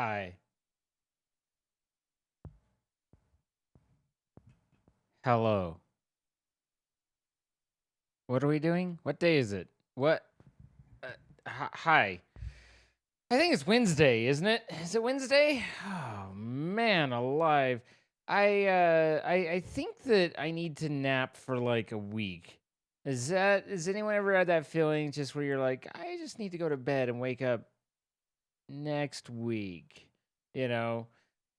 Hi. Hello. What are we doing? What day is it? What? Hi. I think it's Wednesday, isn't it? Is it Wednesday? Oh man, alive. I think that I need to nap for like a week. Has anyone ever had that feeling just where you're like, I just need to go to bed and wake up next week? You know?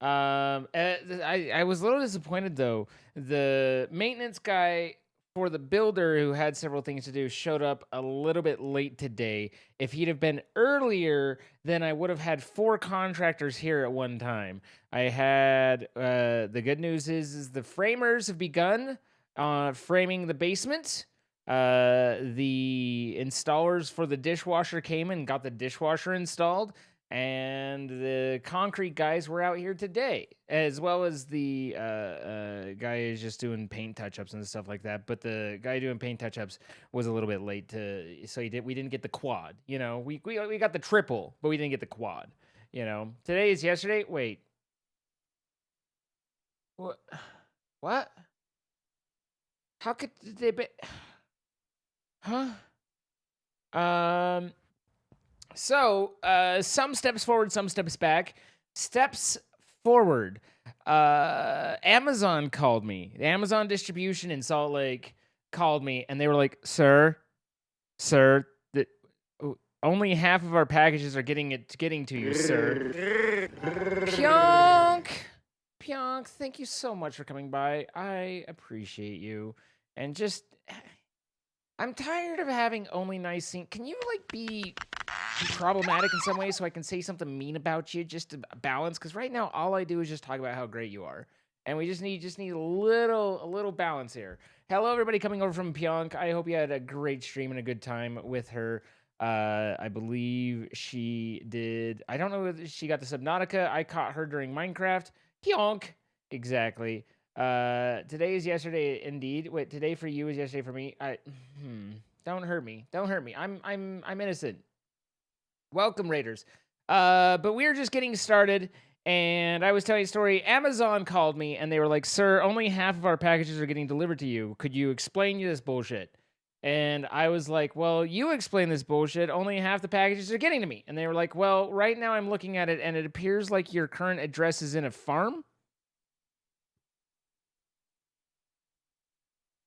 I was a little disappointed though. The maintenance guy for the builder who had several things to do showed up a little bit late today. If he'd have been earlier, then I would have had 4 contractors here at one time. I had the good news is the framers have begun framing the basement. The installers for the dishwasher came and got the dishwasher installed, and the concrete guys were out here today, as well as the guy is just doing paint touch-ups and stuff like that. But the guy doing paint touch-ups was a little bit late so we didn't get the quad. We got the triple, but we didn't get the quad. Today is yesterday. Wait, what? What? How could they be? Huh? So, some steps forward, some steps back. Steps forward. Amazon called me. The Amazon distribution in Salt Lake called me, and they were like, "Sir, only half of our packages are getting to you, sir." Pyonk, thank you so much for coming by. I appreciate you, and just I'm tired of having only nice things. Can you be problematic in some way so I can say something mean about you just to balance? Because right now all I do is just talk about how great you are, and we just need a little balance here. Hello, everybody coming over from Pyonk. I hope you had a great stream and a good time with her. I believe she did. I don't know if she got the Subnautica. I caught her during Minecraft. Pyonk, exactly. Today is yesterday indeed. Wait, today for you is yesterday for me. Don't hurt me. Don't hurt me. I'm innocent. Welcome, Raiders. But we're just getting started, and I was telling a story. Amazon called me, and they were like, "Sir, only half of our packages are getting delivered to you. Could you explain this bullshit?" And I was like, "Well, you explain this bullshit. Only half the packages are getting to me." And they were like, "Well, right now I'm looking at it, and it appears like your current address is in a farm."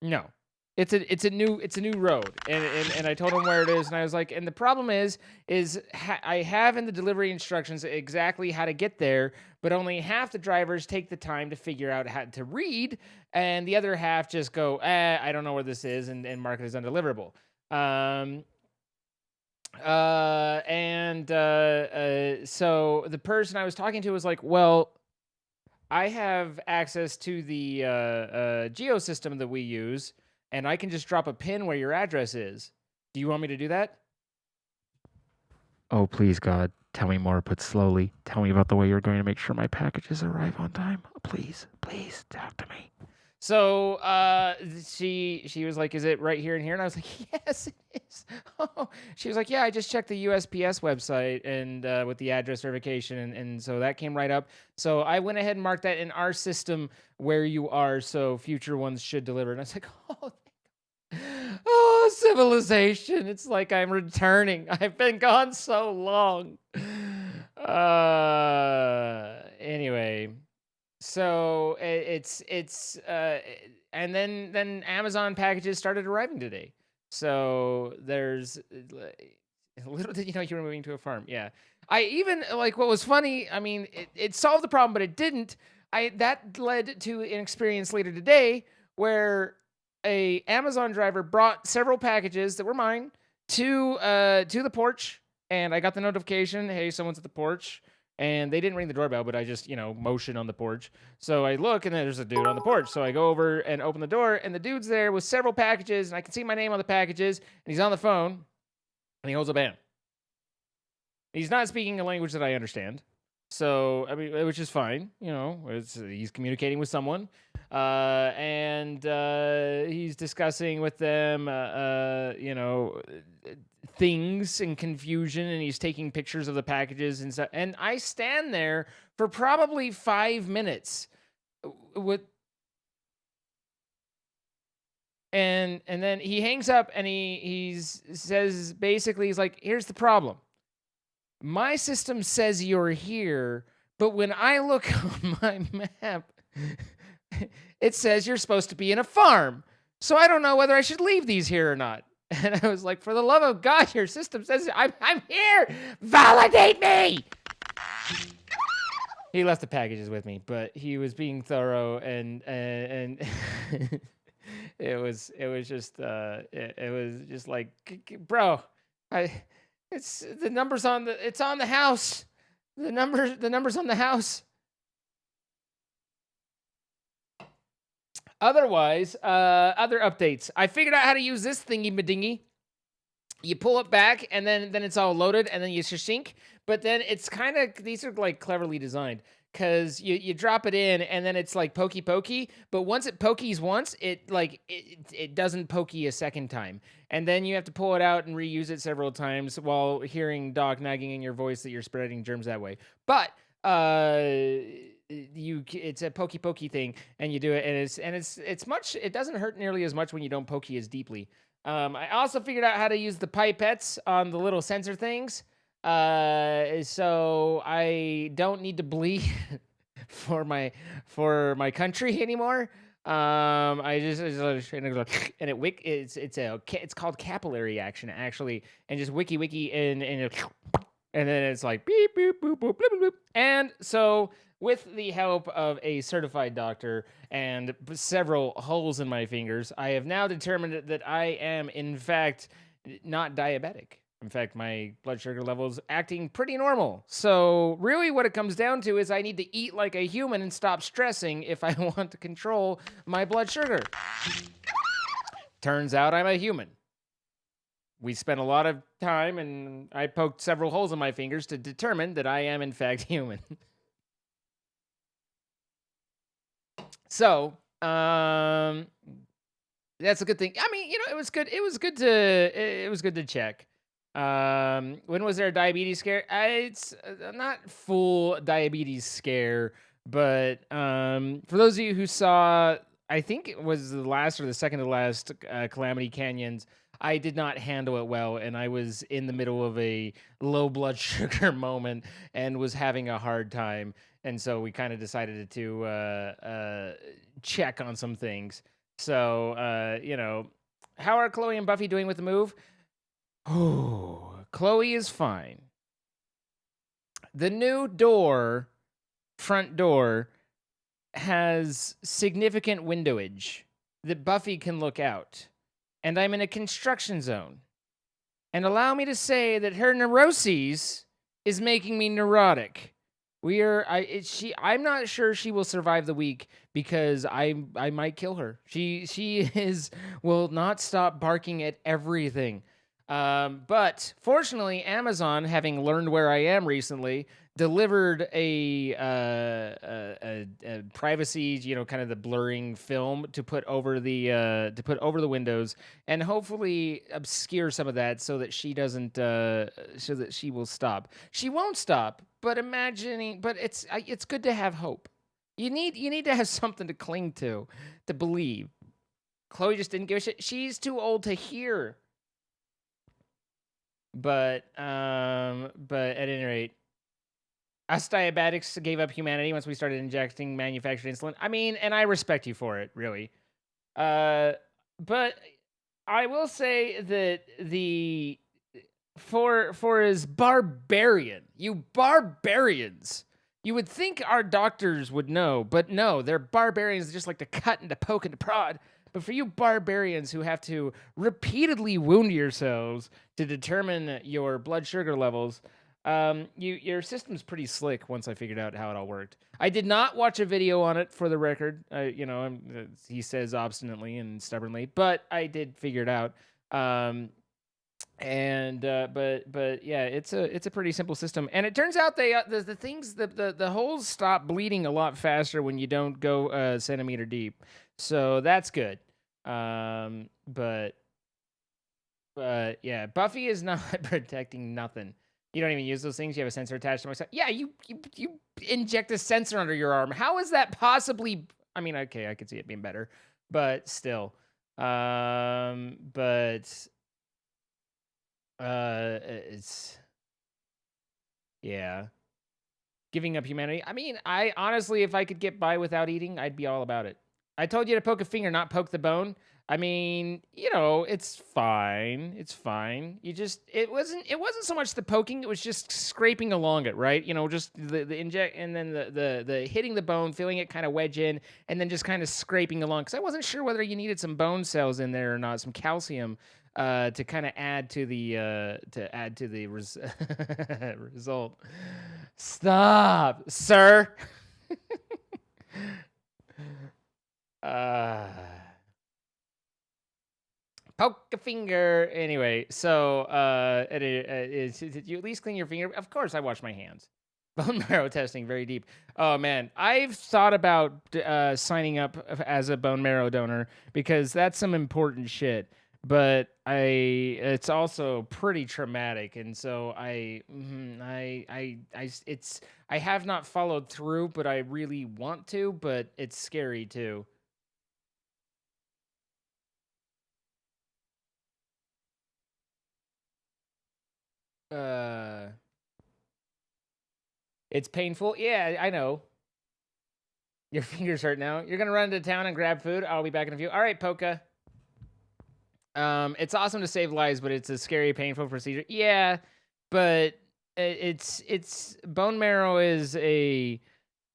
No. It's a new road, and I told him where it is, and I was like, and the problem is I have in the delivery instructions exactly how to get there, but only half the drivers take the time to figure out how to read, and the other half just go, I don't know where this is, and mark it as undeliverable. So the person I was talking to was like, well, I have access to the geo system that we use, and I can just drop a pin where your address is. Do you want me to do that? Oh, please, God, tell me more, but slowly. Tell me about the way you're going to make sure my packages arrive on time. Please, talk to me. So she was like, "Is it right here and here?" And I was like, "Yes, it is." Oh. She was like, "Yeah, I just checked the USPS website and with the address verification, and so that came right up. So I went ahead and marked that in our system where you are, so future ones should deliver." And I was like, "Oh, civilization! It's like I'm returning. I've been gone so long." Anyway. So and then Amazon packages started arriving today. So there's little did you know you were moving to a farm. Yeah. I even what was funny, I mean, it solved the problem, but it didn't. That led to an experience later today where a Amazon driver brought several packages that were mine to the porch, and I got the notification, "Hey, someone's at the porch." And they didn't ring the doorbell, but I just, motion on the porch. So I look, and then there's a dude on the porch. So I go over and open the door, and the dude's there with several packages, and I can see my name on the packages, and he's on the phone, and he holds a band. He's not speaking a language that I understand. So, I mean, which is fine. He's communicating with someone. And he's discussing with them, things and confusion, and he's taking pictures of the packages and stuff. And I stand there for probably 5 minutes with, and then he hangs up and he says, basically, he's like, here's the problem. My system says you're here, but when I look on my map, it says you're supposed to be in a farm. So I don't know whether I should leave these here or not. And I was like, for the love of God, your system says I'm here. Validate me. He left the packages with me, but he was being thorough, and it was just like, bro, it's the numbers on it's on the house. The numbers on the house. Otherwise, other updates. I figured out how to use this thingy-madingy. You pull it back, and then it's all loaded, and then you sync. But then it's kind of, these are like cleverly designed, because you drop it in, and then it's like pokey. But once it pokies once, it doesn't pokey a second time. And then you have to pull it out and reuse it several times while hearing Doc nagging in your voice that you're spreading germs that way. But it's a pokey thing, and you do it, and it's much, it doesn't hurt nearly as much when you don't pokey as deeply. I also figured out how to use the pipettes on the little sensor things, so I don't need to bleed for my country anymore. I just and it's called capillary action, actually, and just wiki and then it's like beep boop boop boop bloop bloop. And so, with the help of a certified doctor and several holes in my fingers, I have now determined that I am, in fact, not diabetic. In fact, my blood sugar level's acting pretty normal. So really what it comes down to is I need to eat like a human and stop stressing if I want to control my blood sugar. Turns out I'm a human. We spent a lot of time, and I poked several holes in my fingers to determine that I am, in fact, human. So, that's a good thing. I mean, it was good. It was good to check. When was there a diabetes scare? It's not full diabetes scare, but for those of you who saw, I think it was the last or the second to last Calamity Canyons, I did not handle it well, and I was in the middle of a low blood sugar moment and was having a hard time. And so we kind of decided to check on some things. So, how are Chloe and Buffy doing with the move? Oh, Chloe is fine. The new front door, has significant windowage that Buffy can look out. And I'm in a construction zone. And allow me to say that her neuroses is making me neurotic. I'm not sure she will survive the week, because I might kill her. She will not stop barking at everything. But fortunately, Amazon, having learned where I am recently, delivered a privacy, kind of the blurring film to put over the windows, and hopefully obscure some of that so that she doesn't, so that she will stop. She won't stop, but it's good to have hope. You need to have something to cling to believe. Chloe just didn't give a shit. She's too old to hear. But at any rate, us diabetics gave up humanity once we started injecting manufactured insulin. I mean, and I respect you for it, really. But I will say that for as barbarian, you barbarians, you would think our doctors would know, but no, they're barbarians that just like to cut and to poke and to prod. But for you barbarians who have to repeatedly wound yourselves to determine your blood sugar levels, your system's pretty slick once I figured out how it all worked. I did not watch a video on it, for the record. He says obstinately and stubbornly, but I did figure it out. But yeah, it's a pretty simple system, and it turns out the holes stop bleeding a lot faster when you don't go a centimeter deep, so that's good. But But yeah, Buffy is not protecting nothing. You don't even use those things. You have a sensor attached to my side. Yeah, you inject a sensor under your arm. How is that possibly? I mean, okay, I could see it being better, but still. But it's yeah, giving up humanity. I mean, I honestly, if I could get by without eating, I'd be all about it. I told you to poke a finger, not poke the bone. I mean, it's fine. It's fine. It wasn't so much the poking, it was just scraping along it, right? Just the inject and then the hitting the bone, feeling it kind of wedge in, and then just kind of scraping along. Because I wasn't sure whether you needed some bone cells in there or not, some calcium, to kind of add to the result. Stop, sir. uh Poke a finger. Anyway, so did you at least clean your finger? Of course, I wash my hands. Bone marrow testing, very deep. Oh man, I've thought about signing up as a bone marrow donor because that's some important shit. But it's also pretty traumatic, and so I have not followed through, but I really want to. But it's scary too. Uh, it's painful. Yeah, I know. Your fingers hurt now. You're gonna run into town and grab food. I'll be back in a few. All right, Polka. It's awesome to save lives, but it's a scary, painful procedure. Yeah, but it's bone marrow is a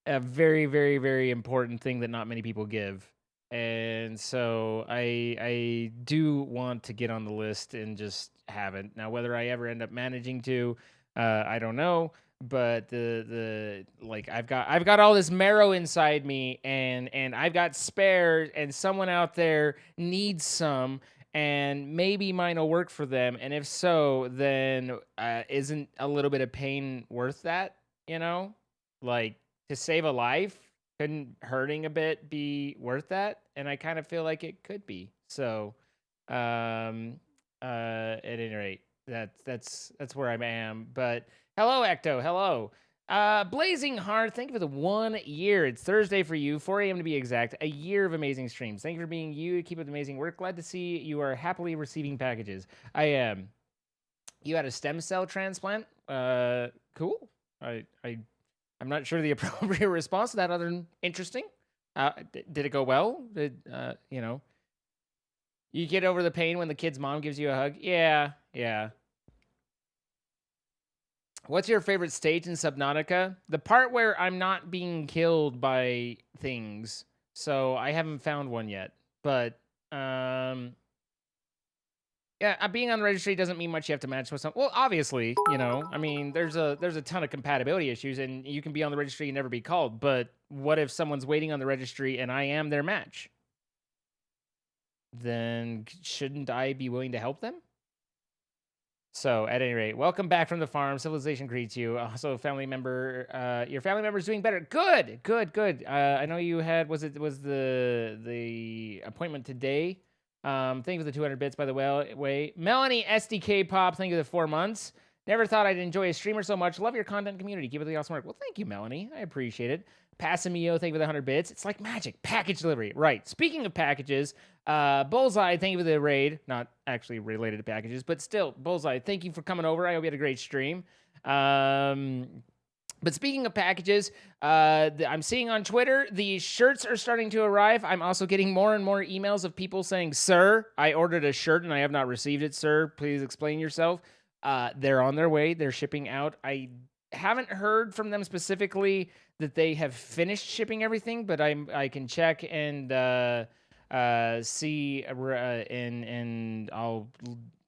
very, very, very important thing that not many people give. And so I do want to get on the list and just haven't. Now whether I ever end up managing to, I don't know. But the like I've got all this marrow inside me, and I've got spares, and someone out there needs some, and maybe mine will work for them. And if so, then isn't a little bit of pain worth that? Like, to save a life, couldn't hurting a bit be worth that? And I kind of feel like it could be. So, at any rate, that's where I am. But hello, Ecto. Hello. Blazing Hard, thank you for the 1 year. It's Thursday for you, 4 a.m. to be exact. A year of amazing streams. Thank you for being you. Keep up the amazing work. Glad to see you are happily receiving packages. I am. You had a stem cell transplant. Cool. I'm not sure the appropriate response to that other than interesting. Did it go well? You get over the pain when the kid's mom gives you a hug? Yeah. What's your favorite stage in Subnautica? The part where I'm not being killed by things. So I haven't found one yet. But yeah, being on the registry doesn't mean much. You have to match with something. Well, obviously, I mean, there's a ton of compatibility issues, and you can be on the registry and never be called. But what if someone's waiting on the registry and I am their match? Then shouldn't I be willing to help them? So, at any rate, welcome back from the farm. Civilization greets you. Also, family member, your family member's doing better. Good. I know you had was the appointment today. Thank you for the 200 bits, by the way. Melanie SDK Pop, thank you for the 4 months. Never thought I'd enjoy a streamer so much. Love your content community. Keep it the awesome work. Well, thank you, Melanie. I appreciate it. Passamio, thank you for the 100 bits. It's like magic. Package delivery. Right. Speaking of packages, Bullseye, thank you for the raid. Not actually related to packages, but still, Bullseye, thank you for coming over. I hope you had a great stream. But speaking of packages, I'm seeing on Twitter, the shirts are starting to arrive. I'm also getting more and more emails of people saying, "Sir, I ordered a shirt and I have not received it, sir. Please explain yourself." They're on their way. They're shipping out. I haven't heard from them specifically that they have finished shipping everything, but I can check and see, and I'll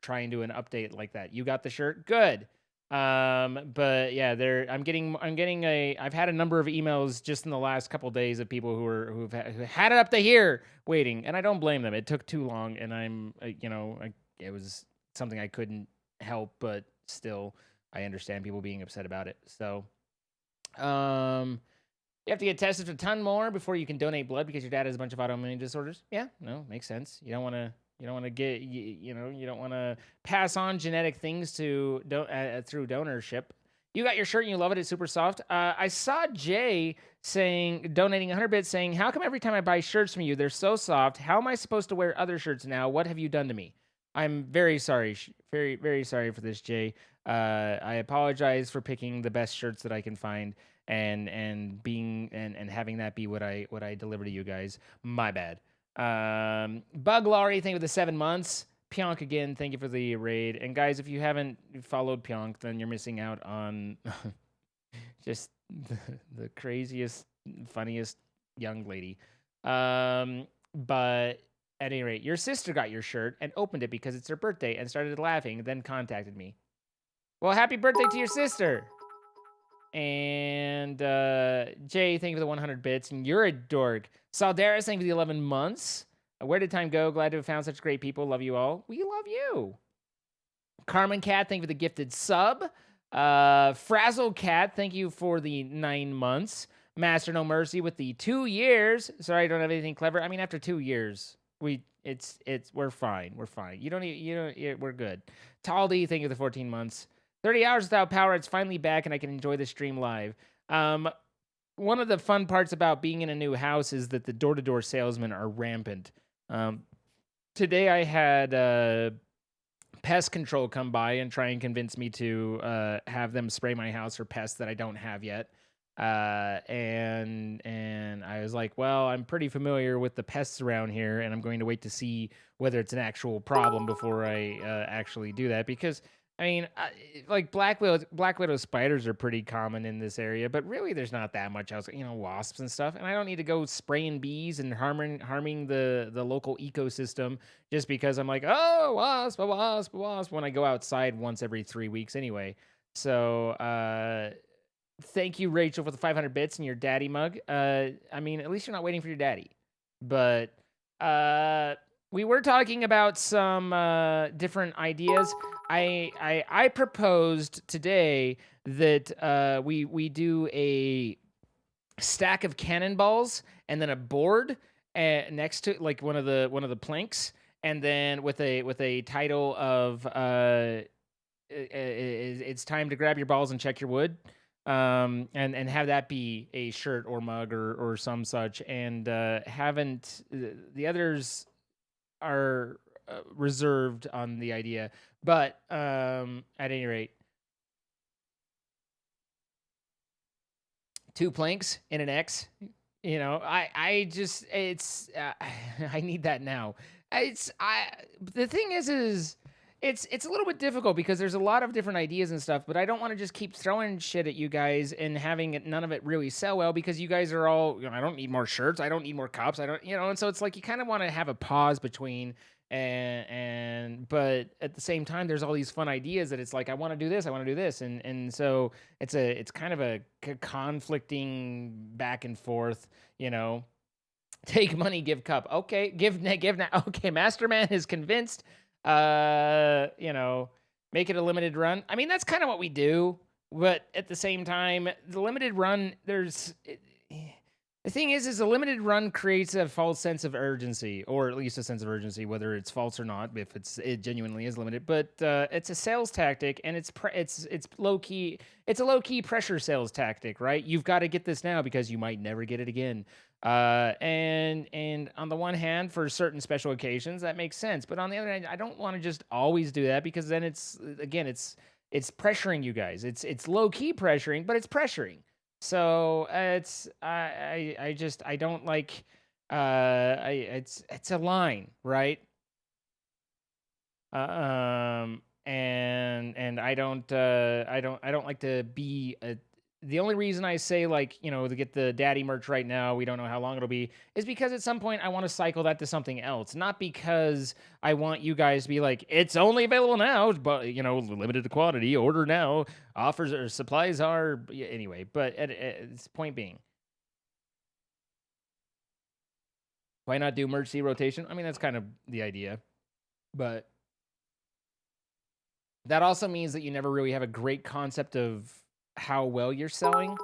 try and do an update like that. You got the shirt? Good. But yeah, I've had a number of emails just in the last couple of days of people who had it up to here waiting, and I don't blame them. It took too long, and it was something I couldn't help, but still, I understand people being upset about it. So, you have to get tested a ton more before you can donate blood because your dad has a bunch of autoimmune disorders. Yeah, no, makes sense. You don't want You don't want to get you know you don't want to pass on genetic things to through donorship. You got your shirt and you love it. It's super soft. I saw Jay donating 100 bits, saying, "How come every time I buy shirts from you, they're so soft? How am I supposed to wear other shirts now? What have you done to me?" I'm very sorry, very very sorry for this, Jay. I apologize for picking the best shirts that I can find and having that be what I deliver to you guys. My bad. Bug Laurie, thank you for the 7 months. Pionk again, thank you for the raid. And guys, if you haven't followed Pionk, then you're missing out on just the craziest, funniest young lady. But at any rate, your sister got your shirt and opened it because it's her birthday and started laughing, then contacted me. Well, happy birthday to your sister. And Jay, thank you for the 100 bits. And you're a dork. Saldaris, thank you for the 11 months. Where did time go? Glad to have found such great people. Love you all. We love you. Carmen Cat, thank you for the gifted sub. Frazzle Cat, thank you for the 9 months. Master No Mercy with the 2 years. Sorry, I don't have anything clever. I mean, after 2 years, we're fine. We're fine. We're good. Taldi, thank you for the 14 months. 30 hours without power. It's finally back, and I can enjoy the stream live. One of the fun parts about being in a new house is that the door-to-door salesmen are rampant. Today I had pest control come by and try and convince me to have them spray my house for pests that I don't have yet. And I was like, well, I'm pretty familiar with the pests around here, and I'm going to wait to see whether it's an actual problem before I actually do that. Because, I mean, like Black Widow spiders are pretty common in this area, but really there's not that much else. Wasps and stuff, and I don't need to go spraying bees and harming the local ecosystem just because I'm like, oh, wasp, a wasp, a wasp, when I go outside once every 3 weeks anyway. So, thank you, Rachel, for the 500 bits and your daddy mug. I mean, at least you're not waiting for your daddy. But we were talking about some different ideas. I proposed today that we do a stack of cannonballs and then a board next to like one of the planks, and then with a title of it's time to grab your balls and check your wood. And have that be a shirt or mug or some such, and the others are reserved on the idea, but at any rate, 2 planks in an X, I just I need that now. The thing is it's a little bit difficult because there's a lot of different ideas and stuff, but I don't want to just keep throwing shit at you guys and having none of it really sell well because you guys are all, I don't need more shirts, I don't need more cups, I don't, and so it's like you kind of want to have a pause between but at the same time there's all these fun ideas that it's like I want to do this, I want to do this, and so it's kind of a conflicting back and forth, Take money, give cup. Okay, give now. Okay, Masterman is convinced. Make it a limited run. I mean, that's kind of what we do, but at the same time, the limited run, the thing is a limited run creates a false sense of urgency, or at least a sense of urgency, whether it's false or not, if it genuinely is limited. But it's a sales tactic, and it's low key. It's a low key pressure sales tactic, right? You've got to get this now because you might never get it again. And on the one hand, for certain special occasions, that makes sense. But on the other hand, I don't want to just always do that because then it's pressuring you guys. It's low key pressuring, but it's pressuring. So I don't like it's a line, right? And I don't like to be the only reason I say, like, to get the daddy merch right now, we don't know how long it'll be, is because at some point I want to cycle that to something else. Not because I want you guys to be like, it's only available now, but, limited to quantity, order now, offers or supplies are, anyway. But its point being, why not do merch C rotation? I mean, that's kind of the idea. But that also means that you never really have a great concept of how well you're selling.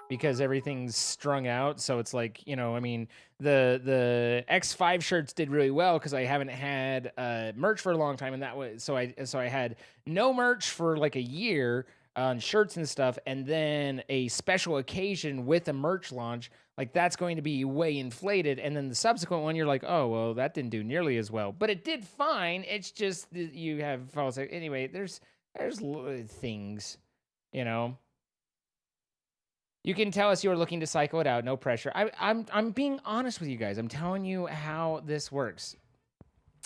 because everything's strung out. So it's like, I mean, the X5 shirts did really well because I haven't had merch for a long time, and that was so I had no merch for like a year on shirts and stuff, and then a special occasion with a merch launch. Like that's going to be way inflated, and then the subsequent one, you're like, oh well, that didn't do nearly as well, but it did fine. It's just that you have false. Anyway, there's things, you know. You can tell us you are looking to cycle it out. No pressure. I'm being honest with you guys. I'm telling you how this works.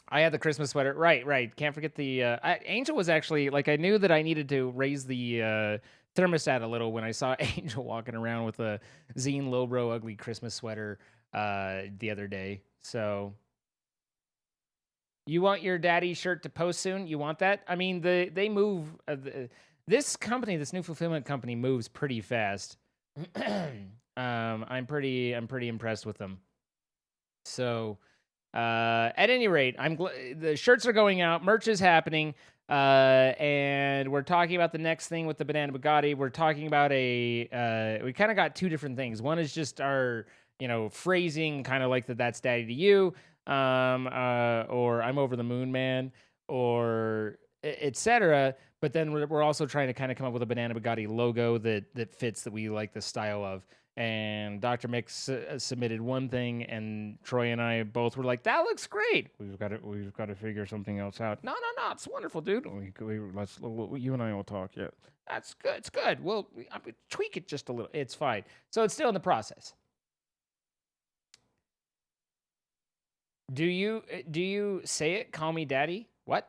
I had the Christmas sweater. Right. Can't forget the Angel was actually like I knew that I needed to raise the thermostat a little when I saw Angel walking around with a Zine Lowbro ugly Christmas sweater the other day. So you want your daddy shirt to post soon? You want that? I mean, they move. This company, this new fulfillment company, moves pretty fast. I'm pretty impressed with them. So, at any rate, the shirts are going out, merch is happening, and we're talking about the next thing with the Banana Bugatti. We're talking about we kind of got two different things. One is just our, phrasing, kind of like that's daddy to you, or I'm over the moon, man, or etc. But then we're also trying to kind of come up with a Banana Bugatti logo that fits, that we like the style of. And Dr. Mick submitted one thing, and Troy and I both were like, "That looks great. We've got to figure something else out." No, it's wonderful, dude. You and I will talk. Yeah, that's good. It's good. We'll tweak it just a little. It's fine. So it's still in the process. Do you say it? Call me daddy. What?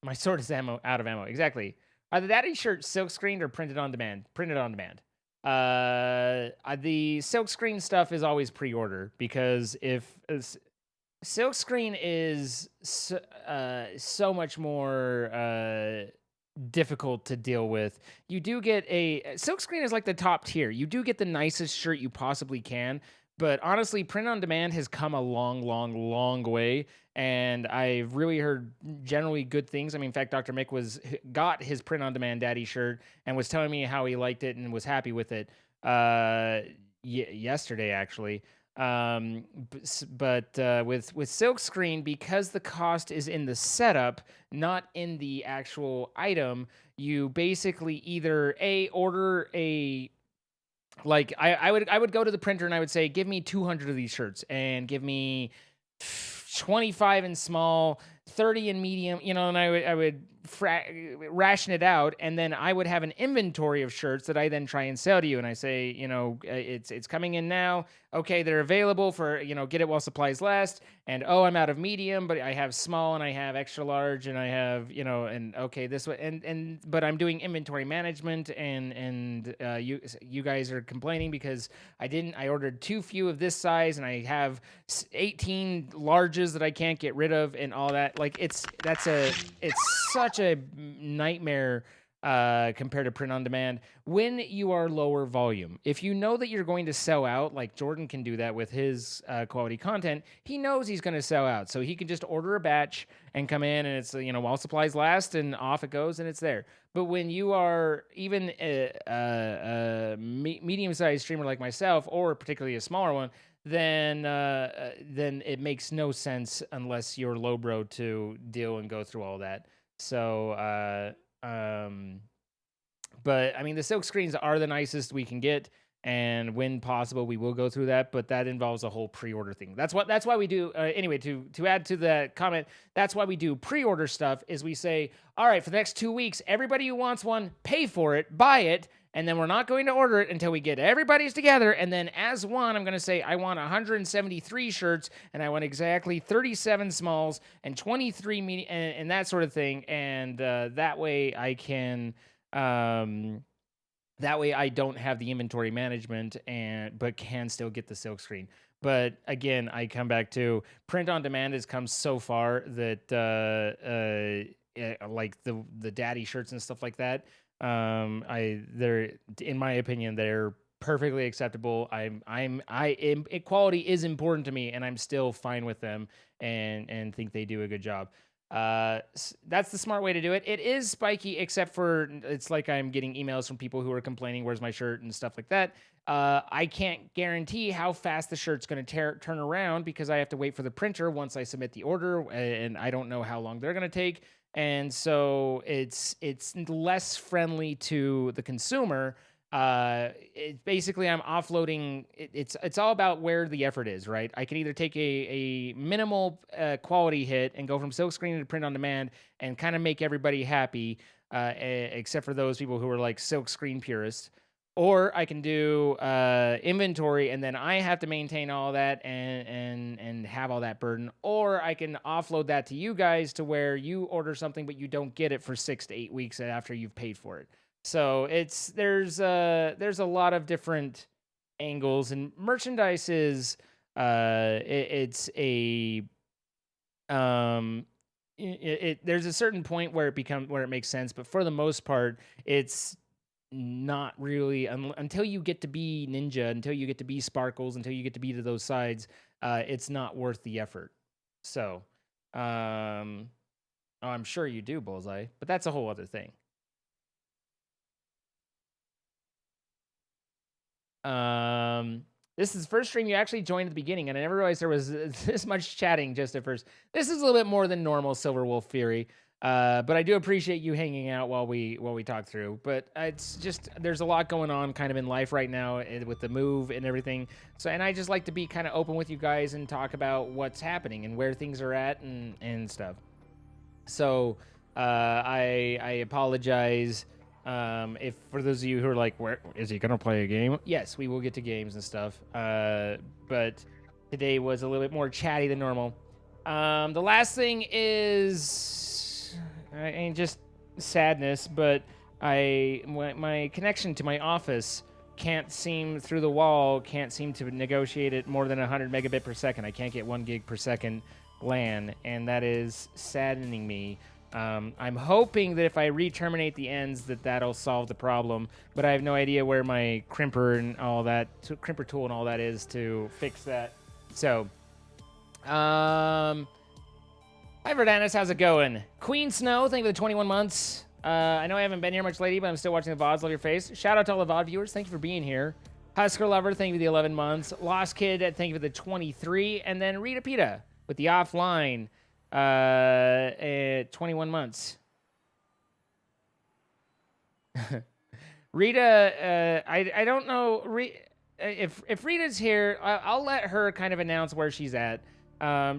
My sword is out of ammo. Exactly. Are the daddy shirts silk screened or printed on demand? Printed on demand. The silk screen stuff is always pre-order, because if silk screen is so much more difficult to deal with. You do get silk screen is like the top tier. You do get the nicest shirt you possibly can, but honestly, print on demand has come a long way, and I've really heard generally good things. I mean, in fact, Dr. Mick got his print on demand daddy shirt and was telling me how he liked it and was happy with it yesterday, actually. But with silkscreen, because the cost is in the setup, not in the actual item, you basically either order a, like I would go to the printer and I would say, give me 200 of these shirts and give me 25 in small, 30 in medium, and I would ration it out, and then I would have an inventory of shirts that I then try and sell to you, and I say, it's coming in now. Okay, they're available for, get it while supplies last. And I'm out of medium, but I have small and I have extra large and I have, and okay, this way, and but I'm doing inventory management, and you guys are complaining because I ordered too few of this size, and I have 18 larges that I can't get rid of, and all that. Like it's such a nightmare compared to print on demand when you are lower volume. If you know that you're going to sell out, like Jordan can do that with his quality content, he knows he's going to sell out. So he can just order a batch and come in, and it's, while supplies last, and off it goes, and it's there. But when you are even a medium-sized streamer like myself, or particularly a smaller one, then it makes no sense unless you're lowbro to deal and go through all that. So, but I mean, the silk screens are the nicest we can get, and when possible, we will go through that. But that involves a whole pre-order thing. That's why we do. Anyway, to add to the comment, that's why we do pre-order stuff. Is we say, all right, for the next 2 weeks, everybody who wants one, pay for it, buy it. And then we're not going to order it until we get everybody's together. And then as one, I'm going to say, I want 173 shirts, and I want exactly 37 smalls and 23 medium, and that sort of thing. And that way I can, that way I don't have the inventory management, but can still get the silk screen. But again, I come back to print on demand has come so far that like the daddy shirts and stuff like that. They're, in my opinion, they're perfectly acceptable. Equality is important to me, and I'm still fine with them, and think they do a good job. That's the smart way to do it. It is spiky, except for it's like I'm getting emails from people who are complaining, "Where's my shirt?" and stuff like that. I can't guarantee how fast the shirt's going to turn around because I have to wait for the printer once I submit the order, and I don't know how long they're going to take. And so it's less friendly to the consumer. Basically I'm offloading. It's all about where the effort is, right? I can either take a minimal quality hit and go from silkscreen to print on demand and kind of make everybody happy, except for those people who are like silkscreen purists. Or I can do inventory, and then I have to maintain all that and have all that burden. Or I can offload that to you guys to where you order something, but you don't get it for 6 to 8 weeks after you've paid for it. So there's a lot of different angles, and merchandise is it's a there's a certain point where it makes sense, but for the most part, it's not really until you get to be Ninja, until you get to be Sparkles, until you get to be to those sides. It's not worth the effort. So, I'm sure you do, Bullseye, but that's a whole other thing. This is the first stream you actually joined at the beginning, and I never realized there was this much chatting just at first. This is a little bit more than normal, Silver Wolf Fury. But I do appreciate you hanging out while we talk through. But it's just there's a lot going on kind of in life right now with the move and everything. So, and I just like to be kind of open with you guys and talk about what's happening and where things are at and stuff. So I apologize if for those of you who are like, where is he gonna play a game? Yes, we will get to games and stuff. But today was a little bit more chatty than normal. The last thing is ain't just sadness, but my connection to my office can't seem through the wall, can't seem to negotiate it more than 100 megabit per second. I can't get 1 gig per second LAN, and that is saddening me. I'm hoping that if I re-terminate the ends that'll solve the problem, but I have no idea where my crimper and all that, crimper tool and all that is to fix that. So, hi Verdanis, how's it going? Queen Snow, thank you for the 21 months. I know I haven't been here much lately, but I'm still watching the VODs. Love your face. Shout out to all the VOD viewers. Thank you for being here. Husker Lover, thank you for the 11 months. Lost Kid, thank you for the 23. And then Rita Pita with the offline, 21 months. Rita, I don't know if Rita's here. I'll let her kind of announce where she's at.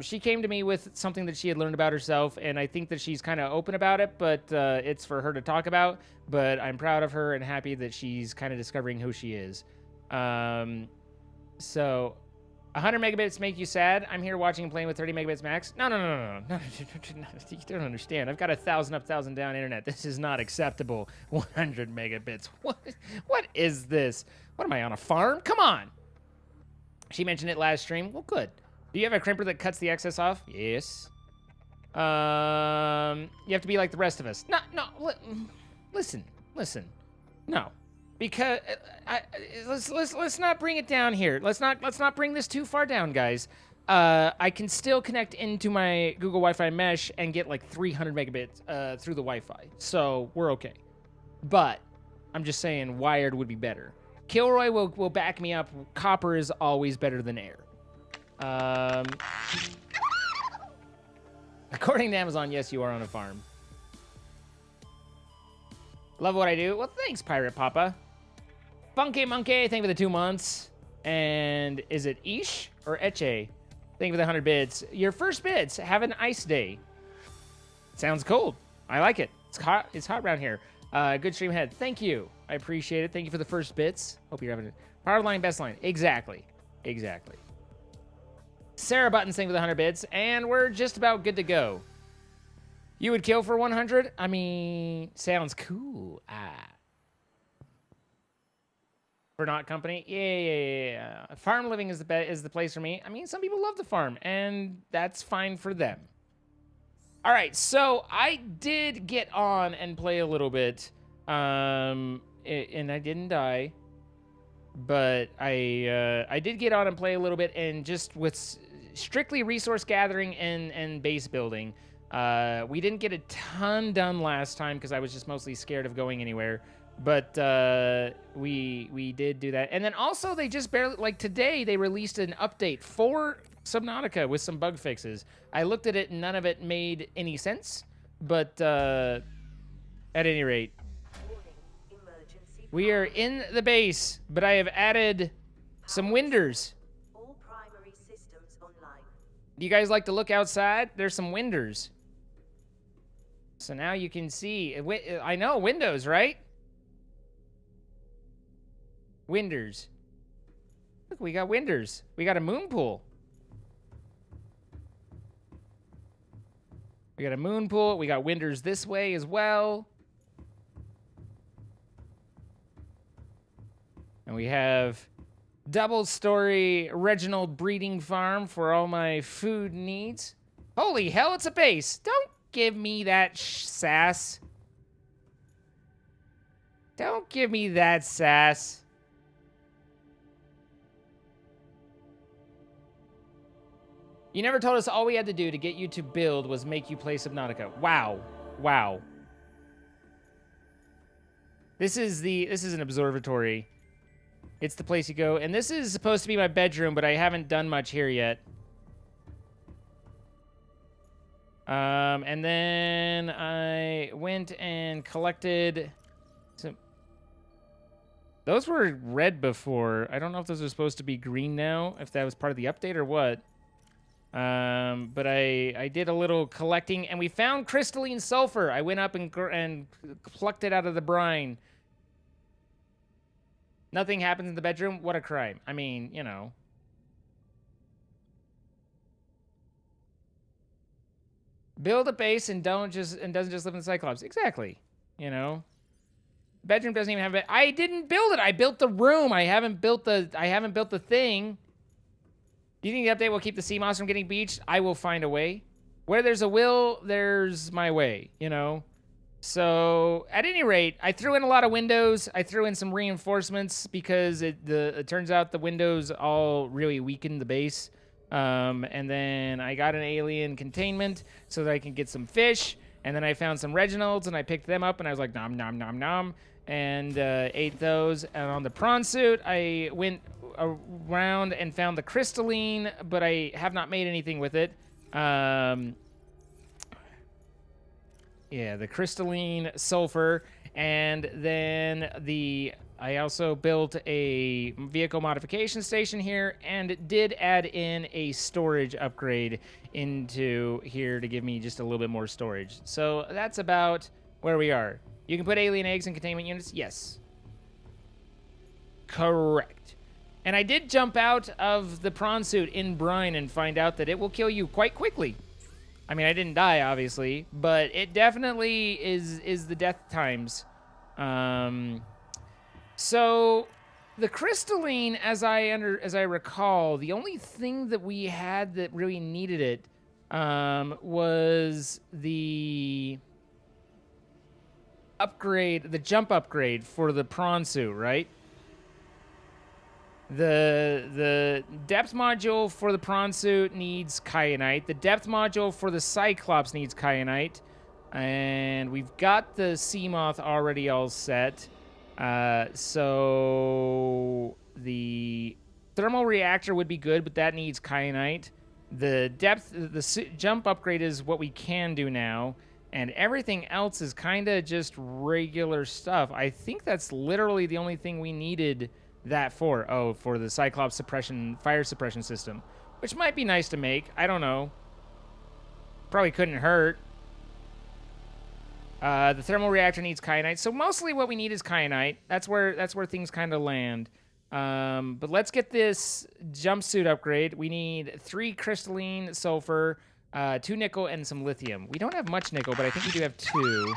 She came to me with something that she had learned about herself, and I think that she's kind of open about it, but it's for her to talk about. But I'm proud of her and happy that she's kind of discovering who she is. So 100 megabits make you sad? I'm here watching and playing with 30 megabits max. No. You don't understand. I've got 1,000 up, 1,000 down internet. This is not acceptable. 100 megabits. What is this? What am I, on a farm? Come on. She mentioned it last stream. Well, good. Do you have a crimper that cuts the excess off? Yes. You have to be like the rest of us. No. Listen. No. Because let's not bring it down here. Let's not bring this too far down, guys. I can still connect into my Google Wi-Fi mesh and get like 300 megabits through the Wi-Fi, so we're okay. But I'm just saying, wired would be better. Kilroy will back me up. Copper is always better than air. According to Amazon, yes, you are on a farm. Love what I do. Well, thanks, Pirate Papa. Funky Monkey, thank you for the 2 months. And is it Ish or Eche? Thank you for the 100 bids. Your first bids. Have an ice day. Sounds cold. I like it. It's hot. It's hot around here. Good stream ahead. Thank you. I appreciate it. Thank you for the first bits. Hope you're having it. Power line, best line. Exactly. Sarah Buttons, thank you for the 100 bits. And we're just about good to go. You would kill for 100? I mean, sounds cool. For not company? Yeah. Farm living is the place for me. I mean, some people love the farm, and that's fine for them. All right, so I did get on and play a little bit, and I didn't die, but I did get on and play a little bit, and just with strictly resource gathering and base building. We didn't get a ton done last time because I was just mostly scared of going anywhere. But we did do that. And then also they just barely, like today, they released an update for Subnautica with some bug fixes. I looked at it and none of it made any sense. But at any rate, we are in the base, but I have added some windows. All primary systems online. Do you guys like to look outside? There's some windows. So now you can see. I know, windows, right? Windows. Look, we got windows. We got a moon pool. We got a moon pool. We got windows this way as well. And we have double-story Reginald breeding farm for all my food needs. Holy hell, it's a base. Don't give me that sass. Don't give me that sass. You never told us all we had to do to get you to build was make you play Subnautica. Wow. Wow. This is an observatory. It's the place you go. And this is supposed to be my bedroom, but I haven't done much here yet. And then I went and collected some... Those were red before. I don't know if those are supposed to be green now, if that was part of the update or what. But I did a little collecting, and we found crystalline sulfur. I went up and plucked it out of the brine. Nothing happens in the bedroom? What a crime. I mean, you know. Build a base and doesn't just live in the Cyclops. Exactly. You know. Bedroom doesn't even have it. I didn't build it. I built the room. I haven't built the thing. Do you think the update will keep the sea moss from getting beached? I will find a way. Where there's a will, there's my way, you know? So, at any rate, I threw in a lot of windows. I threw in some reinforcements because it turns out the windows all really weaken the base. And then I got an alien containment so that I can get some fish. And then I found some Reginalds and I picked them up and I was like, nom, nom, nom, nom. And ate those. And on the prawn suit, I went around and found the crystalline, but I have not made anything with it. Yeah, the crystalline sulfur, and then I also built a vehicle modification station here, and did add in a storage upgrade into here to give me just a little bit more storage. So that's about where we are. You can put alien eggs in containment units? Yes. Correct. And I did jump out of the prawn suit in brine and find out that it will kill you quite quickly. I mean, I didn't die, obviously, but it definitely is the death times. So the crystalline, as I recall, the only thing that we had that really needed it was the upgrade, the jump upgrade for the prawn suit, right? The depth module for the prawn suit needs kyanite. The depth module for the Cyclops needs kyanite. And we've got the sea moth already all set. So the thermal reactor would be good, but that needs kyanite. The jump upgrade is what we can do now. And everything else is kind of just regular stuff. I think that's literally the only thing we needed that for. Oh, for the Cyclops fire suppression system, which might be nice to make. I don't know. Probably couldn't hurt. The thermal reactor needs kyanite, so mostly what we need is kyanite. That's where things kind of land. But let's get this jumpsuit upgrade. We need 3 crystalline sulfur, 2 nickel, and some lithium. We don't have much nickel, but I think we do have 2.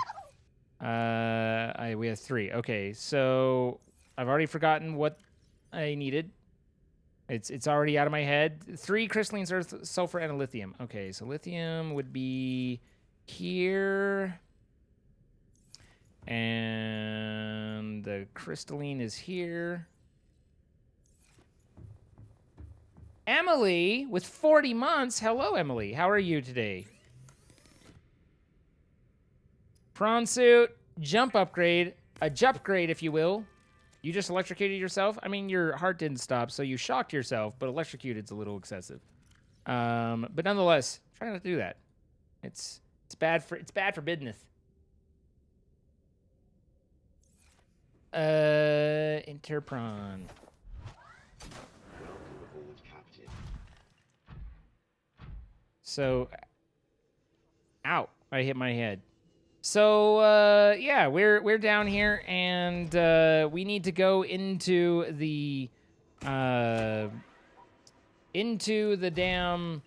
We have 3. Okay, so I've already forgotten what I needed. It's already out of my head. 3 crystalline sulfur and a lithium. Okay, so lithium would be here. And the crystalline is here. Emily with 40 months. Hello, Emily. How are you today? Prawn suit, jump upgrade, a jump grade, if you will. You just electrocuted yourself? I mean, your heart didn't stop, so you shocked yourself, but electrocuted's a little excessive. But nonetheless, try not to do that. It's bad for business. Interpron. So, ow, I hit my head. So, yeah, we're down here, and we need to go into the damn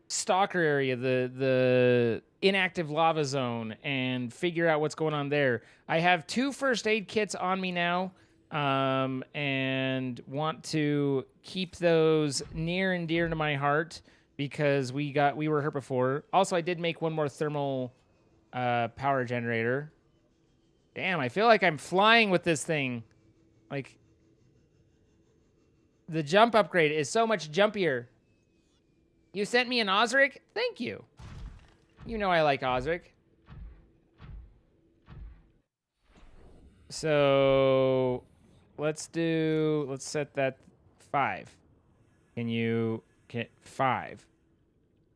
stalker area, the inactive lava zone, and figure out what's going on there. I have 2 first aid kits on me now, and want to keep those near and dear to my heart because we were hurt before. Also, I did make 1 more thermal power generator. Damn, I feel like I'm flying with this thing. Like, the jump upgrade is so much jumpier. You sent me an Osric? Thank you. You know I like Osric. So, let's set that 5. Can 5.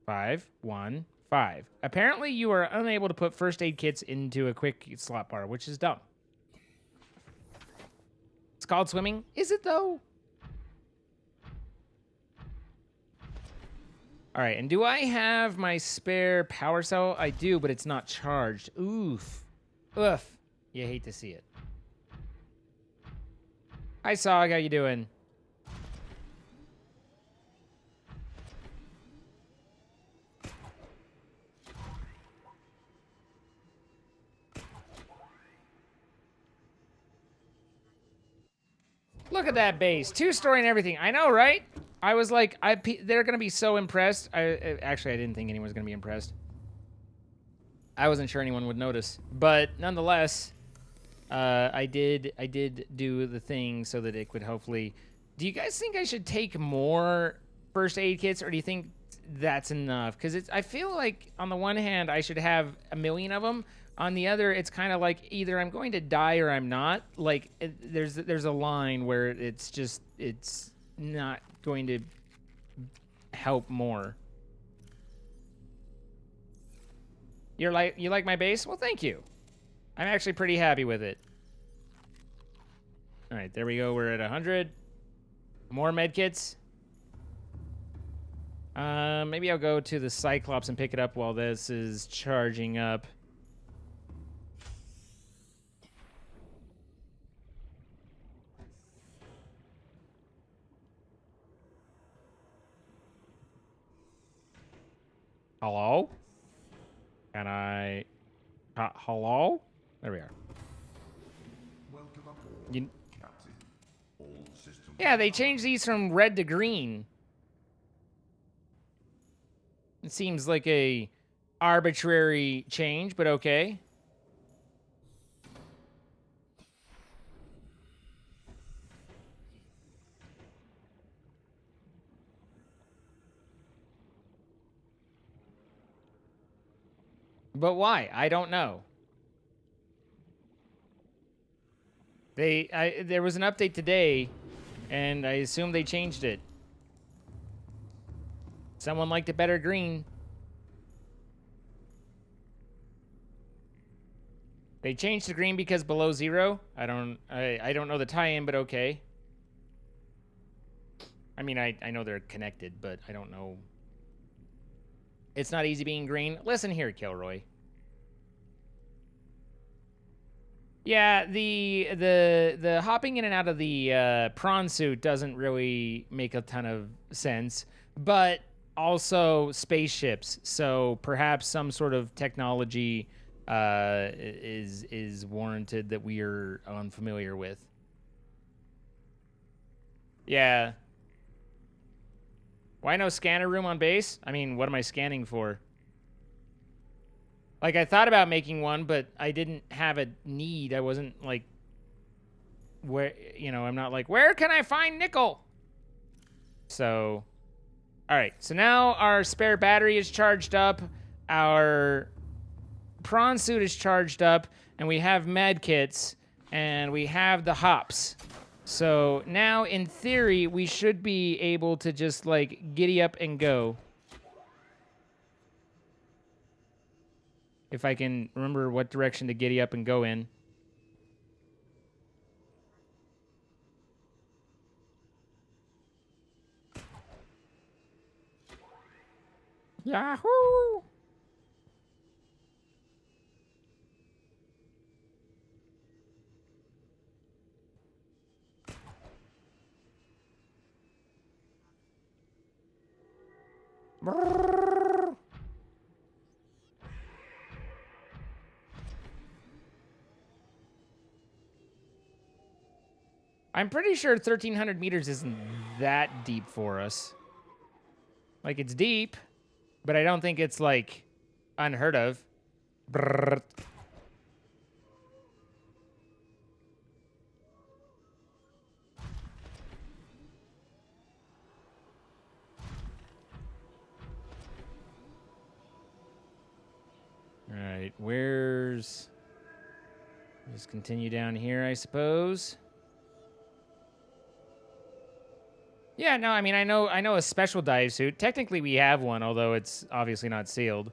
5, 1, 5. Apparently you are unable to put first aid kits into a quick slot bar, which is dumb. It's called swimming. Is it though? All right, and do I have my spare power cell? I do, but it's not charged. Oof. Oof. You hate to see it. Hi, Sog. How you doing? Look at that base. 2-story and everything. I know, right? I was like, they're going to be so impressed. Actually, I didn't think anyone was going to be impressed. I wasn't sure anyone would notice. But nonetheless, I did do the thing so that it could hopefully... Do you guys think I should take more first aid kits, or do you think that's enough? Because I feel like, on the one hand, I should have 1 million of them. On the other, it's kind of like either I'm going to die or I'm not. Like, there's a line where it's not going to help more. You like my base? Well, thank you. I'm actually pretty happy with it. All right, there we go. We're at 100. More medkits. Maybe I'll go to the Cyclops and pick it up while this is charging up. Hello? Can I... hello? There we are. Welcome aboard, Captain. All systems... Yeah, they changed these from red to green. It seems like a arbitrary change, but okay. But why? I don't know. There was an update today, and I assume they changed it. Someone liked it better green. They changed to green because below 0. I don't know the tie-in, but okay. I mean, I know they're connected, but I don't know. It's not easy being green. Listen here, Kilroy. Yeah, the hopping in and out of the prawn suit doesn't really make a ton of sense, but also spaceships. So perhaps some sort of technology is warranted that we are unfamiliar with. Yeah. Why no scanner room on base? I mean, what am I scanning for? Like, I thought about making one, but I didn't have a need. I wasn't, like, where, you know, I'm not like, where can I find nickel? So, all right. So now our spare battery is charged up. Our prawn suit is charged up, and we have med kits, and we have the hops. So now, in theory, we should be able to just, like, giddy up and go. If I can remember what direction to giddy up and go in. Yahoo! Brrr. I'm pretty sure 1,300 meters isn't that deep for us. Like, it's deep, but I don't think it's, like, unheard of. Brrr. All right, where's... Just continue down here, I suppose. Yeah, no, I mean, I know a special dive suit. Technically, we have one, although it's obviously not sealed.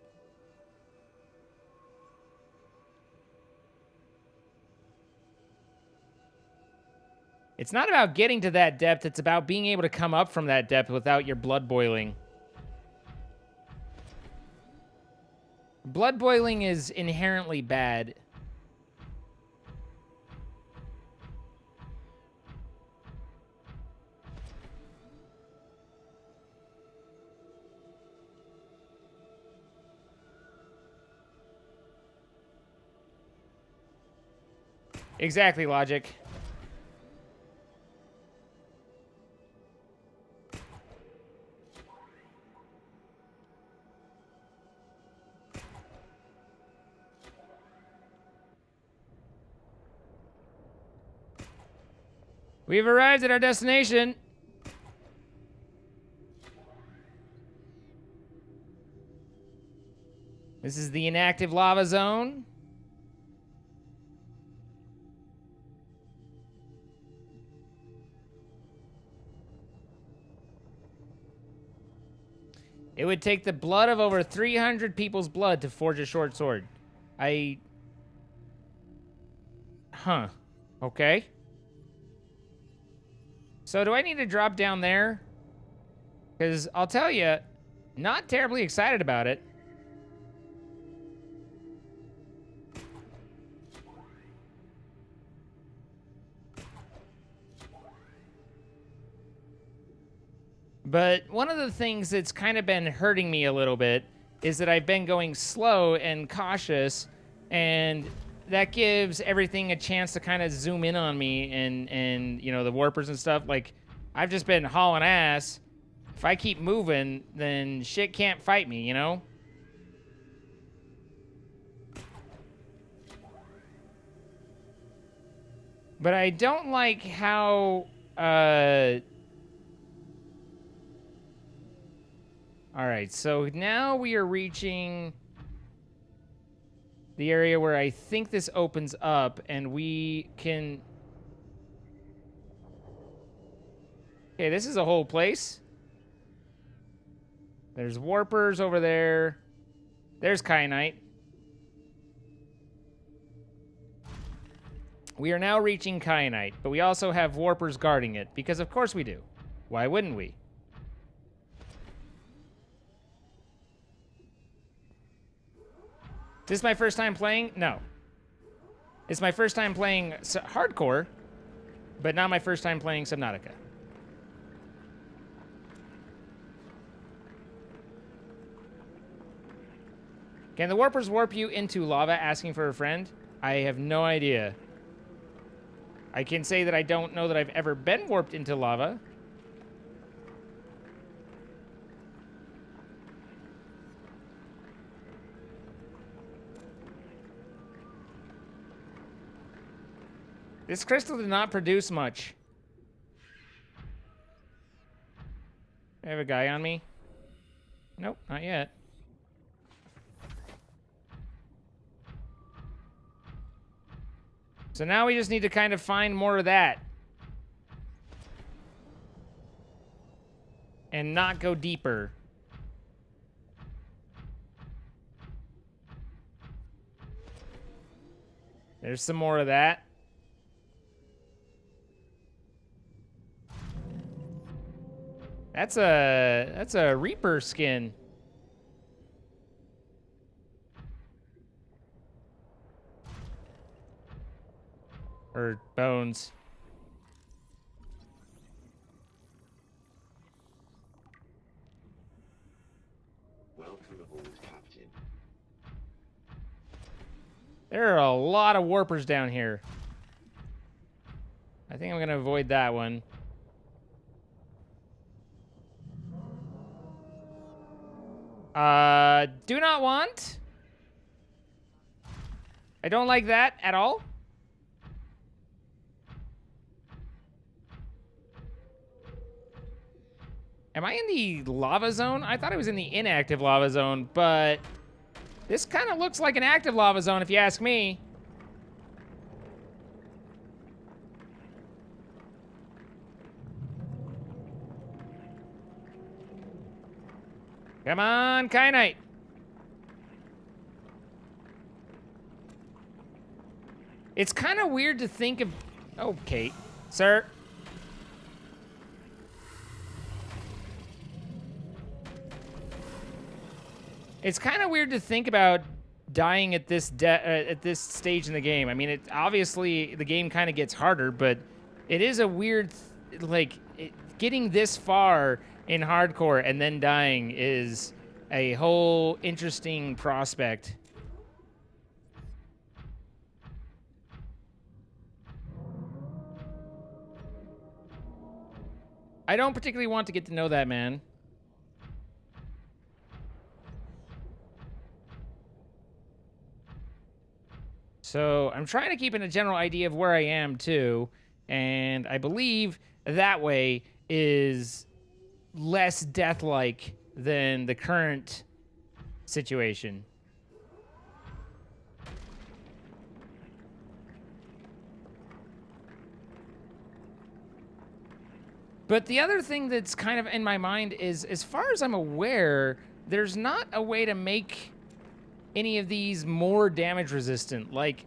It's not about getting to that depth. It's about being able to come up from that depth without your blood boiling. Blood boiling is inherently bad. Exactly, Logic. We've arrived at our destination. This is the inactive lava zone. It would take the blood of over 300 people's blood to forge a short sword. Huh. Okay. So do I need to drop down there? Because I'll tell you, not terribly excited about it. But one of the things that's kind of been hurting me a little bit is that I've been going slow and cautious, and that gives everything a chance to kind of zoom in on me and you know, the warpers and stuff. Like, I've just been hauling ass. If I keep moving, then shit can't fight me, you know? But I don't like how, Alright, so now we are reaching the area where I think this opens up, and we can... Okay, this is a whole place. There's warpers over there. There's kyanite. We are now reaching kyanite, but we also have warpers guarding it, because of course we do. Why wouldn't we? This is my first time playing? No. It's my first time playing hardcore, but not my first time playing Subnautica. Can the warpers warp you into lava asking for a friend? I have no idea. I can say that I don't know that I've ever been warped into lava. This crystal did not produce much. I have a guy on me. Nope, not yet. So now we just need to kind of find more of that. And not go deeper. There's some more of that. That's a Reaper skin. Or bones. Welcome aboard, Captain. There are a lot of warpers down here. I think I'm gonna avoid that one. Do not want. I don't like that at all. Am I in the lava zone? I thought I was in the inactive lava zone, but this kind of looks like an active lava zone if you ask me. Come on, Kyanite. It's kind of weird to think of... Oh, Kate. Sir. It's kind of weird to think about dying at this stage in the game. I mean, it obviously the game kind of gets harder, but it is a weird, getting this far in hardcore and then dying is a whole interesting prospect. I don't particularly want to get to know that man. So I'm trying to keep in a general idea of where I am too, and I believe that way is less death-like than the current situation. But the other thing that's kind of in my mind is, as far as I'm aware, there's not a way to make any of these more damage resistant. Like,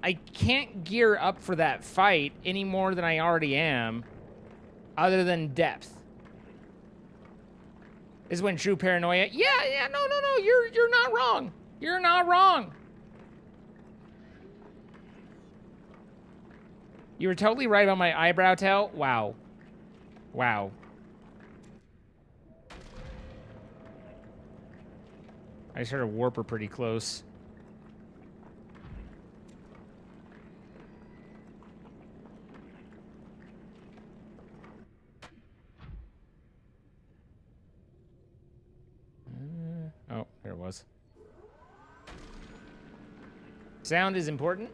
I can't gear up for that fight any more than I already am, other than depth. Is when true paranoia. Yeah, no, you're not wrong. You're not wrong. You were totally right about my eyebrow tail. Wow. Wow. I just heard a warper pretty close. Oh, there it was. Sound is important.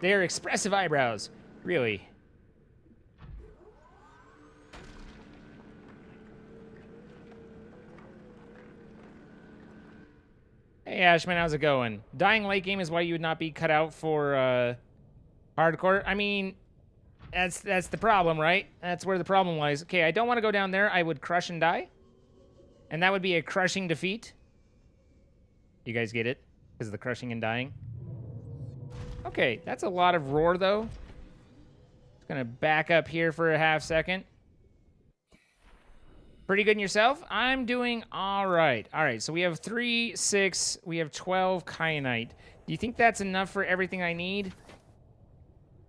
They are expressive eyebrows. Really. Hey, Ashman, how's it going? Dying late game is why you would not be cut out for hardcore. I mean, that's the problem, right? That's where the problem lies. Okay, I don't want to go down there. I would crush and die. And that would be a crushing defeat. You guys get it? Because of the crushing and dying. Okay, that's a lot of roar, though. Just gonna back up here for a half second. Pretty good in yourself? I'm doing all right. All right, so we have 3, 6, we have 12 kyanite. Do you think that's enough for everything I need?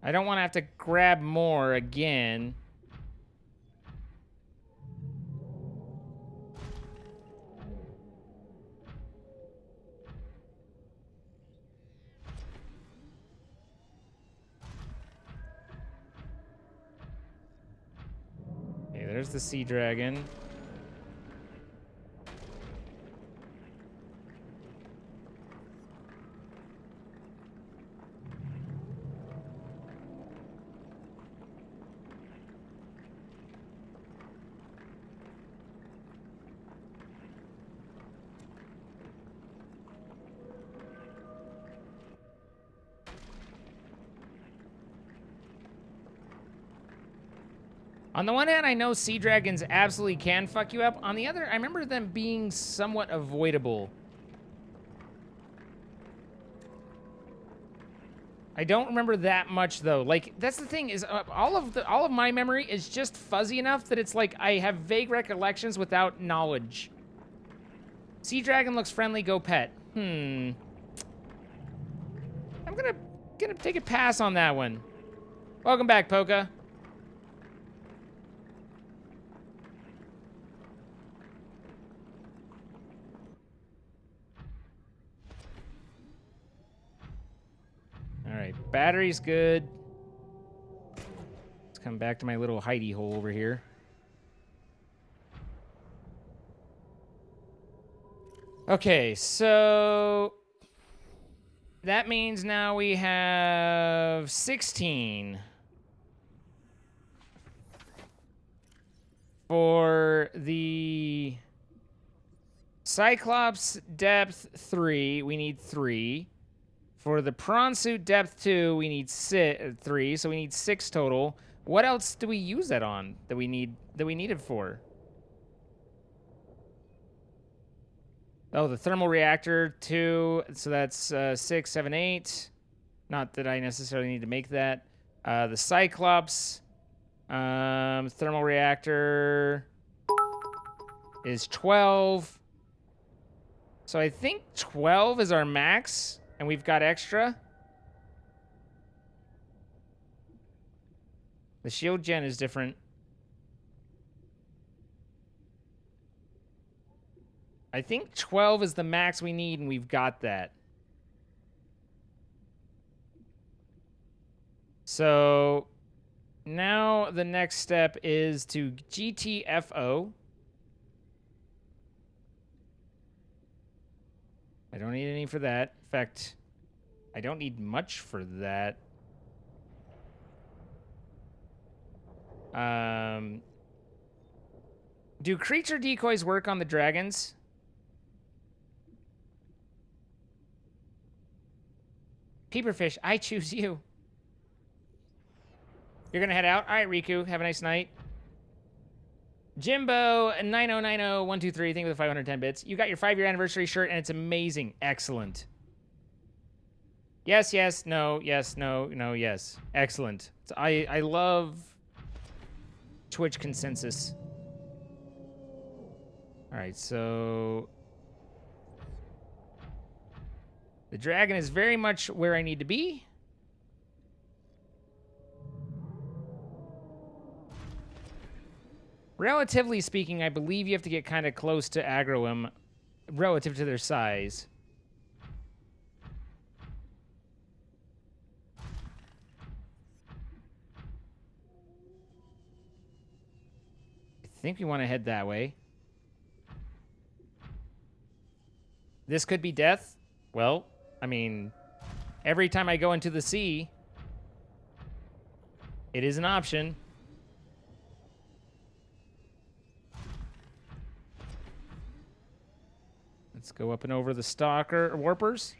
I don't want to have to grab more again. Okay, there's the sea dragon. On the one hand, I know sea dragons absolutely can fuck you up. On the other, I remember them being somewhat avoidable. I don't remember that much though. Like, that's the thing is all of my memory is just fuzzy enough that it's like I have vague recollections without knowledge. Sea dragon looks friendly, go pet. I'm gonna take a pass on that one. Welcome back, Poka. All right, battery's good. Let's come back to my little hidey hole over here. Okay, so that means now we have 16 for the Cyclops depth 3. We need 3. For the prawn suit depth 2, we need 3, so we need 6 total. What else do we use that on that we need it for? Oh, the thermal reactor 2, so that's 6, 7, 8. Not that I necessarily need to make that. The Cyclops thermal reactor is 12. So I think 12 is our max. And we've got extra. The shield gen is different. I think 12 is the max we need, and we've got that. So now the next step is to GTFO. I don't need any for that. In fact, I don't need much for that. Do creature decoys work on the dragons? Peeperfish, I choose you. You're gonna head out? All right, Riku, have a nice night. Jimbo 9090123, thank you for the 510 bits. You got your 5-year anniversary shirt and it's amazing. Excellent. Yes, yes, no, yes, no, no, yes. Excellent. I love Twitch consensus. All right, so the dragon is very much where I need to be. Relatively speaking, I believe you have to get kind of close to aggro them relative to their size. I think we want to head that way. This could be death. Well, I mean, every time I go into the sea, it is an option. Let's go up and over the stalker warpers.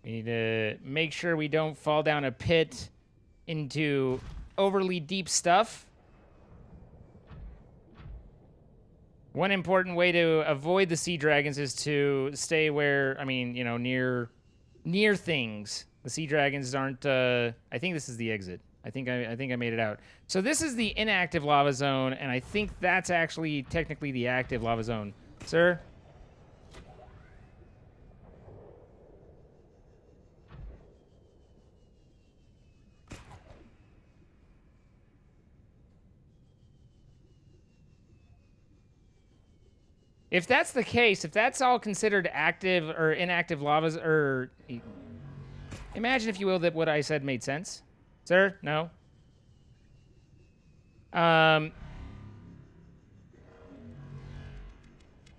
We need to make sure we don't fall down a pit into overly deep stuff. One important way to avoid the sea dragons is to stay where, I mean, you know, near things. The sea dragons aren't. I think this is the exit. I think I made it out. So this is the inactive lava zone, and I think that's actually technically the active lava zone, sir. If that's the case, if that's all considered active or inactive lavas, or imagine, if you will, that what I said made sense. Sir, no?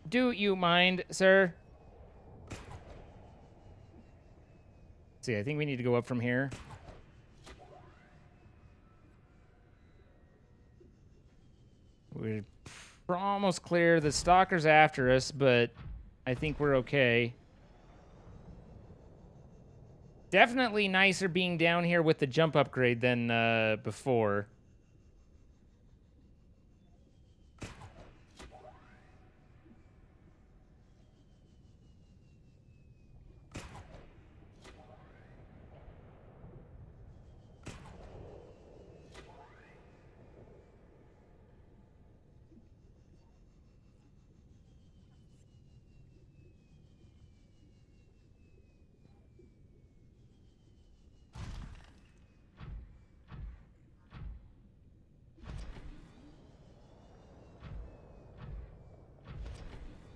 Do you mind, sir? See, I think we need to go up from here. We're almost clear. The stalker's after us, but I think we're okay. Definitely nicer being down here with the jump upgrade than before.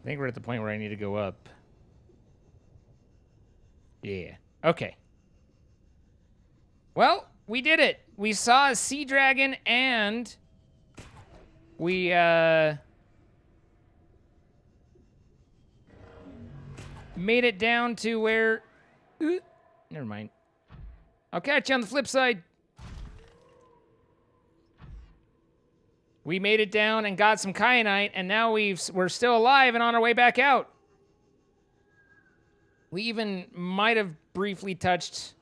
I think we're at the point where I need to go up. Yeah. Okay. Well, we did it. We saw a sea dragon and we made it down to where never mind. I'll catch you on the flip side. We made it down and got some kyanite, and now we're still alive and on our way back out. We even might have briefly touched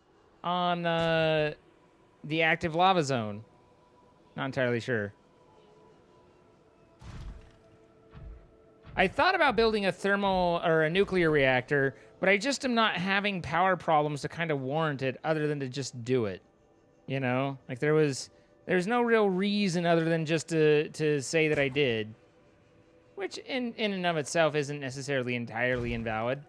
on the active lava zone. Not entirely sure. I thought about building a thermal or a nuclear reactor, but I just am not having power problems to kind of warrant it other than to just do it. You know? Like there's no real reason other than just to say that I did. Which in and of itself isn't necessarily entirely invalid.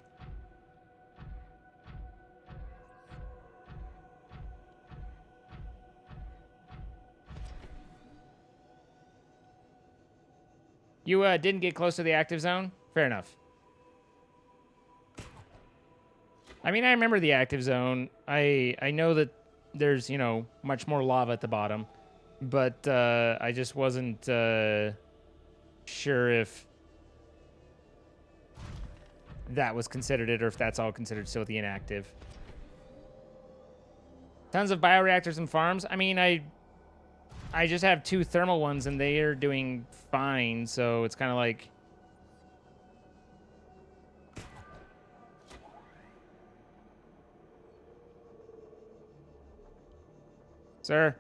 You didn't get close to the active zone? Fair enough. I mean, I remember the active zone. I know that there's, you know, much more lava at the bottom. But I just wasn't sure if that was considered it or if that's all considered still the inactive. Tons of bioreactors and farms. I mean, I just have 2 thermal ones and they are doing fine, so it's kind of like... Sir?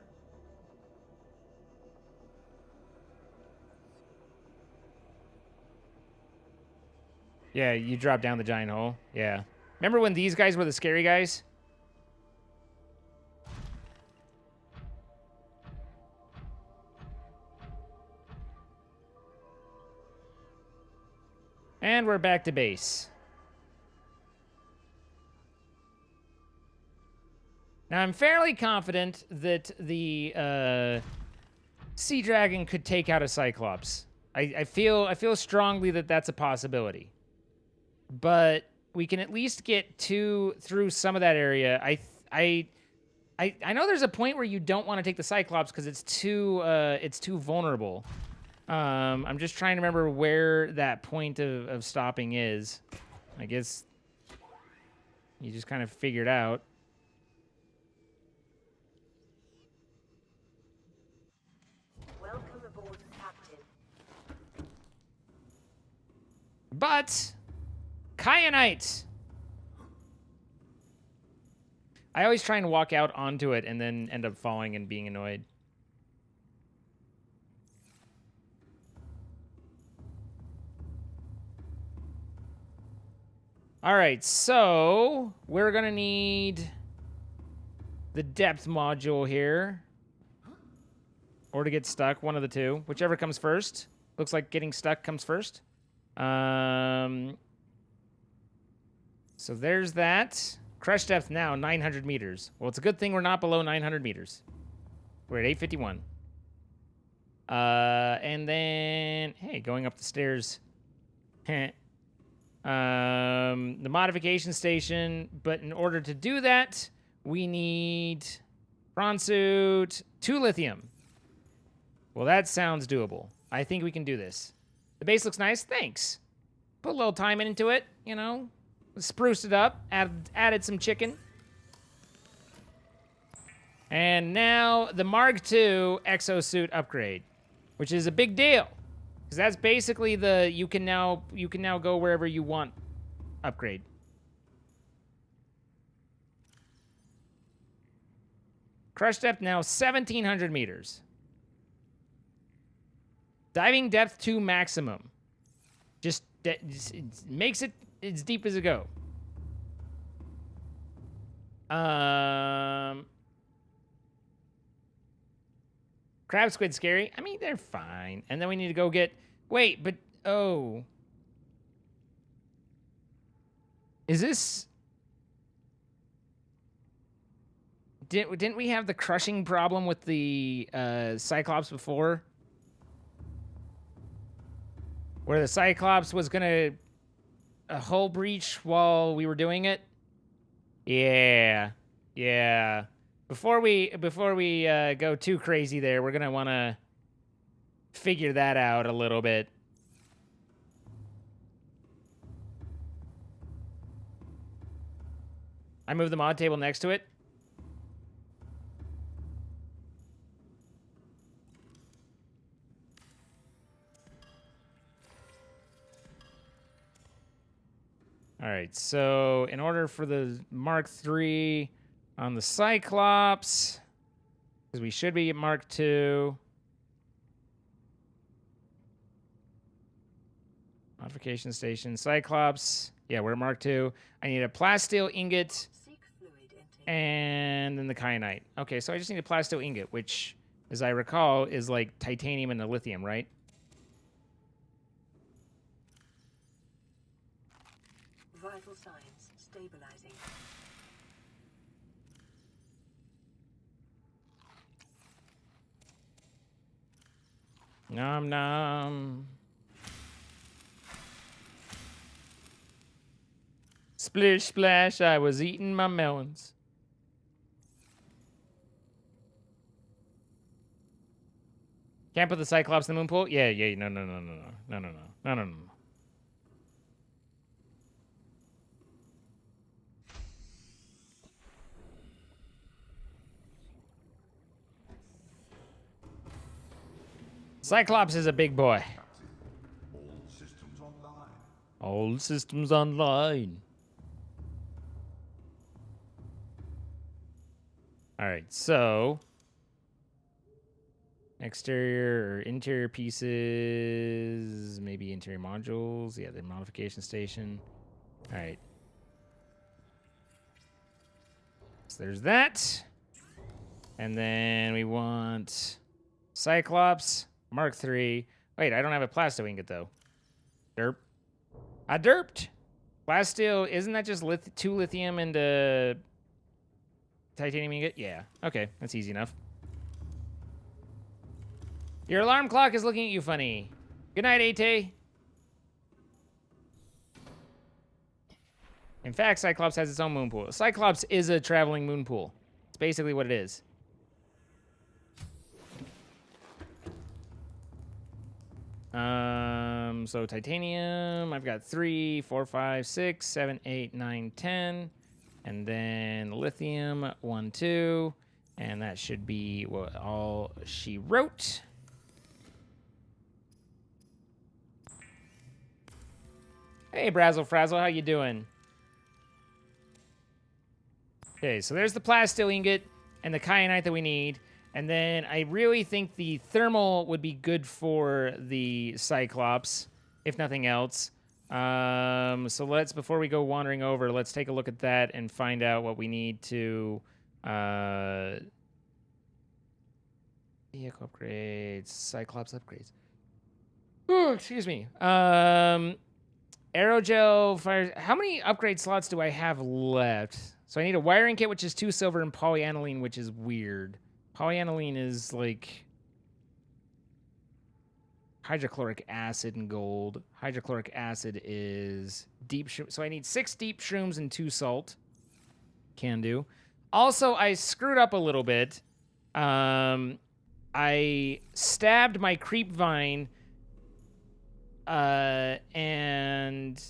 Yeah, you dropped down the giant hole. Yeah. Remember when these guys were the scary guys? And we're back to base. Now, I'm fairly confident that the Sea Dragon could take out a Cyclops. I feel strongly that that's a possibility. But we can at least get through some of that area. I know there's a point where you don't want to take the Cyclops because it's too vulnerable. I'm just trying to remember where that point of stopping is. I guess you just kind of figured out. Welcome aboard, Captain. But kyanite. I always try and walk out onto it and then end up falling and being annoyed. All right, so we're gonna need the depth module here, or to get stuck, one of the two, whichever comes first. Looks like getting stuck comes first. So there's that. Crush depth now, 900 meters. Well, it's a good thing we're not below 900 meters. We're at 851. And then, hey, going up the stairs. The modification station, but in order to do that, we need prawn suit, 2 lithium. Well, that sounds doable. I think we can do this. The base looks nice. Thanks. Put a little time into it, you know. Spruced it up. Added some chicken. And now the Mark II exosuit upgrade, which is a big deal. Because that's basically the you can now go wherever you want upgrade. Crush depth now 1,700 meters. Diving depth to maximum. Just it makes it as deep as it go. Crab squid scary. I mean, they're fine. And then we need to go get... Wait, but... Oh. Is this... Didn't we have the crushing problem with the Cyclops before? Where the Cyclops was gonna... A hull breach while we were doing it? Yeah. Yeah. Before we go too crazy there, we're gonna want to figure that out a little bit. I move the mod table next to it. All right, so in order for the Mark III on the Cyclops, because we should be at Mark II. Modification station, Cyclops. Yeah, we're at Mark II. I need a plasteel ingot Seek fluid intake. and then the kyanite. Okay, so I just need a plasteel ingot, which, as I recall, is like titanium and the lithium, right? Vital signs stabilizing. Nom nom. Splish splash, I was eating my melons. Can't put the Cyclops in the moon pool? Yeah, no. Cyclops is a big boy. Captain, all systems online. All systems online. All right, so exterior or interior pieces, maybe interior modules. Yeah, the modification station. All right. So there's that. And then we want Cyclops, Mark III. Wait, I don't have a plasto ingot, though. Derp. I derped. Plasteel, isn't that just 2 lithium and titanium ingot? Yeah. Okay, that's easy enough. Your alarm clock is looking at you funny. Good night, Ate. In fact, Cyclops has its own moon pool. Cyclops is a traveling moon pool. It's basically what it is. So titanium, I've got 3, 4, 5, 6, 7, 8, 9, 10. And then lithium, 1, 2. And that should be what all she wrote. Hey, Brazzle Frazzle, how you doing? Okay, so there's the plasteel ingot and the kyanite that we need. And then I really think the thermal would be good for the Cyclops, if nothing else. So let's, before we go wandering over, let's take a look at that and find out what we need to... vehicle upgrades, Cyclops upgrades. Ooh, excuse me. Aerogel, fire... How many upgrade slots do I have left? So I need a wiring kit, which is 2 silver, and polyaniline, which is weird. Polyaniline is like hydrochloric acid and gold. Hydrochloric acid is deep shroom. So I need 6 deep shrooms and 2 salt. Can do. Also, I screwed up a little bit. I stabbed my creep vine and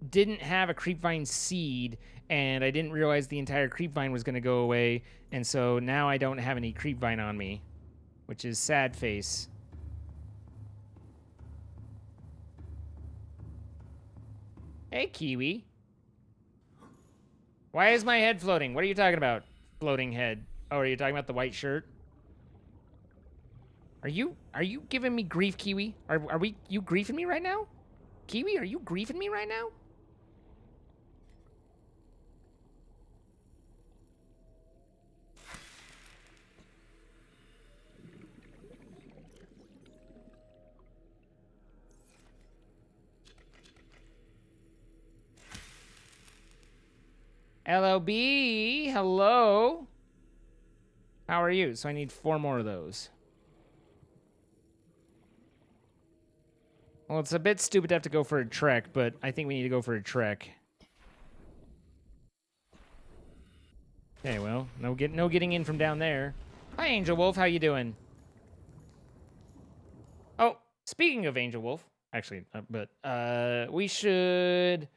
didn't have a creep vine seed, and I didn't realize the entire creep vine was going to go away, and so now I don't have any creep vine on me, which is sad face. Hey, Kiwi. Why is my head floating? What are you talking about? Floating head. Oh, are you talking about the white shirt? Are you giving me grief, Kiwi? Are you griefing me right now? Kiwi, are you griefing me right now? LOB, hello. How are you? So I need 4 more of those. Well, it's a bit stupid to have to go for a trek, but I think we need to go for a trek. Okay, well, no getting in from down there. Hi, Angel Wolf. How you doing? Oh, speaking of Angel Wolf, actually, we should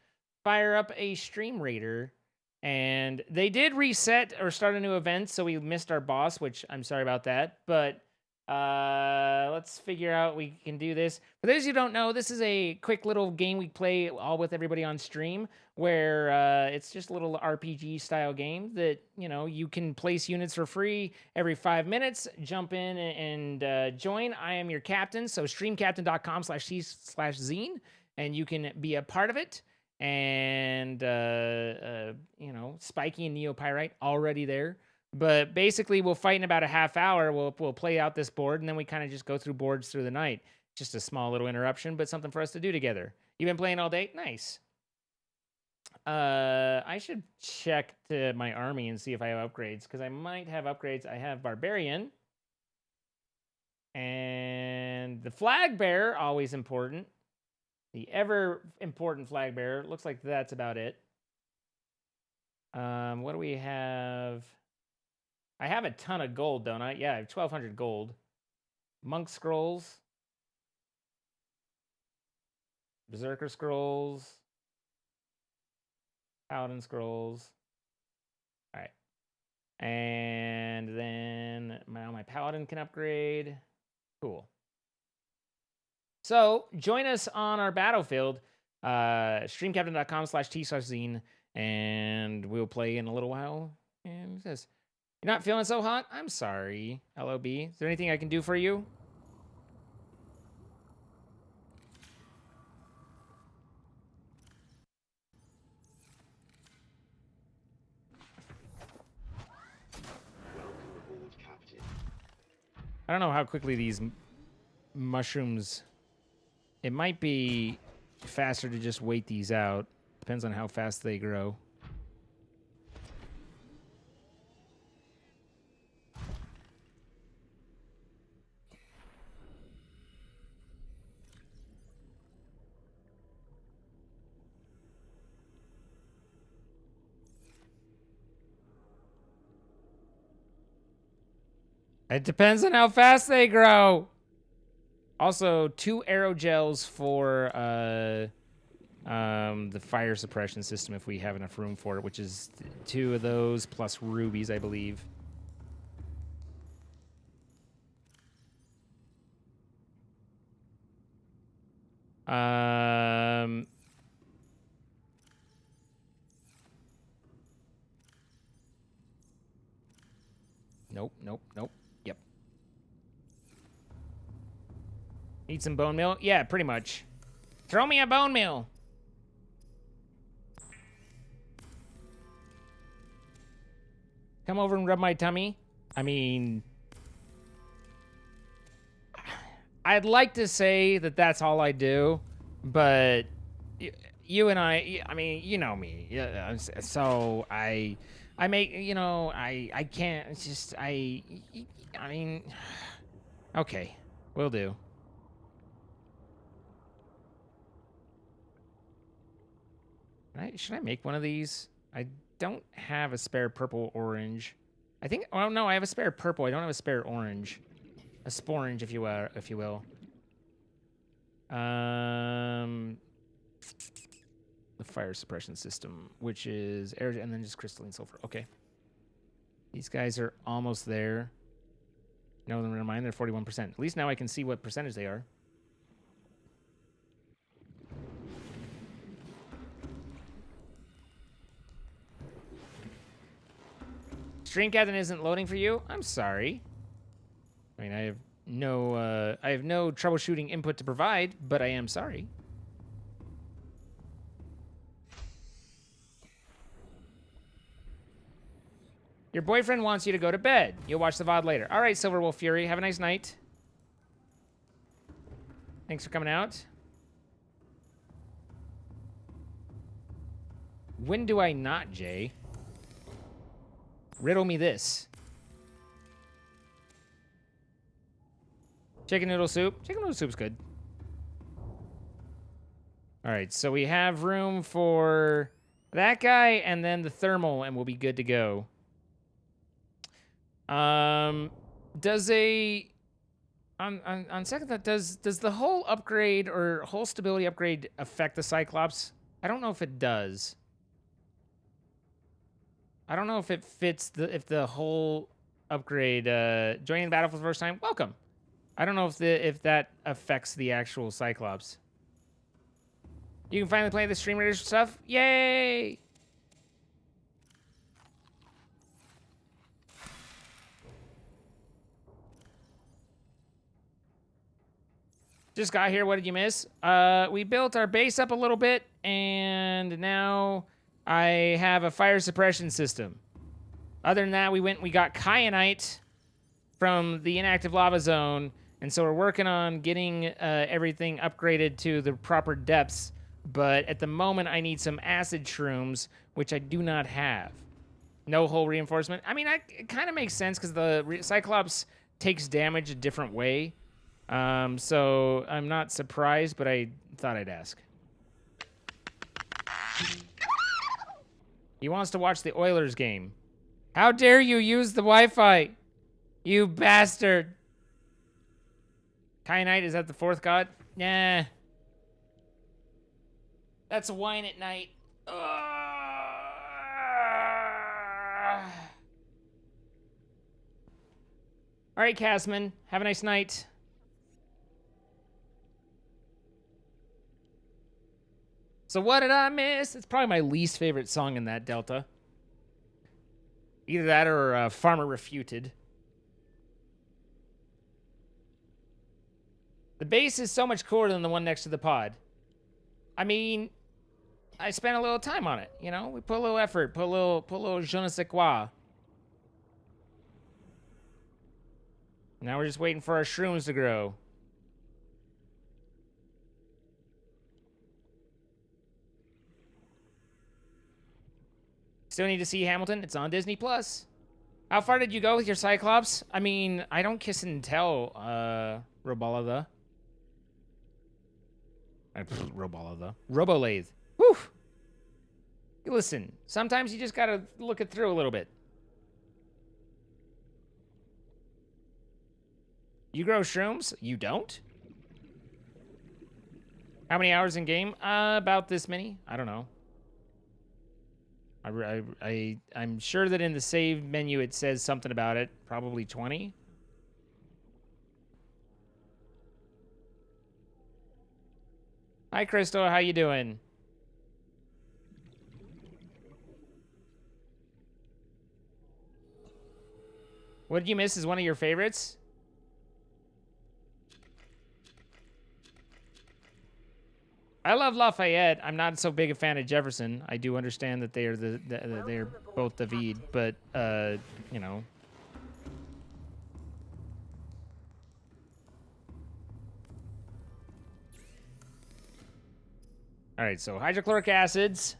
fire up a stream raider. And they did reset or start a new event, so we missed our boss, which I'm sorry about that. But let's figure out we can do this. For those who don't know, this is a quick little game we play all with everybody on stream, where it's just a little RPG style game that, you know, you can place units for free every 5 minutes. Jump in and join. I am your captain, so streamcaptain.com/c/zine, and you can be a part of it. And you know, Spiky and Neopyrite already there. But basically, we'll fight in about a half hour. We'll play out this board, and then we kind of just go through boards through the night. Just a small little interruption, but something for us to do together. You been playing all day? Nice. I should check to my army and see if I have upgrades, because I might have upgrades. I have Barbarian. And the Flag Bearer, always important. The ever important flag bearer. Looks like that's about it. What do we have? I have a ton of gold, don't I? Yeah, I have 1,200 gold. Monk scrolls. Berserker scrolls. Paladin scrolls. All right. And then now my Paladin can upgrade. Cool. So join us on our battlefield, streamcaptain.com/t/zine, and we'll play in a little while. And it says, "You're not feeling so hot? I'm sorry, LOB. Is there anything I can do for you?" Welcome aboard, Captain. I don't know how quickly these mushrooms. It might be faster to just wait these out. Depends on how fast they grow. It depends on how fast they grow. Also, 2 aerogels for the fire suppression system if we have enough room for it, which is 2 of those plus rubies, I believe. Nope. Yep. Need some bone meal? Yeah, pretty much. Throw me a bone meal. Come over and rub my tummy. I mean, I'd like to say that that's all I do, but you and I mean, you know me. Yeah, so I make, you know, I can't, it's just, I mean, okay, will do. Should I make one of these? I don't have a spare purple orange. I think, oh no, I have a spare purple. I don't have a spare orange. A sporange, if you will. The fire suppression system, which is air, and then just crystalline sulfur. Okay. These guys are almost there. No, never mind. They're 41%. At least now I can see what percentage they are. Streamcasting isn't loading for you? I'm sorry. I mean, I have no troubleshooting input to provide, but I am sorry. Your boyfriend wants you to go to bed. You'll watch the VOD later. All right, Silverwolf Fury. Have a nice night. Thanks for coming out. When do I not, Jay? Riddle me this. Chicken noodle soup. Chicken noodle soup's good. All right, so we have room for that guy and then the thermal, and we'll be good to go. Does a on second thought, does the whole upgrade or whole stability upgrade affect the Cyclops? I don't know if it does. I don't know if it fits the whole upgrade. Joining the battle for the first time, welcome. I don't know if that affects the actual Cyclops. You can finally play the Stream Raiders stuff. Yay! Just got here. What did you miss? We built our base up a little bit, and now I have a fire suppression system. Other than that, we got kyanite from the inactive lava zone, and so we're working on getting everything upgraded to the proper depths. But at the moment, I need some acid shrooms, which I do not have. No hull reinforcement. I mean, it kind of makes sense because the Cyclops takes damage a different way. So I'm not surprised, but I thought I'd ask. He wants to watch the Oilers game. How dare you use the Wi-Fi? You bastard. Kyanite, is that the fourth god? Nah. That's a wine at night. All right, Casman. Have a nice night. So what did I miss? It's probably my least favorite song in that Delta. Either that or Farmer Refuted. The base is so much cooler than the one next to the pod. I mean, I spent a little time on it, you know? We put a little effort, put a little je ne sais quoi. Now we're just waiting for our shrooms to grow. Still need to see Hamilton. It's on Disney Plus. How far did you go with your Cyclops? I mean, I don't kiss and tell, Robolathe. Robolathe. Whew. Listen, sometimes you just gotta look it through a little bit. You grow shrooms? You don't? How many hours in game? About this many. I don't know. I'm sure that in the save menu it says something about it. Probably 20. Hi, Crystal. How you doing? What did you miss is one of your favorites? I love Lafayette. I'm not so big a fan of Jefferson. I do understand that they are they're both David, but you know. All right, so hydrochloric acids.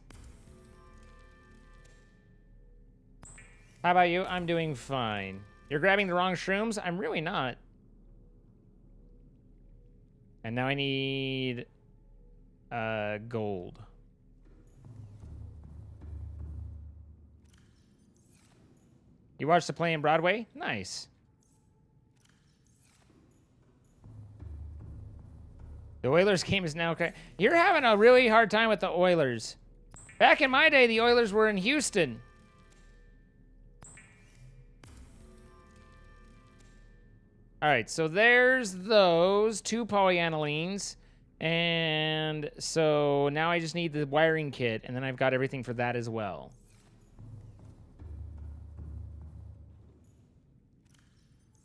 How about you? I'm doing fine. You're grabbing the wrong shrooms? I'm really not. And now I need gold. You watched the play in Broadway? Nice. The Oilers game is now... You're having a really hard time with the Oilers. Back in my day, the Oilers were in Houston. All right, so there's those 2 polyaniline. And so now I just need the wiring kit, and then I've got everything for that as well.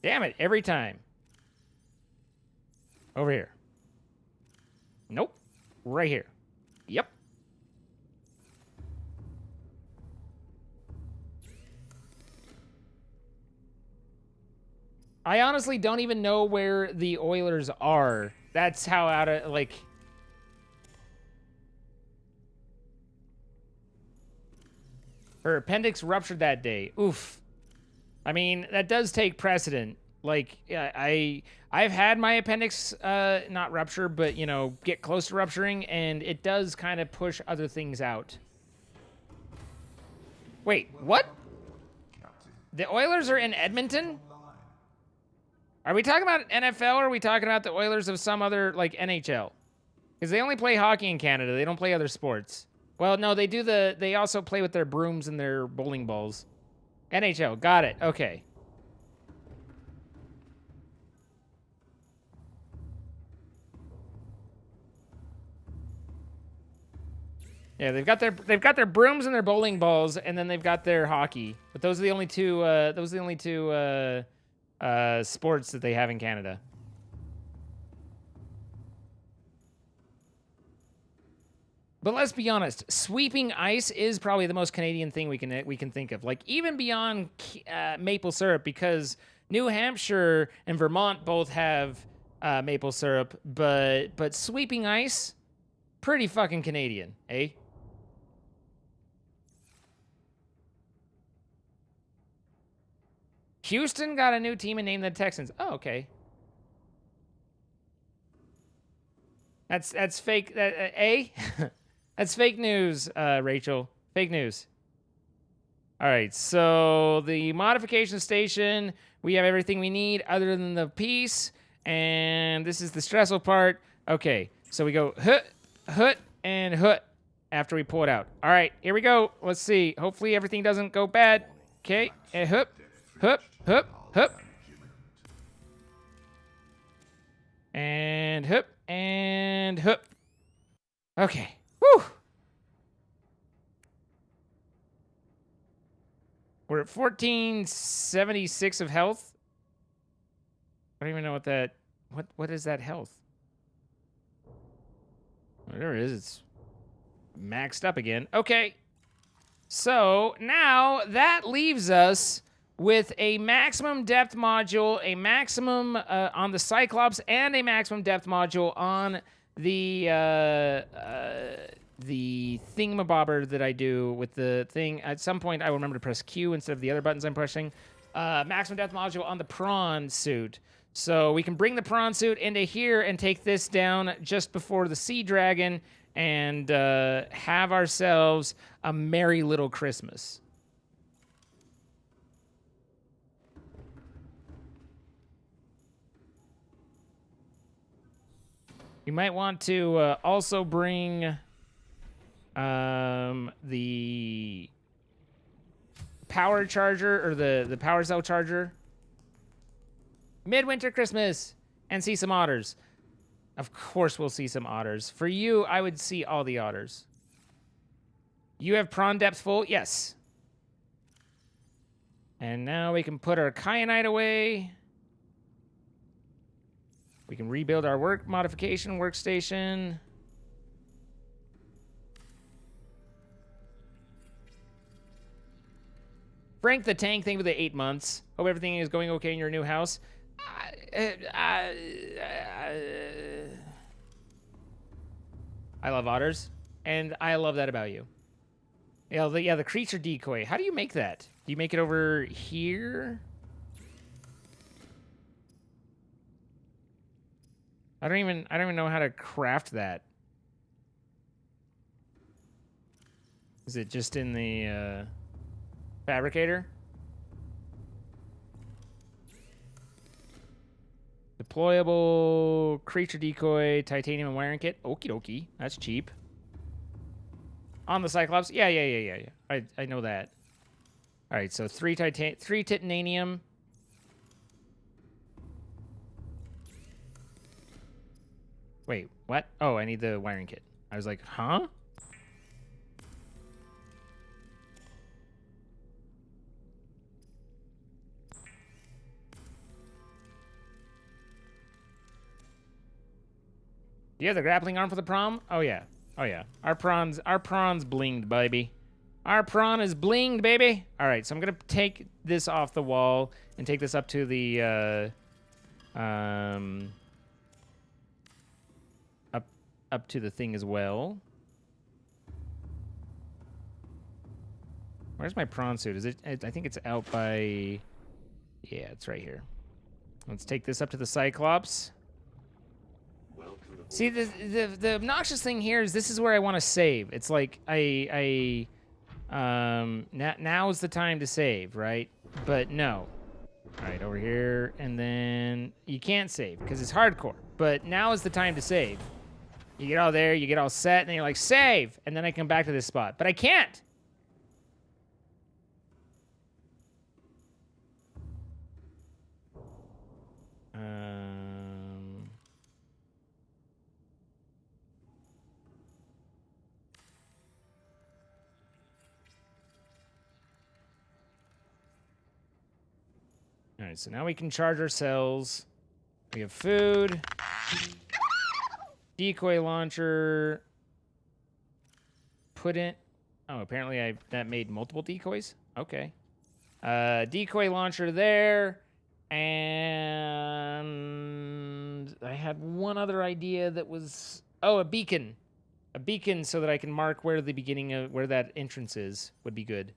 Damn it, every time. Over here. Nope. Right here. Yep. I honestly don't even know where the Oilers are. That's how out of, like... Her appendix ruptured that day. Oof. I mean, that does take precedent. Like, I've had my appendix not rupture, but, you know, get close to rupturing, and it does kind of push other things out. Wait, what? The Oilers are in Edmonton? Are we talking about NFL, or are we talking about the Oilers of some other, like, NHL? Because they only play hockey in Canada. They don't play other sports. Well, no, they do they also play with their brooms and their bowling balls. NHL, got it. Okay. Yeah, they've got their brooms and their bowling balls, and then they've got their hockey. But those are the only two sports that they have in Canada. But let's be honest, sweeping ice is probably the most Canadian thing we can think of. Like, even beyond maple syrup, because New Hampshire and Vermont both have maple syrup, but sweeping ice, pretty fucking Canadian, eh? Houston got a new team and named the Texans. Oh, okay. That's fake. That's fake news, Rachel. Fake news. All right, so the modification station, we have everything we need other than the piece, and this is the stressful part. Okay, so we go hut, and hut after we pull it out. All right, here we go. Let's see. Hopefully everything doesn't go bad. Okay, and hup. And hup, and hup. Okay. Whew. We're at 1476 of health. I don't even know what that... What is that health? There it is. It's maxed up again. Okay. So, now that leaves us with a maximum depth module, a maximum on the Cyclops, and a maximum depth module on the thingamabobber that I do with the thing. At some point, I will remember to press Q instead of the other buttons I'm pressing. Maximum depth module on the prawn suit. So we can bring the prawn suit into here and take this down just before the sea dragon and have ourselves a merry little Christmas. You might want to also bring the power charger, or the power cell charger. Midwinter Christmas, and see some otters. Of course we'll see some otters. For you, I would see all the otters. You have prawn depth full? Yes. And now we can put our kyanite away. We can rebuild our work modification workstation. Frank the Tank, thank you for the 8 months. Hope everything is going okay in your new house. I love otters, and I love that about you. Yeah, the creature decoy. How do you make that? Do you make it over here? I don't even know how to craft that. Is it just in the fabricator? Deployable creature decoy, titanium and wiring kit. Okie dokie. That's cheap. On the Cyclops. Yeah. I know that. All right, so 3 titanium. Wait, what? Oh, I need the wiring kit. I was like, huh? Do you have the grappling arm for the prawn? Oh yeah. Oh yeah. Our prawn's blinged, baby. Our prawn is blinged, baby. All right, so I'm gonna take this off the wall and take this up to the up to the thing as well. Where's my prawn suit? Is it? I think it's out by. Yeah, it's right here. Let's take this up to the Cyclops. See, the obnoxious thing here is this is where I want to save. It's like now is the time to save, right? But no. All right, over here, and then you can't save because it's hardcore. But now is the time to save. You get all there, you get all set, and then you're like, save! And then I come back to this spot. But I can't! All right, so now we can charge ourselves. We have food. Decoy launcher. Put in. Oh, apparently that made multiple decoys. Okay. Decoy launcher there. And I had one other idea that was, oh, a beacon. A beacon so that I can mark where the beginning of, where that entrance is would be good.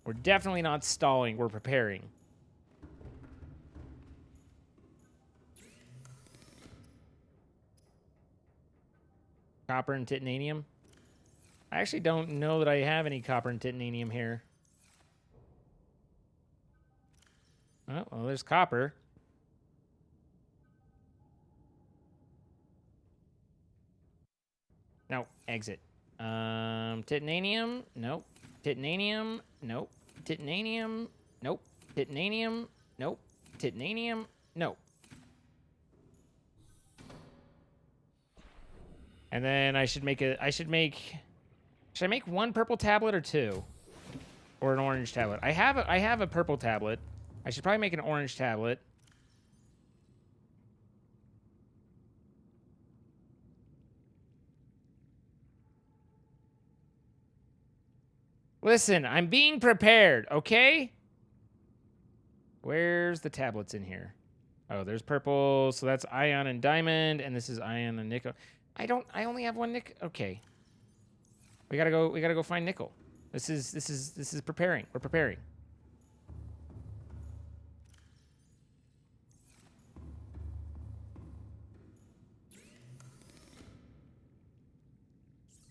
We're definitely not stalling. We're preparing. Copper and titanium. I actually don't know that I have any copper and titanium here. Oh, well, there's copper. No, exit. Titanium, nope. Titanium, nope. Titanium, nope. Titanium, nope. Titanium, nope. And then should I make one purple tablet or two? Or an orange tablet? I have a purple tablet. I should probably make an orange tablet. Listen, I'm being prepared, okay? Where's the tablets in here? Oh, there's purple, so that's ion and diamond, and this is ion and nickel. I only have one nickel. Okay. We gotta go find nickel. This is preparing. We're preparing.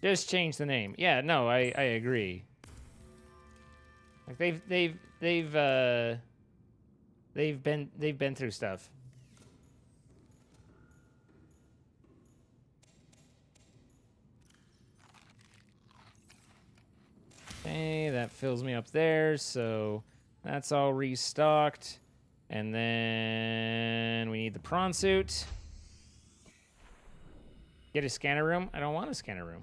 Just change the name. Yeah, no, I agree. Like they've been through stuff. Okay, that fills me up there, so that's all restocked. And then we need the prawn suit. Get a scanner room? I don't want a scanner room.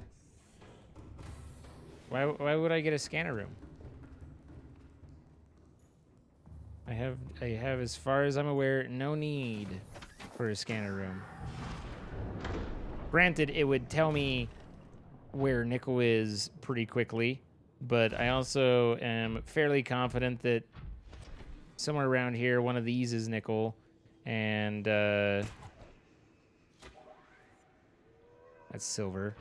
Why would I get a scanner room? I have, as far as I'm aware, no need for a scanner room. Granted, it would tell me where nickel is pretty quickly, but I also am fairly confident that somewhere around here, one of these is nickel, and that's silver.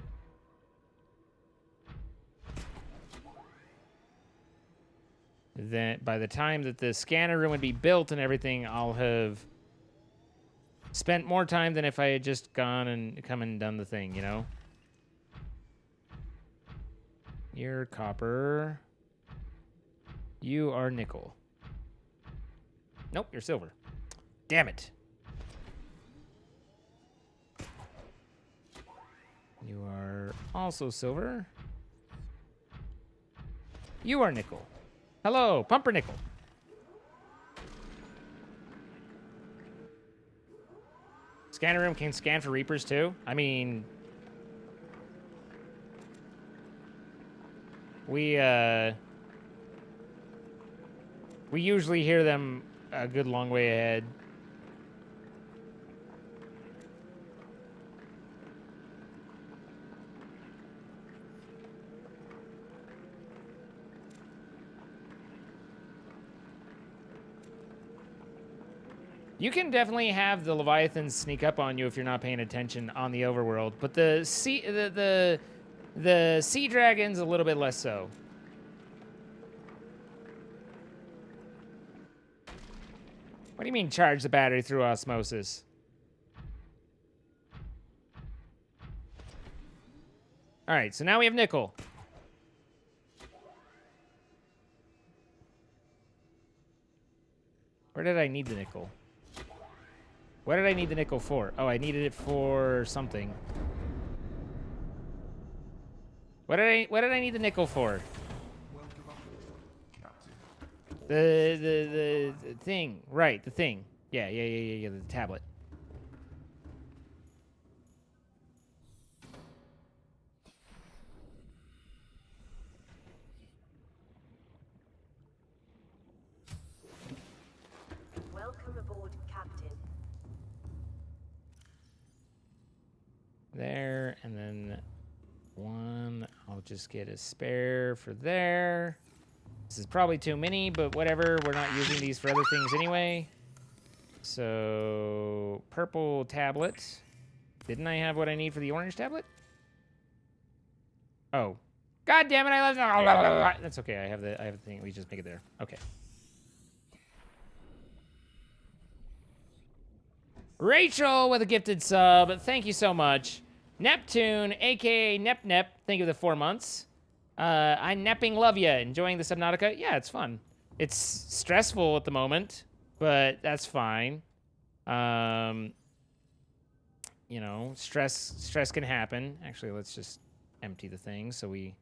Then by the time that the scanner room would be built and everything, I'll have spent more time than if I had just gone and come and done the thing, you know? You're copper. You are nickel. Nope, you're silver. Damn it. You are also silver. You are nickel. Hello, pumpernickel. Scanner room can scan for Reapers too? I mean, we usually hear them a good long way ahead. You can definitely have the Leviathans sneak up on you if you're not paying attention on the overworld, but the sea dragon's a little bit less so. What do you mean charge the battery through osmosis? All right, so now we have nickel. Where did I need the nickel? What did I need the nickel for? Oh, I needed it for something. What did I need the nickel for? The thing. Right, the thing. Yeah, the tablet. Welcome aboard, Captain. There, and then one. I'll just get a spare for there. This is probably too many, but whatever. We're not using these for other things anyway. So, purple tablet. Didn't I have what I need for the orange tablet? Oh. God damn it, I left. That's okay. I have the thing. We just make it there. Okay. Rachel with a gifted sub. Thank you so much. Neptune, aka Nep Nep. Thank you for the 4 months. I nepping love ya. Enjoying the Subnautica? Yeah, it's fun. It's stressful at the moment, but that's fine. You know, stress can happen. Actually, let's just empty the thing so we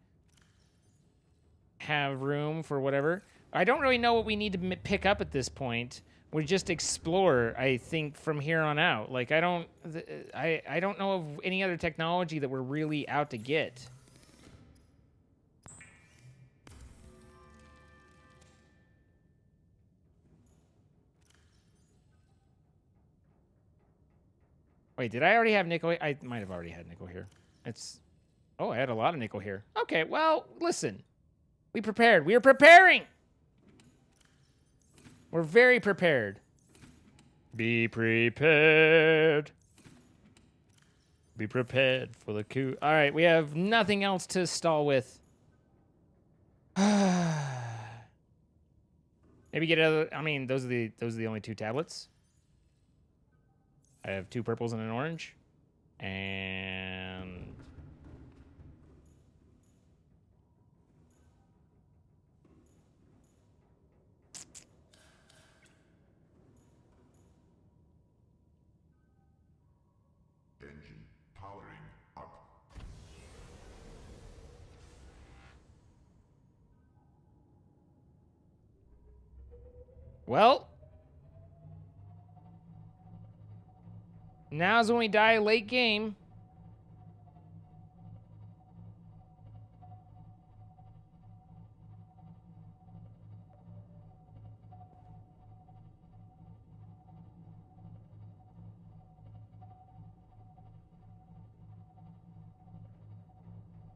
have room for whatever. I don't really know what we need to pick up at this point. We just explore, I think, from here on out. Like, I don't know of any other technology that we're really out to get. Wait, did I already have nickel? I might have already had nickel here. Oh, I had a lot of nickel here. Okay, well, listen. We prepared. We are preparing. We're very prepared. Be prepared. Be prepared for the coup. All right, we have nothing else to stall with. Maybe get other. I mean, those are the only 2 tablets. I have 2 purples and an orange, and Engine powering up. well, now's when we die late game.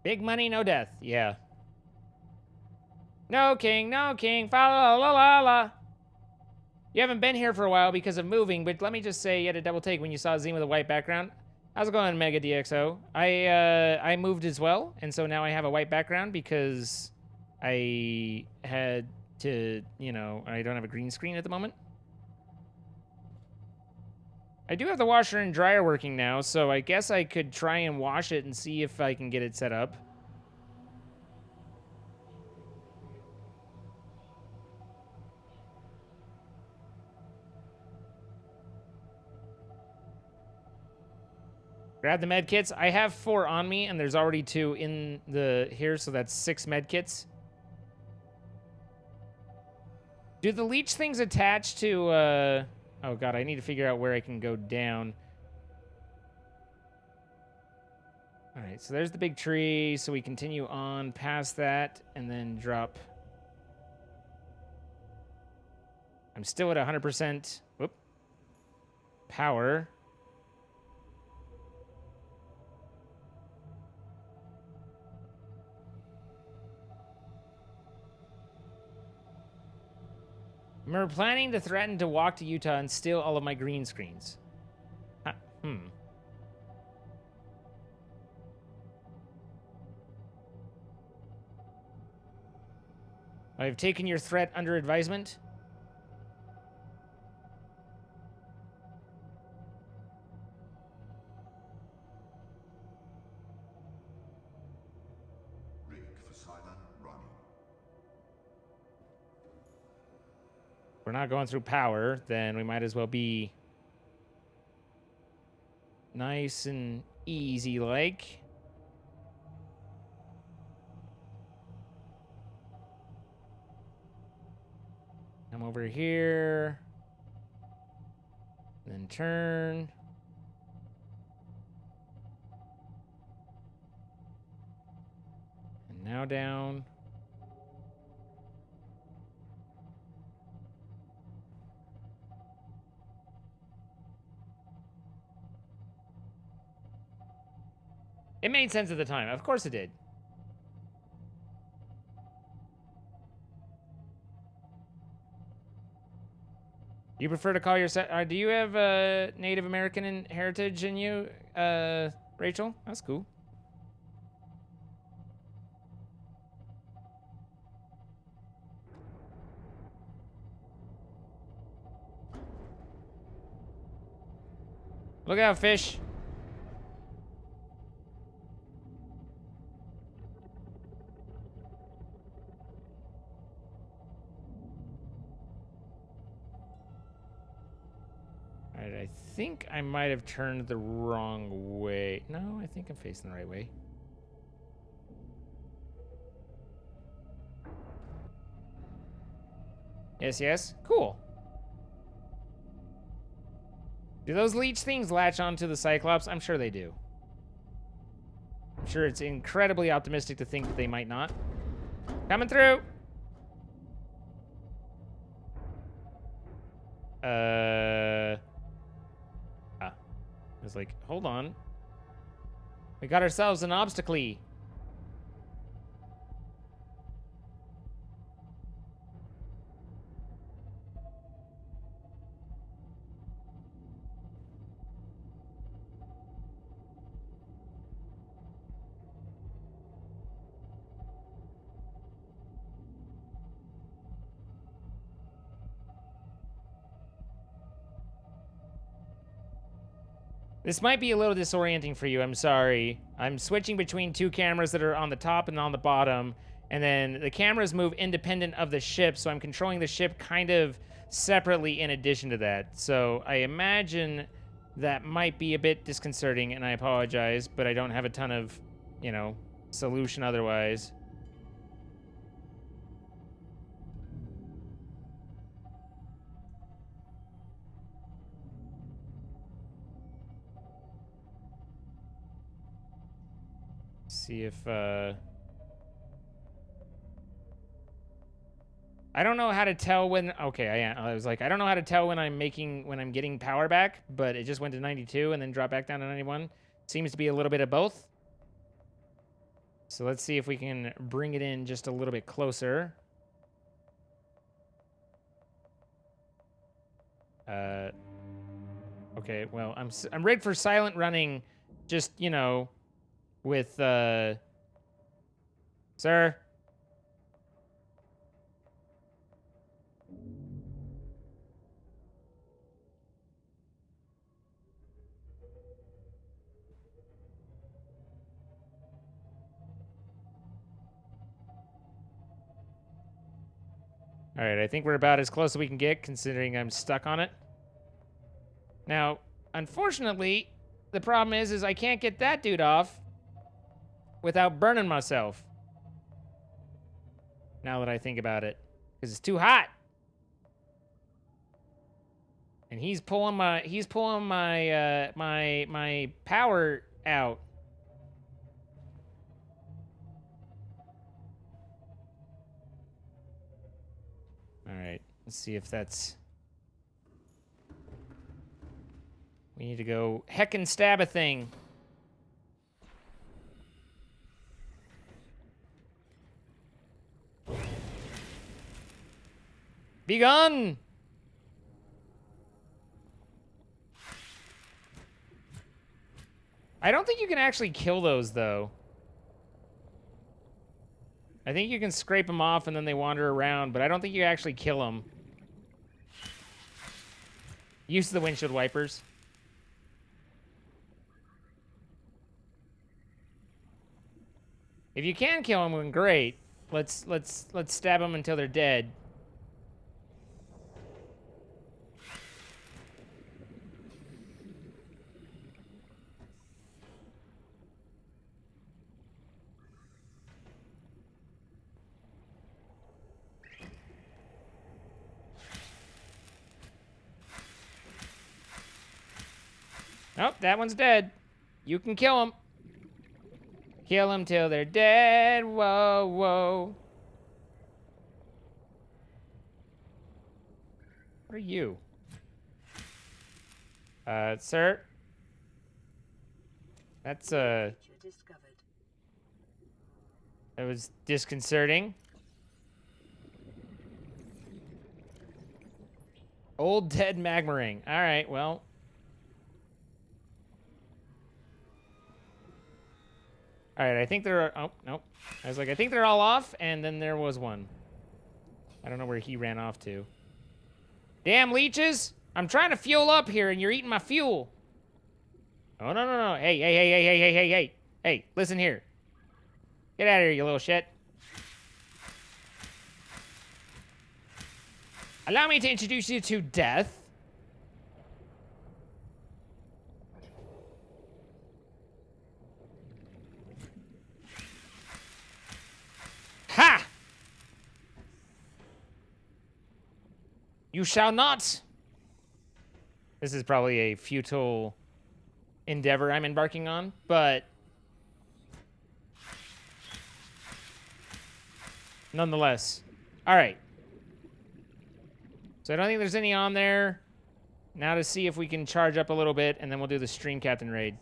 Big money, no death. Yeah. No king, fa la la la la. You haven't been here for a while because of moving, but let me just say you had a double take when you saw Zine with a white background. How's it going, Mega DXO? I moved as well, and so now I have a white background because I had to, you know, I don't have a green screen at the moment. I do have the washer and dryer working now, so I guess I could try and wash it and see if I can get it set up. Grab the med kits. I have 4 on me, and there's already 2 in the here, so that's 6 med kits. Do the leech things attach to, oh god, I need to figure out where I can go down. All right, so there's the big tree, so we continue on past that, and then drop. I'm still at 100%, whoop, power. We're planning to threaten to walk to Utah and steal all of my green screens. Huh. I've taken your threat under advisement. Rig for silent running. If we're not going through power, then we might as well be nice and easy like. Come over here. Then turn. And now down. It made sense at the time. Of course it did. You prefer to call yourself... do you have Native American heritage in you, Rachel? That's cool. Look out, fish. Alright, I think I might have turned the wrong way. No, I think I'm facing the right way. Yes, yes. Cool. Do those leech things latch onto the Cyclops? I'm sure they do. I'm sure it's incredibly optimistic to think that they might not. Coming through! I was like, hold on. We got ourselves an obstacle. This might be a little disorienting for you, I'm sorry. I'm switching between two cameras that are on the top and on the bottom, and then the cameras move independent of the ship, so I'm controlling the ship kind of separately in addition to that. So I imagine that might be a bit disconcerting, and I apologize, but I don't have a ton of, you know, solution otherwise. See if I don't know how to tell when... Okay, I was like, I don't know how to tell when I'm getting power back, but it just went to 92 and then dropped back down to 91. Seems to be a little bit of both. So let's see if we can bring it in just a little bit closer. Okay, well, I'm rigged for silent running, just, you know, with, sir. All right, I think we're about as close as we can get, considering I'm stuck on it. Now, unfortunately, the problem is I can't get that dude off without burning myself. Now that I think about it, because it's too hot, and he's pulling my my power out. All right, let's see if that's... We need to go heckin' stab a thing. Be gone! I don't think you can actually kill those, though. I think you can scrape them off and then they wander around, but I don't think you actually kill them. Use the windshield wipers. If you can kill them, then great. Let's stab them until they're dead. Nope, that one's dead. You can kill them. Kill them till they're dead. Whoa, whoa. What are you? Sir? That's, Creature discovered. that was disconcerting. Old dead magma ring. All right, well. All right, I think there are, oh, nope. I was like, I think they're all off, and then there was one. I don't know where he ran off to. Damn leeches! I'm trying to fuel up here, and you're eating my fuel. Oh, no, no, no. Hey, hey, hey, hey, hey, hey, hey, hey. Hey, listen here. Get out of here, you little shit. Allow me to introduce you to Death. Ha! You shall not. This is probably a futile endeavor I'm embarking on, but nonetheless. All right. So I don't think there's any on there. Now to see if we can charge up a little bit, and then we'll do the Stream Captain raid.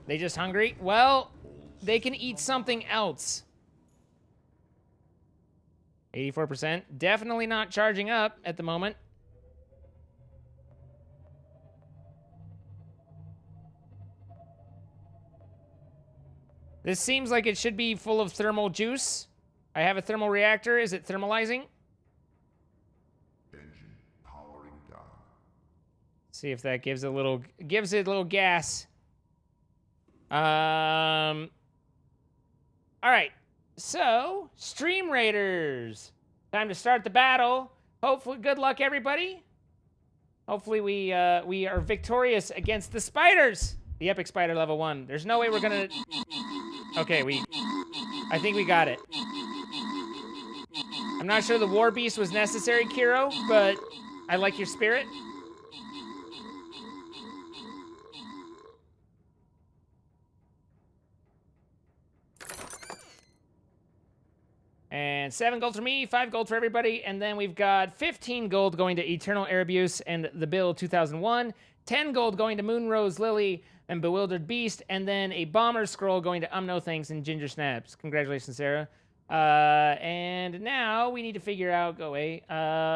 They just hungry? Well, they can eat something else. 84%. Definitely not charging up at the moment. This seems like it should be full of thermal juice. I have a thermal reactor. Is it thermalizing? Engine powering down. See if that gives it a little gas. All right. So, Stream Raiders. Time to start the battle. Hopefully, good luck, everybody. Hopefully, we are victorious against the spiders. The epic spider level 1. There's no way we're gonna. Okay, I think we got it. I'm not sure the war beast was necessary, Kiro, but I like your spirit. And 7 gold for me, 5 gold for everybody, and then we've got 15 gold going to Eternal Air Abuse and the Bill 2001, 10 gold going to Moonrose Lily and Bewildered Beast, and then a Bomber Scroll going to No Thanks and Ginger Snaps. Congratulations, Sarah. And now we need to figure out,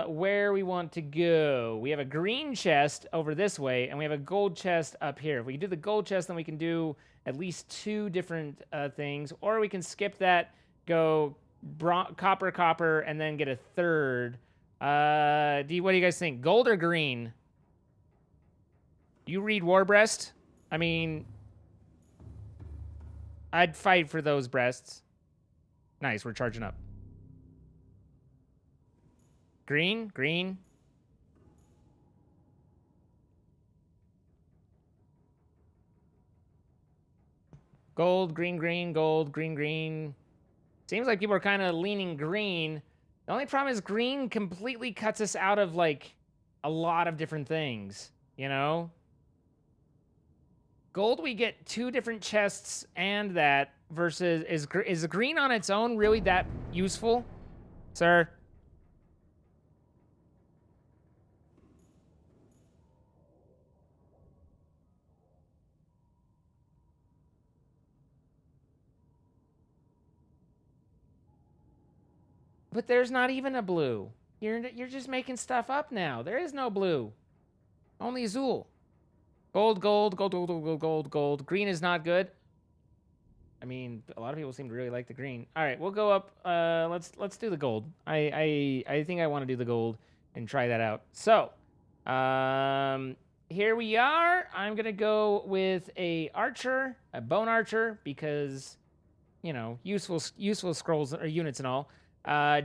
where we want to go. We have a green chest over this way, and we have a gold chest up here. If we can do the gold chest, then we can do at least 2 different things, or we can skip that, go copper, and then get a third. What do you guys think? Gold or green? You read Warbreast? I mean, I'd fight for those breasts. Nice, we're charging up. Green, green. Gold, green, green, gold, green, green. Seems like people are kind of leaning green. The only problem is green completely cuts us out of, like, a lot of different things, you know? Gold, we get 2 different chests and that, versus, is green on its own really that useful, sir? But there's not even a blue. You're just making stuff up now. There is no blue. Only Azul. Gold, gold, gold, gold, gold, gold, gold, gold. Green is not good. I mean, a lot of people seem to really like the green. All right, we'll go up. Let's do the gold. I think I want to do the gold and try that out. So, here we are. I'm gonna go with a archer, a bone archer, because you know, useful scrolls or units and all.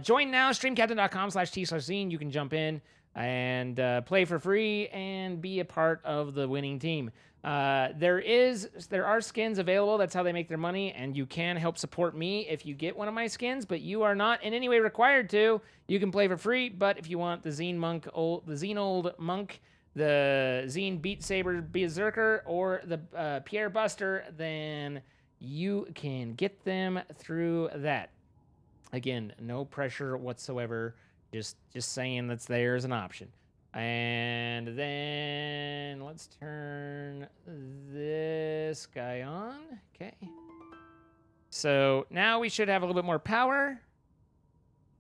Join now, streamcaptain.com/t/zine. You can jump in and play for free and be a part of the winning team. There are skins available. That's how they make their money, and you can help support me if you get one of my skins, but you are not in any way required to. You can play for free, but if you want the Zine Old Monk, the Zine Beat Saber Berserker, or the Pierre Buster, then you can get them through that. Again, no pressure whatsoever. Just saying that's there as an option. And then let's turn this guy on. Okay. So now we should have a little bit more power.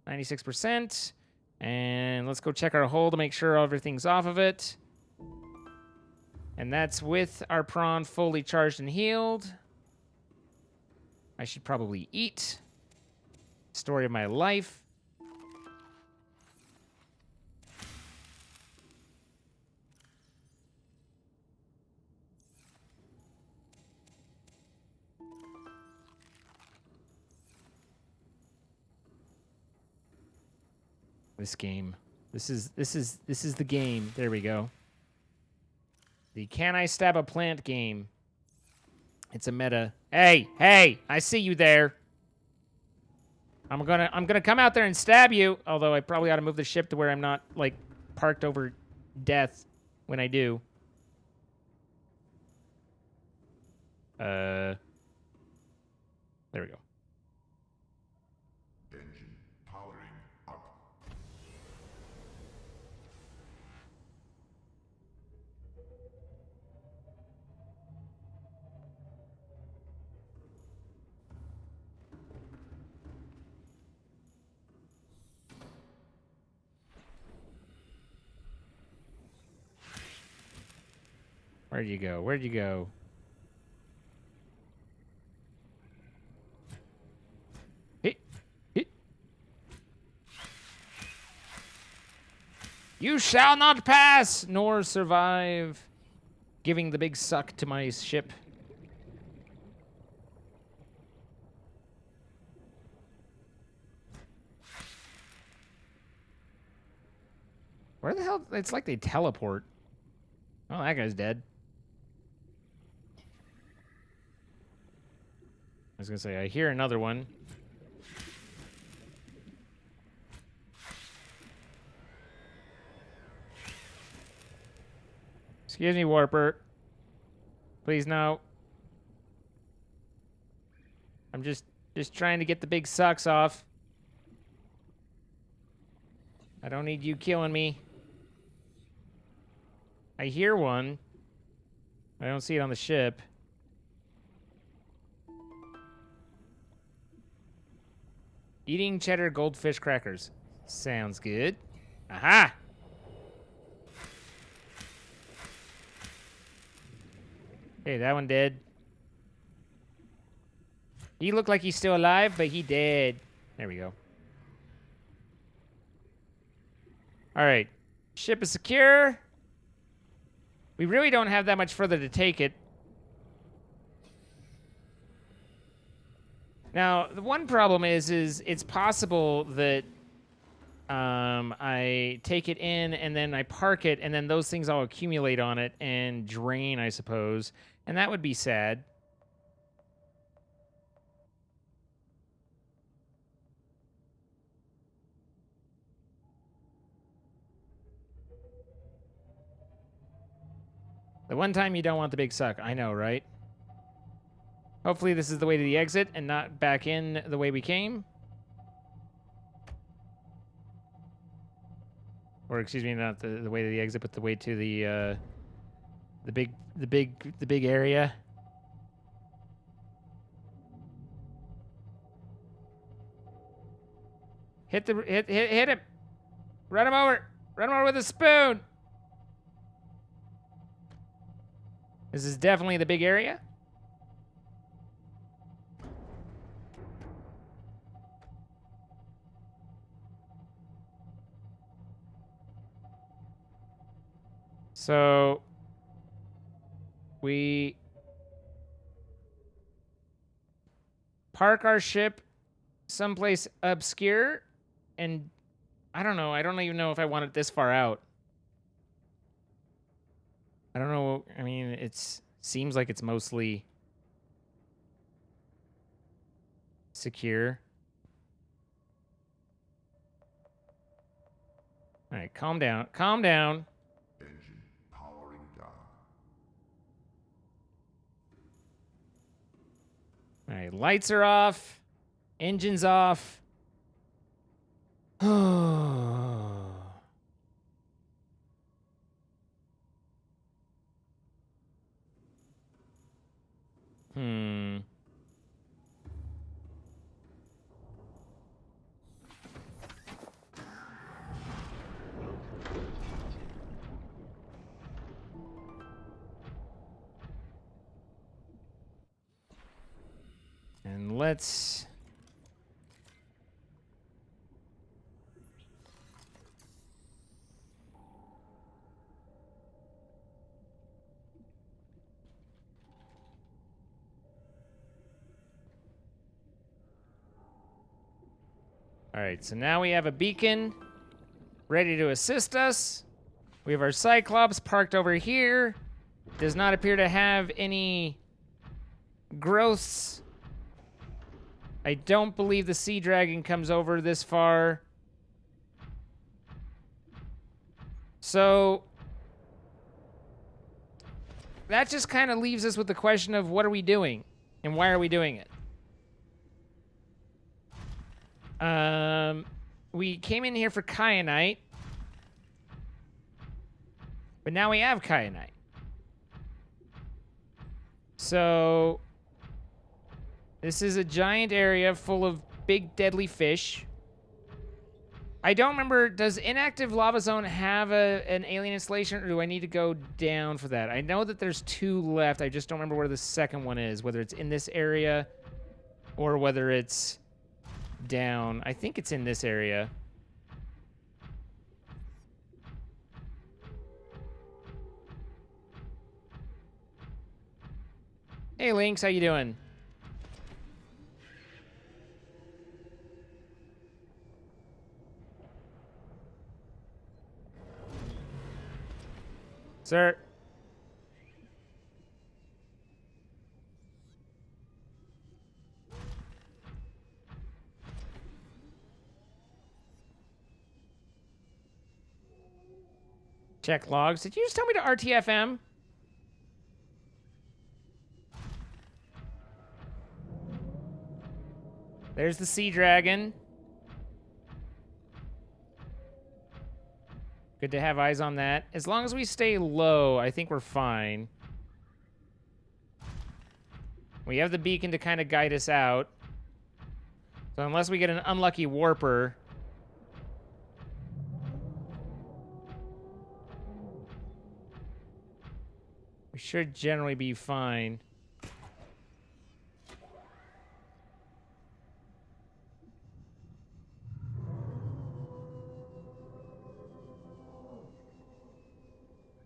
96%. And let's go check our hull to make sure everything's off of it. And that's with our prawn fully charged and healed. I should probably eat. Story of my life. This game. This is the game. There we go. The Can I Stab a Plant game. It's a meta. Hey, I see you there. I'm gonna come out there and stab you, although I probably ought to move the ship to where I'm not like parked over death when I do. There we go. Engine powering up. Where'd you go? Where'd you go? Hit. You shall not pass nor survive. Giving the big suck to my ship. Where the hell? It's like they teleport. Oh, that guy's dead. I was gonna say, I hear another one. Excuse me, Warper. Please, no. I'm just trying to get the big sucks off. I don't need you killing me. I hear one. I don't see it on the ship. Eating cheddar goldfish crackers. Sounds good. Aha! Okay, that one dead. He looked like he's still alive, but he dead. There we go. Alright. Ship is secure. We really don't have that much further to take it. Now, the one problem is it's possible that I take it in and then I park it and then those things all accumulate on it and drain, I suppose. And that would be sad. The one time you don't want the big suck. I know, right? Hopefully this is the way to the exit and not back in the way we came. Or excuse me, not the way to the exit, but the way to the big area. Hit him. Run him over. Run him over with a spoon. This is definitely the big area. So we park our ship someplace obscure, and I don't know. I don't even know if I want it this far out. I don't know. I mean, it seems like it's mostly secure. All right, calm down. Calm down. Engine powering down. All right, lights are off. Engine's off. Hmm. And let's... All right, so now we have a beacon ready to assist us. We have our Cyclops parked over here. Does not appear to have any growths. I don't believe the Sea Dragon comes over this far. So that just kind of leaves us with the question of what are we doing and why are we doing it? We came in here for kyanite, but now we have kyanite. So this is a giant area full of big deadly fish. I don't remember, does inactive lava zone have an alien installation, or do I need to go down for that? I know that there's 2 left. I just don't remember where the second one is, whether it's in this area or whether it's down. I think it's in this area. Hey, Lynx, how you doing? Sir. Check logs. Did you just tell me to RTFM? There's the Sea Dragon. Good to have eyes on that. As long as we stay low, I think we're fine. We have the beacon to kind of guide us out. So unless we get an unlucky warper... we should generally be fine.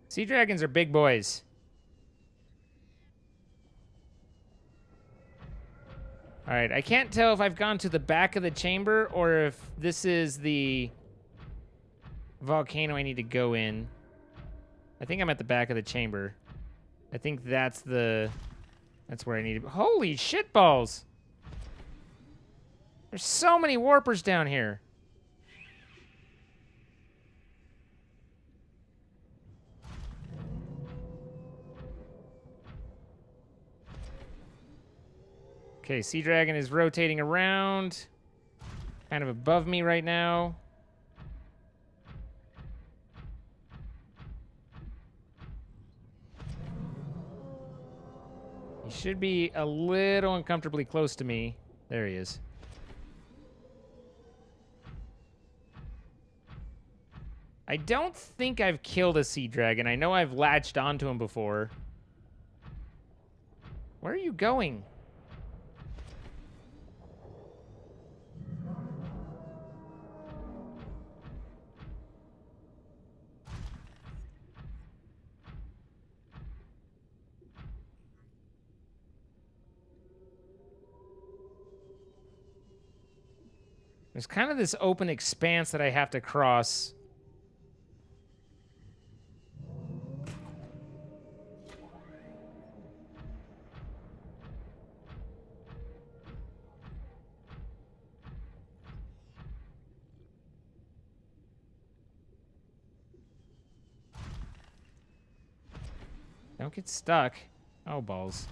Sea dragons are big boys. All right, I can't tell if I've gone to the back of the chamber or if this is the volcano I need to go in. I think I'm at the back of the chamber. I think that's where I need to be. Holy shit balls! There's so many warpers down here. Okay, Sea Dragon is rotating around. Kind of above me right now. He should be a little uncomfortably close to me. There he is. I don't think I've killed a sea dragon. I know I've latched onto him before. Where are you going? There's kind of this open expanse that I have to cross. Don't get stuck. Oh, balls.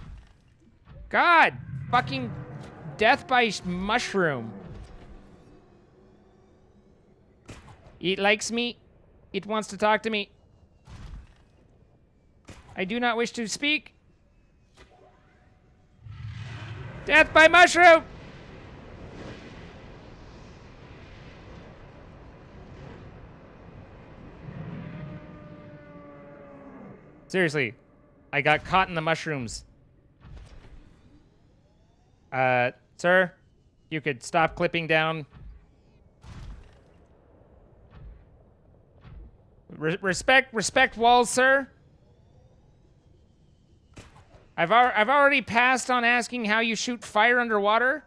God! Fucking death by mushroom. It likes me. It wants to talk to me. I do not wish to speak. Death by mushroom! Seriously, I got caught in the mushrooms. Sir, you could stop clipping down. Respect walls, sir. I've already passed on asking how you shoot fire underwater.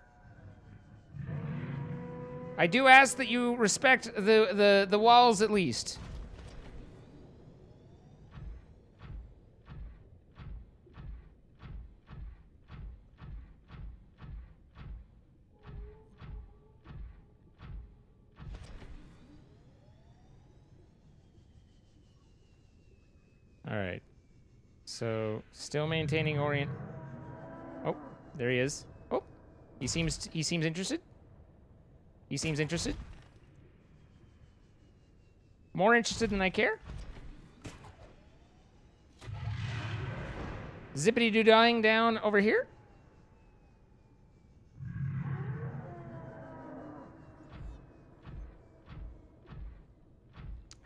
I do ask that you respect the walls at least. All right. So, still maintaining orient. Oh, there he is. Oh, he seems interested. He seems interested. More interested than I care. Zippity-doo-dying down over here.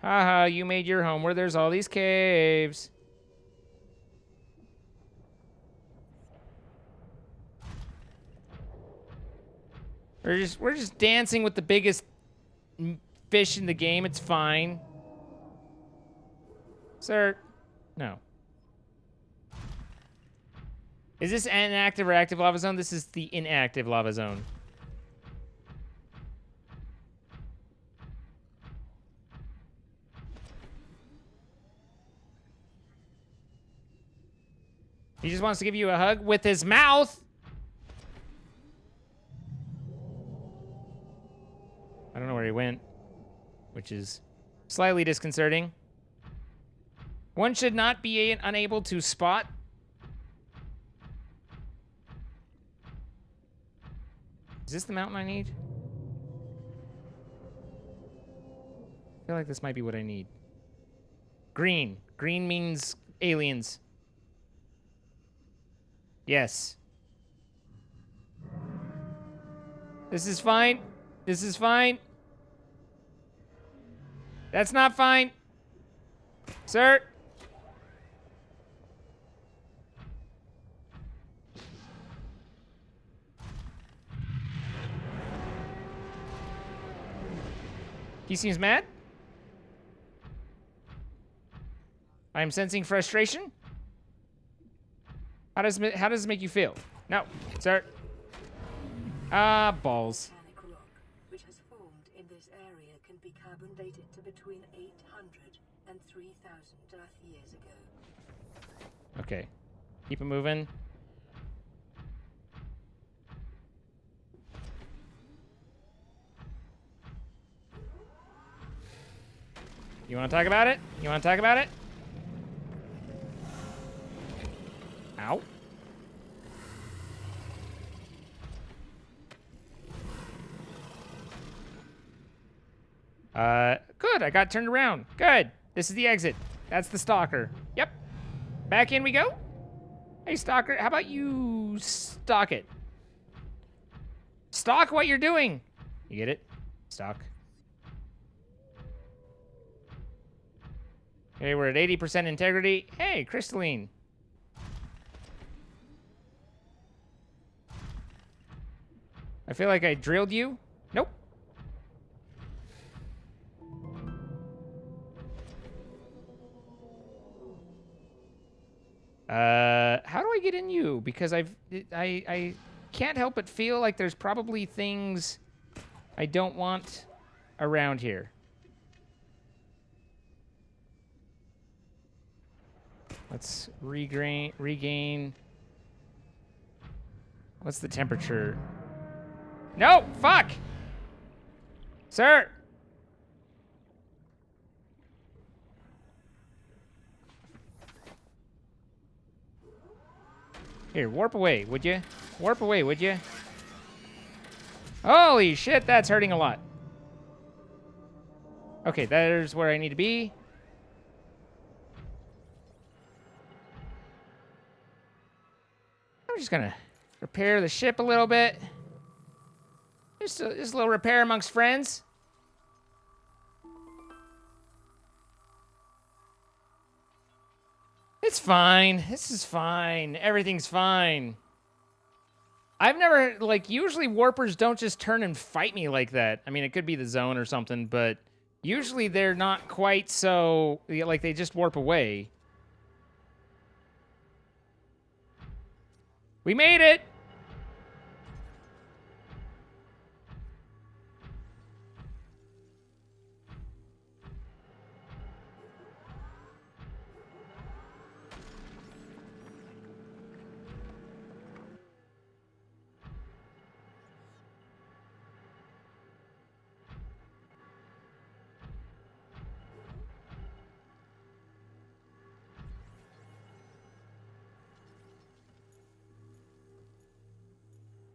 Haha, you made your home where there's all these caves. We're just dancing with the biggest fish in the game. It's fine. Sir, no. Is this an active or active lava zone? This is the inactive lava zone. He just wants to give you a hug with his mouth. I don't know where he went, which is slightly disconcerting. One should not be unable to spot. Is this the mountain I need? I feel like this might be what I need. Green. Green means aliens. Yes. This is fine. This is fine. That's not fine. Sir. He seems mad. I am sensing frustration. How does it make you feel? No, sir. Ah, balls. Volcanic rock, which has formed in this area, can be carbon dated to between 800 and 3,000 Earth years ago. Okay, keep it moving. You want to talk about it? You want to talk about it? Ow. Good. I got turned around. Good. This is the exit. That's the stalker. Yep. Back in we go. Hey, stalker, how about you stalk it? Stalk what you're doing. You get it? Stalk. Okay, we're at 80% integrity. Hey, crystalline. I feel like I drilled you. Nope. How do I get in you? Because I can't help but feel like there's probably things I don't want around here. Let's regain. What's the temperature? No, fuck! Sir! Here, warp away, would you? Warp away, would you? Holy shit, that's hurting a lot. Okay, there's where I need to be. I'm just gonna repair the ship a little bit. Just a little repair amongst friends. It's fine. This is fine. Everything's fine. I've never, like, usually warpers don't just turn and fight me like that. I mean, it could be the zone or something, but usually they're not quite so, like, they just warp away. We made it!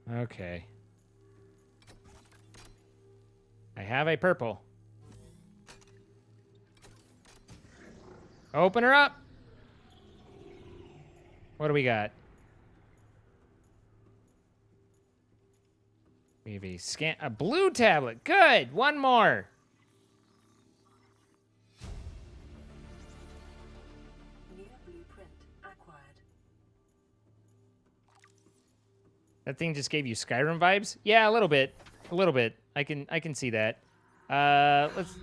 Okay. I have a purple. Open her up. What do we got? We have a blue tablet. Good. One more. New blueprint acquired. That thing just gave you Skyrim vibes? Yeah, a little bit. A little bit. I can see that. Let's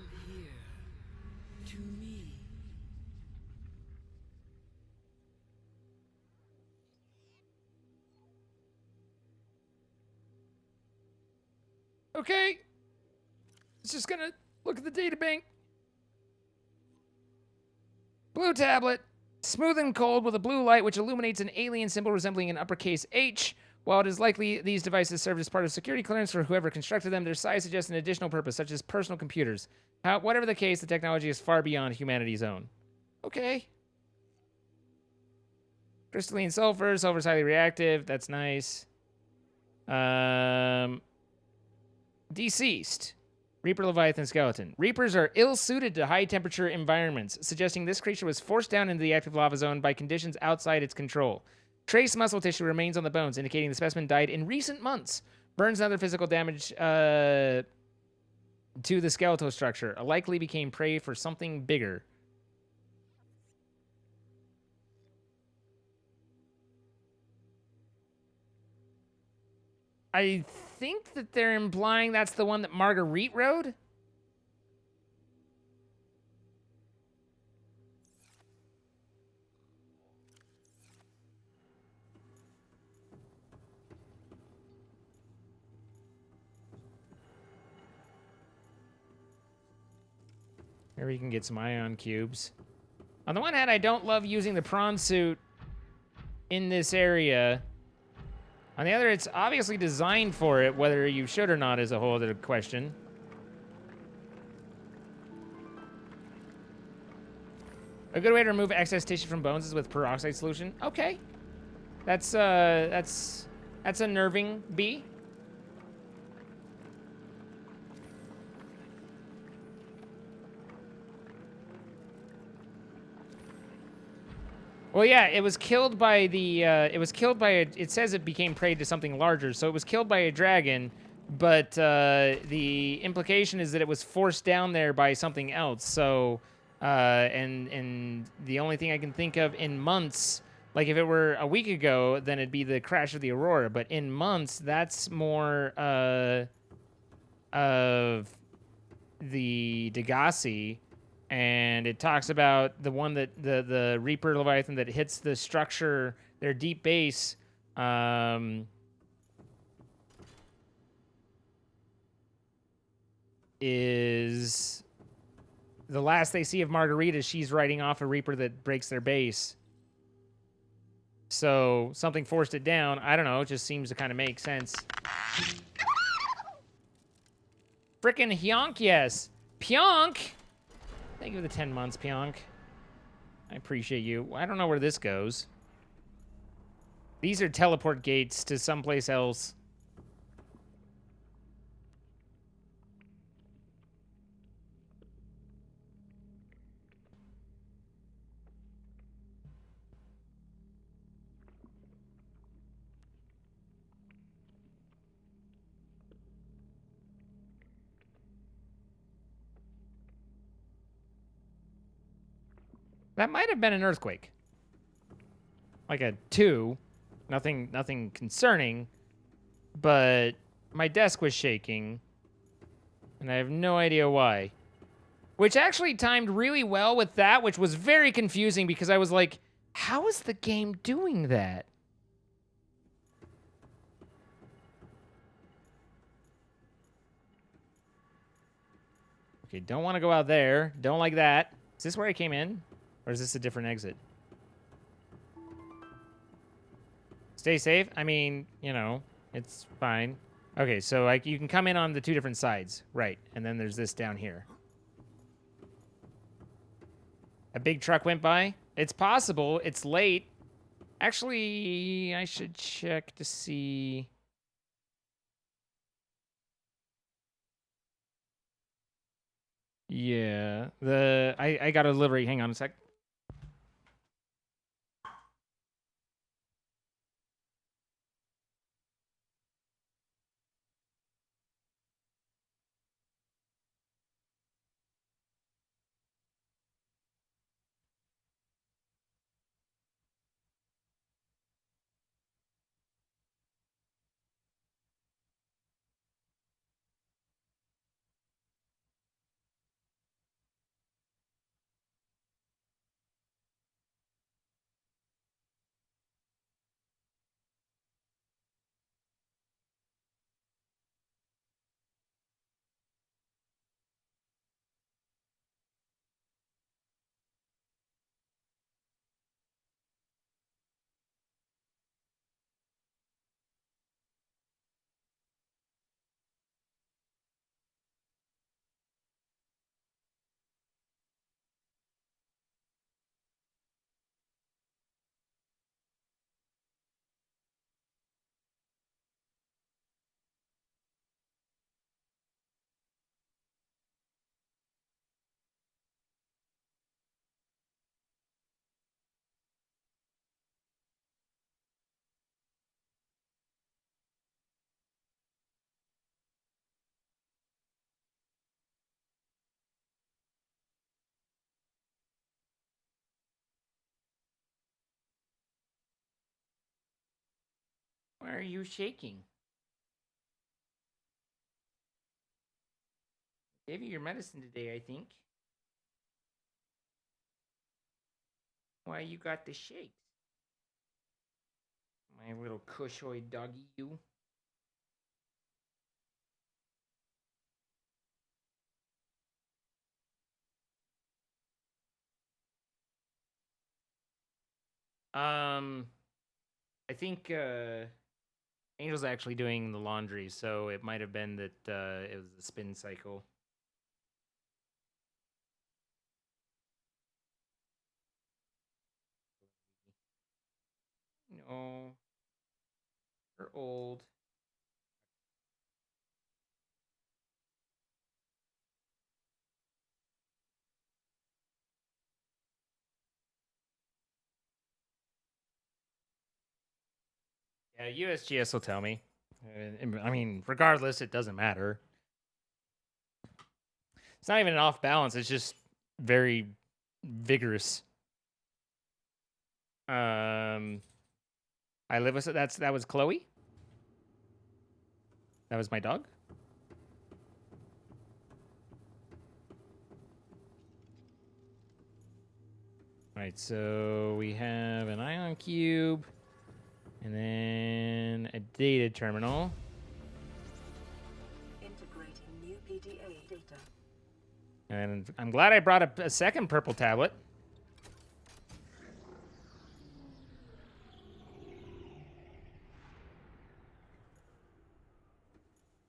To me. Okay. It's just gonna look at the data bank. Blue tablet. Smooth and cold with a blue light which illuminates an alien symbol resembling an uppercase H. While it is likely these devices served as part of security clearance for whoever constructed them, their size suggests an additional purpose, such as personal computers. Whatever the case, the technology is far beyond humanity's own. Okay. Crystalline sulfur. Sulfur's highly reactive. That's nice. Deceased. Reaper, Leviathan, Skeleton. Reapers are ill-suited to high-temperature environments, suggesting this creature was forced down into the active lava zone by conditions outside its control. Trace muscle tissue remains on the bones, indicating the specimen died in recent months. Burns and other physical damage to the skeletal structure. Likely became prey for something bigger. I think that they're implying that's the one that Marguerite rode? Maybe you can get some ion cubes. On the one hand, I don't love using the prawn suit in this area. On the other, it's obviously designed for it. Whether you should or not is a whole other question. A good way to remove excess tissue from bones is with peroxide solution. Okay. That's unnerving, B. Well, yeah, it was killed by the, it says it became prey to something larger, so it was killed by a dragon, but the implication is that it was forced down there by something else, so And the only thing I can think of in months, like if it were a week ago, then it'd be the crash of the Aurora. But in months, that's more of the Degassi, and it talks about the one that the Reaper Leviathan that hits the structure, their deep base. Is the last they see of Margarita, she's riding off a Reaper that breaks their base. So something forced it down. I don't know. It just seems to kind of make sense. Frickin' Hyonk, yes. Pyonk! Thank you for the 10 months, Pyonk. I appreciate you. I don't know where this goes. These are teleport gates to someplace else. That might have been an earthquake. Like a 2. Nothing concerning. But my desk was shaking. And I have no idea why. Which actually timed really well with that, which was very confusing because I was like, how is the game doing that? Okay, don't want to go out there. Don't like that. Is this where I came in? Or is this a different exit? Stay safe. I mean, you know, it's fine. Okay, so like you can come in on the 2 different sides. Right. And then there's this down here. A big truck went by. It's possible. It's late. Actually, I should check to see. Yeah. I got a delivery. Hang on a sec. Why are you shaking? Gave you your medicine today, I think. Why you got the shakes? My little cushoid doggy, you. I think Angel's actually doing the laundry, so it might have been that it was the spin cycle. No, you're old. Yeah, USGS will tell me. I mean, regardless, it doesn't matter. It's not even an off balance. It's just very vigorous. I live with that was Chloe. That was my dog. All right, so we have an ion cube, and then a data terminal. Integrating new PDA data. And I'm glad I brought a second purple tablet.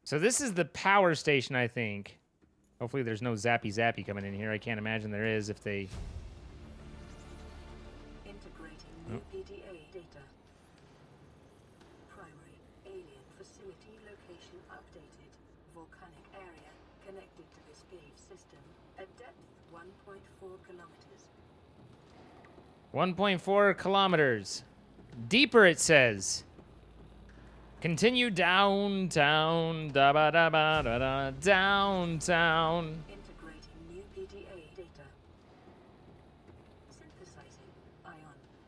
So this is the power station, I think. Hopefully there's no zappy coming in here. I can't imagine there is if they... Integrating new PDA data. Primary alien facility location updated. Volcanic area connected to this cave system at depth 1.4 kilometers. 1.4 kilometers. Deeper, it says. Continue downtown, da-ba-da-ba-da-da, downtown. Integrating new PDA data. Synthesizing ion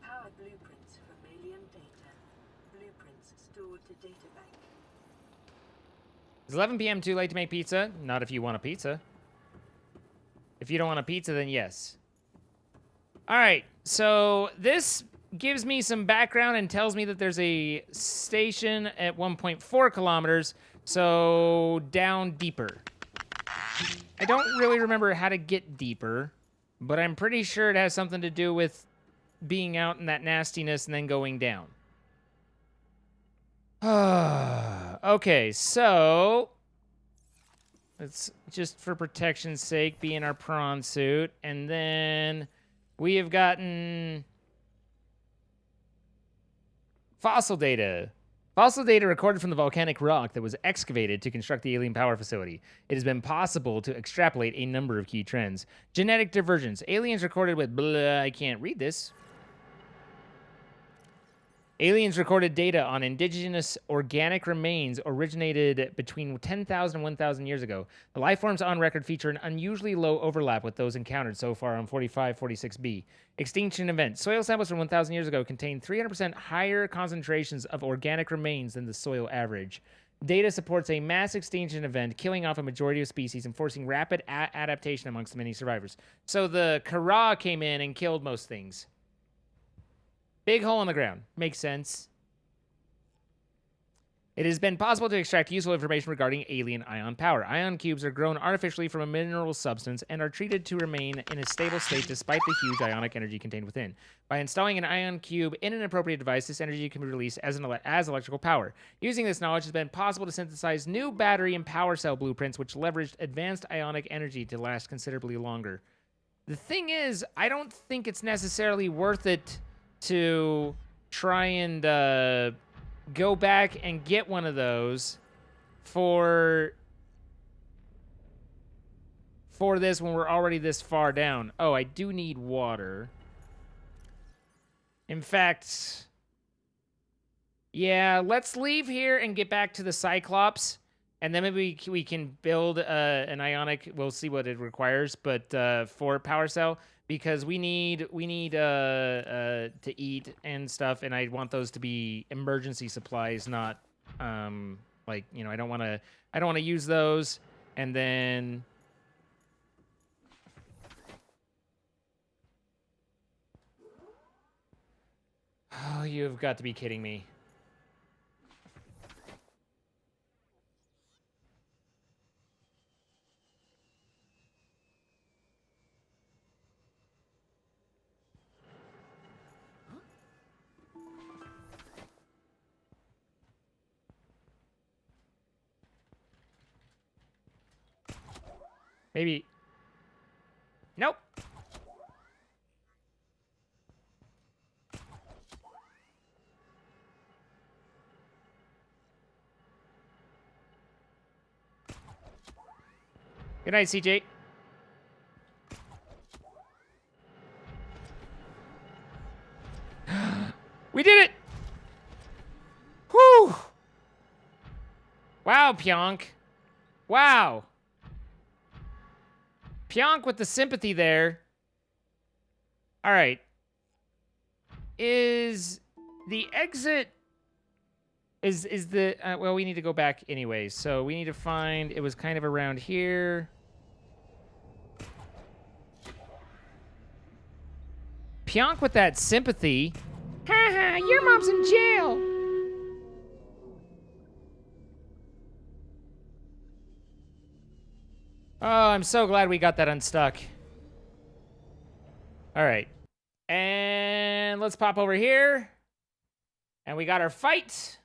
power blueprints for Malian data. Blueprints stored to data bank. Is 11 p.m. too late to make pizza? Not if you want a pizza. If you don't want a pizza, then yes. All right, so this gives me some background and tells me that there's a station at 1.4 kilometers, so down deeper. I don't really remember how to get deeper, but I'm pretty sure it has something to do with being out in that nastiness and then going down. Okay, so let's just for protection's sake be in our prawn suit, and then we have gotten fossil data. Fossil data recorded from the volcanic rock that was excavated to construct the alien power facility. It has been possible to extrapolate a number of key trends. Genetic divergence. Aliens recorded with blah, I can't read this. Aliens recorded data on indigenous organic remains originated between 10,000 and 1,000 years ago. The life forms on record feature an unusually low overlap with those encountered so far on 4546b. Extinction event. Soil samples from 1,000 years ago contain 300% higher concentrations of organic remains than the soil average. Data supports a mass extinction event, killing off a majority of species and forcing rapid adaptation amongst many survivors. So the Kara came in and killed most things. Big hole in the ground. Makes sense. It has been possible to extract useful information regarding alien ion power. Ion cubes are grown artificially from a mineral substance and are treated to remain in a stable state despite the huge ionic energy contained within. By installing an ion cube in an appropriate device, this energy can be released as electrical power. Using this knowledge, it has been possible to synthesize new battery and power cell blueprints which leveraged advanced ionic energy to last considerably longer. The thing is, I don't think it's necessarily worth it to try and go back and get one of those for this when we're already this far down. Oh, I do need water. In fact, yeah, let's leave here and get back to the Cyclops, and then maybe we can build an ionic. We'll see what it requires, but for power cell. Because we need to eat and stuff, and I want those to be emergency supplies, not like, you know, I don't want to use those and then oh, you've got to be kidding me. Maybe. Nope. Good night, CJ. We did it! Whew! Wow, Pionk. Wow. Pionk with the sympathy there. All right. Is the exit... Is the... well, we need to go back anyways. So we need to find... It was kind of around here. Pionk with that sympathy. Haha, your mom's in jail. Oh, I'm so glad we got that unstuck. All right. And let's pop over here. And we got our fight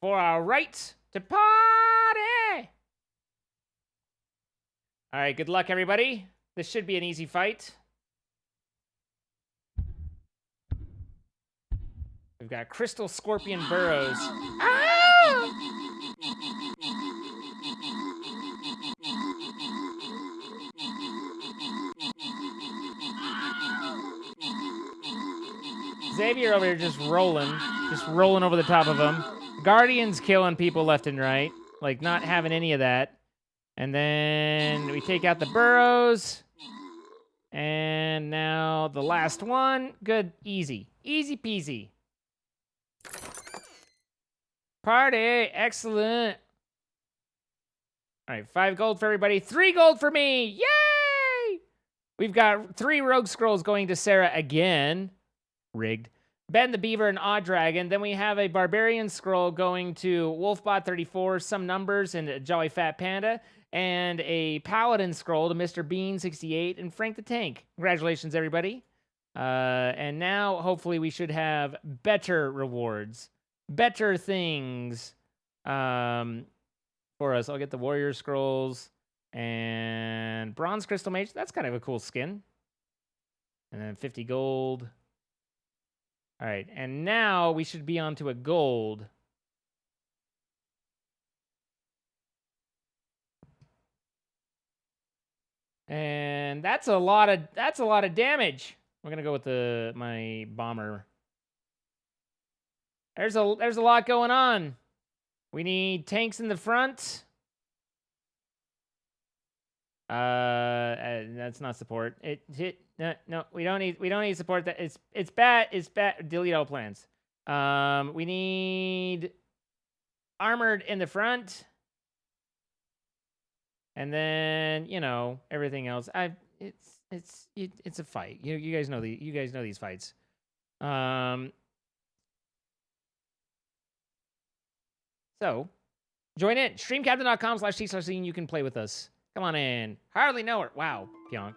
for our right to party. All right, good luck, everybody. This should be an easy fight. We've got Crystal Scorpion Burrows. Ah! Xavier over here just rolling over the top of him. Guardian's killing people left and right, like not having any of that. And then we take out the burrows. And now the last one. Good, easy. Easy peasy. Party, excellent. All right, 5 gold for everybody. 3 gold for me, yay! We've got 3 rogue scrolls going to Sarah again. Rigged. Ben the Beaver and Odd Dragon. Then we have a Barbarian scroll going to Wolfbot 34, Some Numbers, and Jolly Fat Panda. And a Paladin scroll to Mr. Bean 68 and Frank the Tank. Congratulations, everybody. And now, hopefully, we should have better rewards. Better things for us. I'll get the Warrior Scrolls and Bronze Crystal Mage. That's kind of a cool skin. And then 50 gold. All right, and now we should be on to a gold. And that's a lot of damage. We're gonna go with my bomber. There's a lot going on. We need tanks in the front. That's not support. No, we don't need support. That it's bad. It's bad. Delete all plans. We need armored in the front, and then everything else. It's a fight. You guys know these fights. So, join in. Streamcaptain.com/t/scene. You can play with us. Come on in. Hardly know her. Wow, Pionk.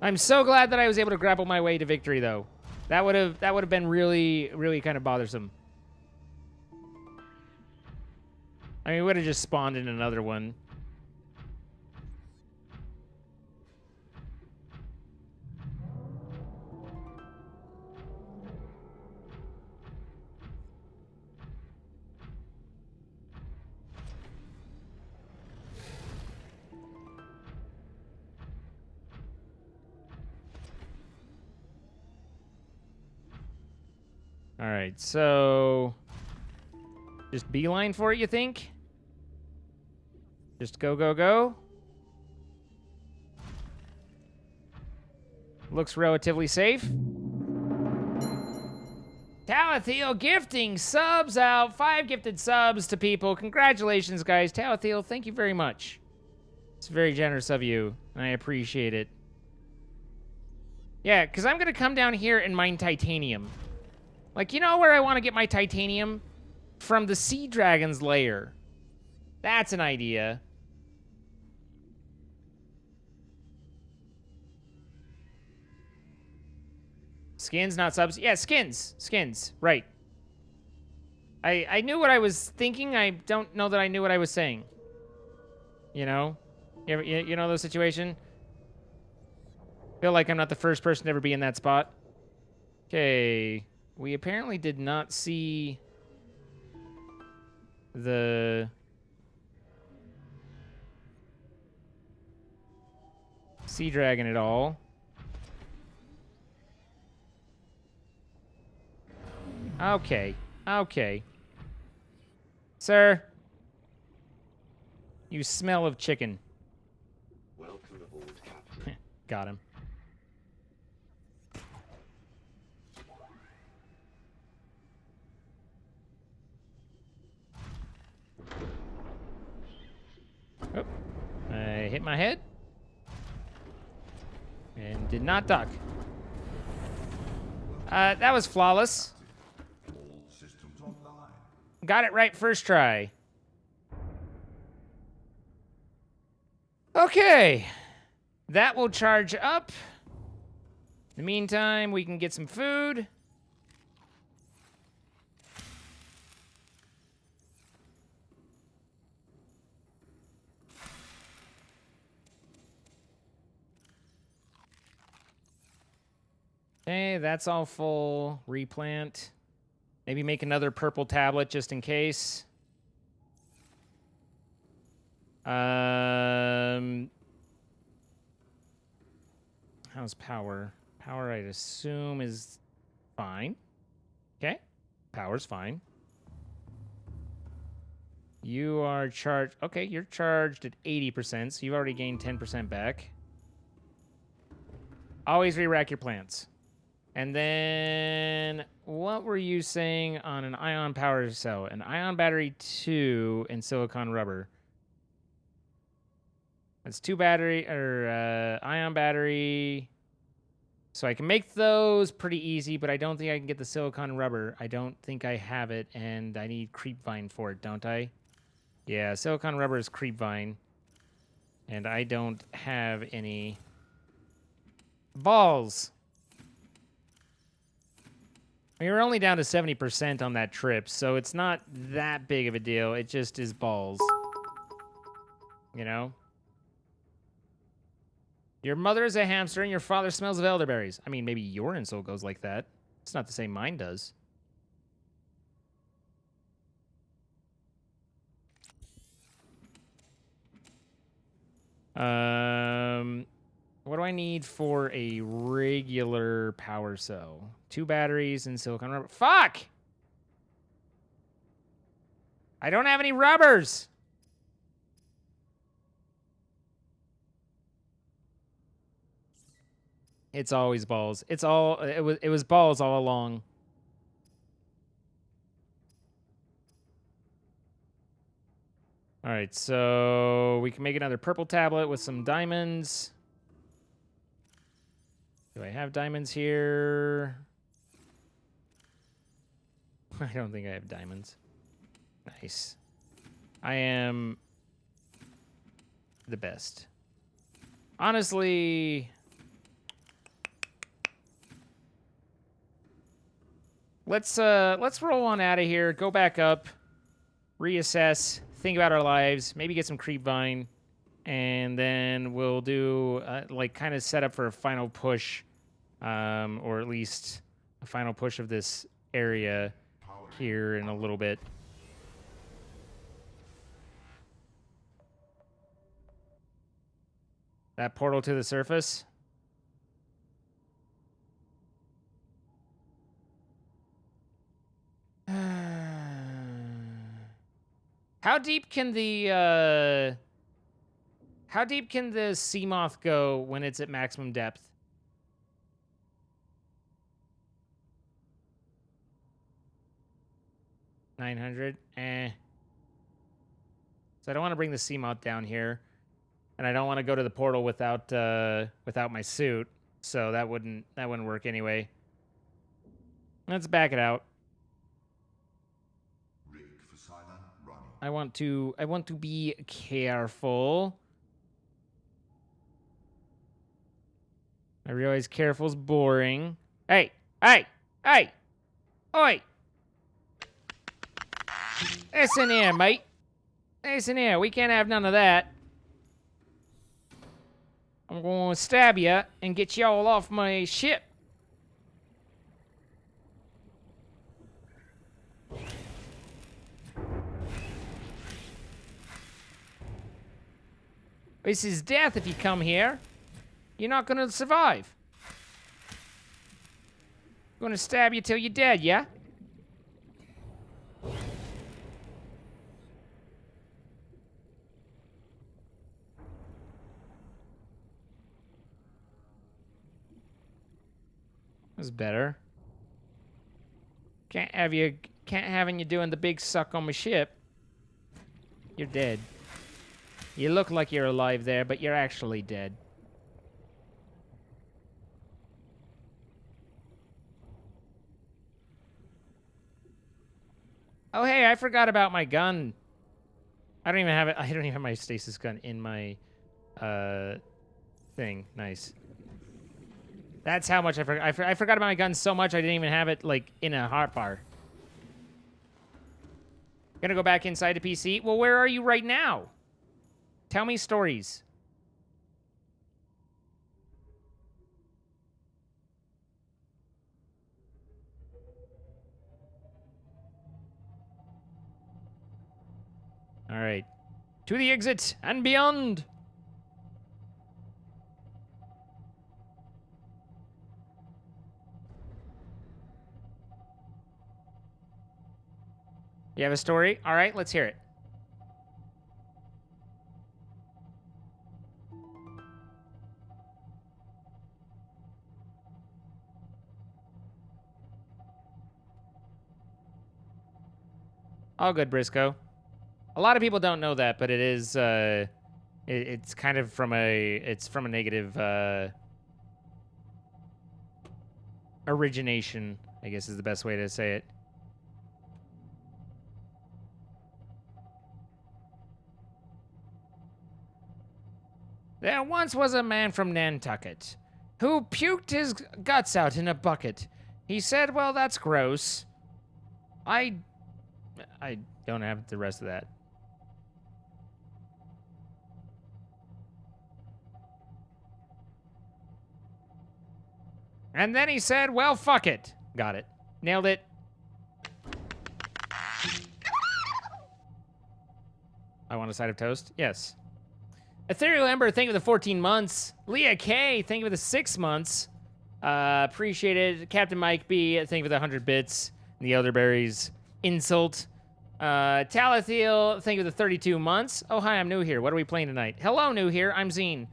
I'm so glad that I was able to grapple my way to victory, though. That would have been really, really kind of bothersome. I mean, we would have just spawned in another one. All right, so just beeline for it, you think? Just go, go, go. Looks relatively safe. Talathiel gifting subs out. 5 gifted subs to people. Congratulations, guys. Talathiel, thank you very much. It's very generous of you, and I appreciate it. Yeah, because I'm going to come down here and mine titanium. Like, you know where I want to get my titanium? From the Sea Dragon's lair. That's an idea. Skins, not subs. Yeah, skins. Skins, right. I knew what I was thinking. I don't know that I knew what I was saying. You know? You know those situation? Feel like I'm not the first person to ever be in that spot. Okay. We apparently did not see the Sea Dragon at all. Okay. Okay. Sir. You smell of chicken. Welcome aboard, Got him. Oh, I hit my head and did not duck. That was flawless. All systems online. Got it right first try. Okay. That will charge up. In the meantime, we can get some food. Okay, that's all full. Replant. Maybe make another purple tablet just in case. How's power? Power, I'd assume, is fine. Okay, power's fine. You are charged. Okay, you're charged at 80%, so you've already gained 10% back. Always re-rack your plants. And then, what were you saying on an ion power cell? An ion battery 2 and silicon rubber. That's 2 battery, or ion battery. So I can make those pretty easy, but I don't think I can get the silicon rubber. I don't think I have it, and I need creepvine for it, don't I? Yeah, silicon rubber is creepvine. And I don't have any balls. We were only down to 70% on that trip, so it's not that big of a deal. It just is balls. You know? Your mother is a hamster and your father smells of elderberries. I mean, maybe your insult goes like that. It's not the same mine does. What do I need for a regular power cell? 2 batteries and silicon rubber. Fuck! I don't have any rubbers! It's always balls. It was balls all along. All right, so we can make another purple tablet with some diamonds. Do I have diamonds here? I don't think I have diamonds. Nice. I am the best. Honestly, let's roll on out of here, go back up, reassess, think about our lives, maybe get some creepvine, and then we'll do like kind of set up for a final push, or at least a final push of this area here in a little bit. That portal to the surface. How deep can the sea moth go when it's at maximum depth? 900. So I don't want to bring the sea moth down here, and I don't want to go to the portal without my suit. So that wouldn't work anyway. Let's back it out. Rig for silent running. I want to be careful. I realize careful's boring. Hey! Oi! Listen here, mate. Listen here, we can't have none of that. I'm gonna stab you and get y'all off my ship. This is death if you come here. You're not gonna survive. I'm gonna stab you till you're dead, yeah? That's better. Can't having you doing the big suck on my ship. You're dead. You look like you're alive there, but you're actually dead. Oh, hey, I forgot about my gun. I don't even have it. I don't even have my stasis gun in my thing. Nice. That's how much I forgot. I forgot about my gun so much I didn't even have it, like, in a hotbar. Gonna go back inside the PC? Well, where are you right now? Tell me stories. All right. To the exit and beyond. You have a story? All right, let's hear it. All good, Briscoe. A lot of people don't know that, but it is it's kind of from a negative origination, I guess is the best way to say it. There once was a man from Nantucket who puked his guts out in a bucket. He said, well, that's gross. I don't have the rest of that. And then he said, well, fuck it. Got it. Nailed it. I want a side of toast? Yes. Ethereal Ember, thank you for the 14 months. Leah K, thank you for the 6 months. Appreciate it. Captain Mike B, thank you for the 100 bits. And the Elderberries insult. Talathiel, thank you for the 32 months. Oh, hi, I'm new here. What are we playing tonight? Hello, new here. I'm Zine.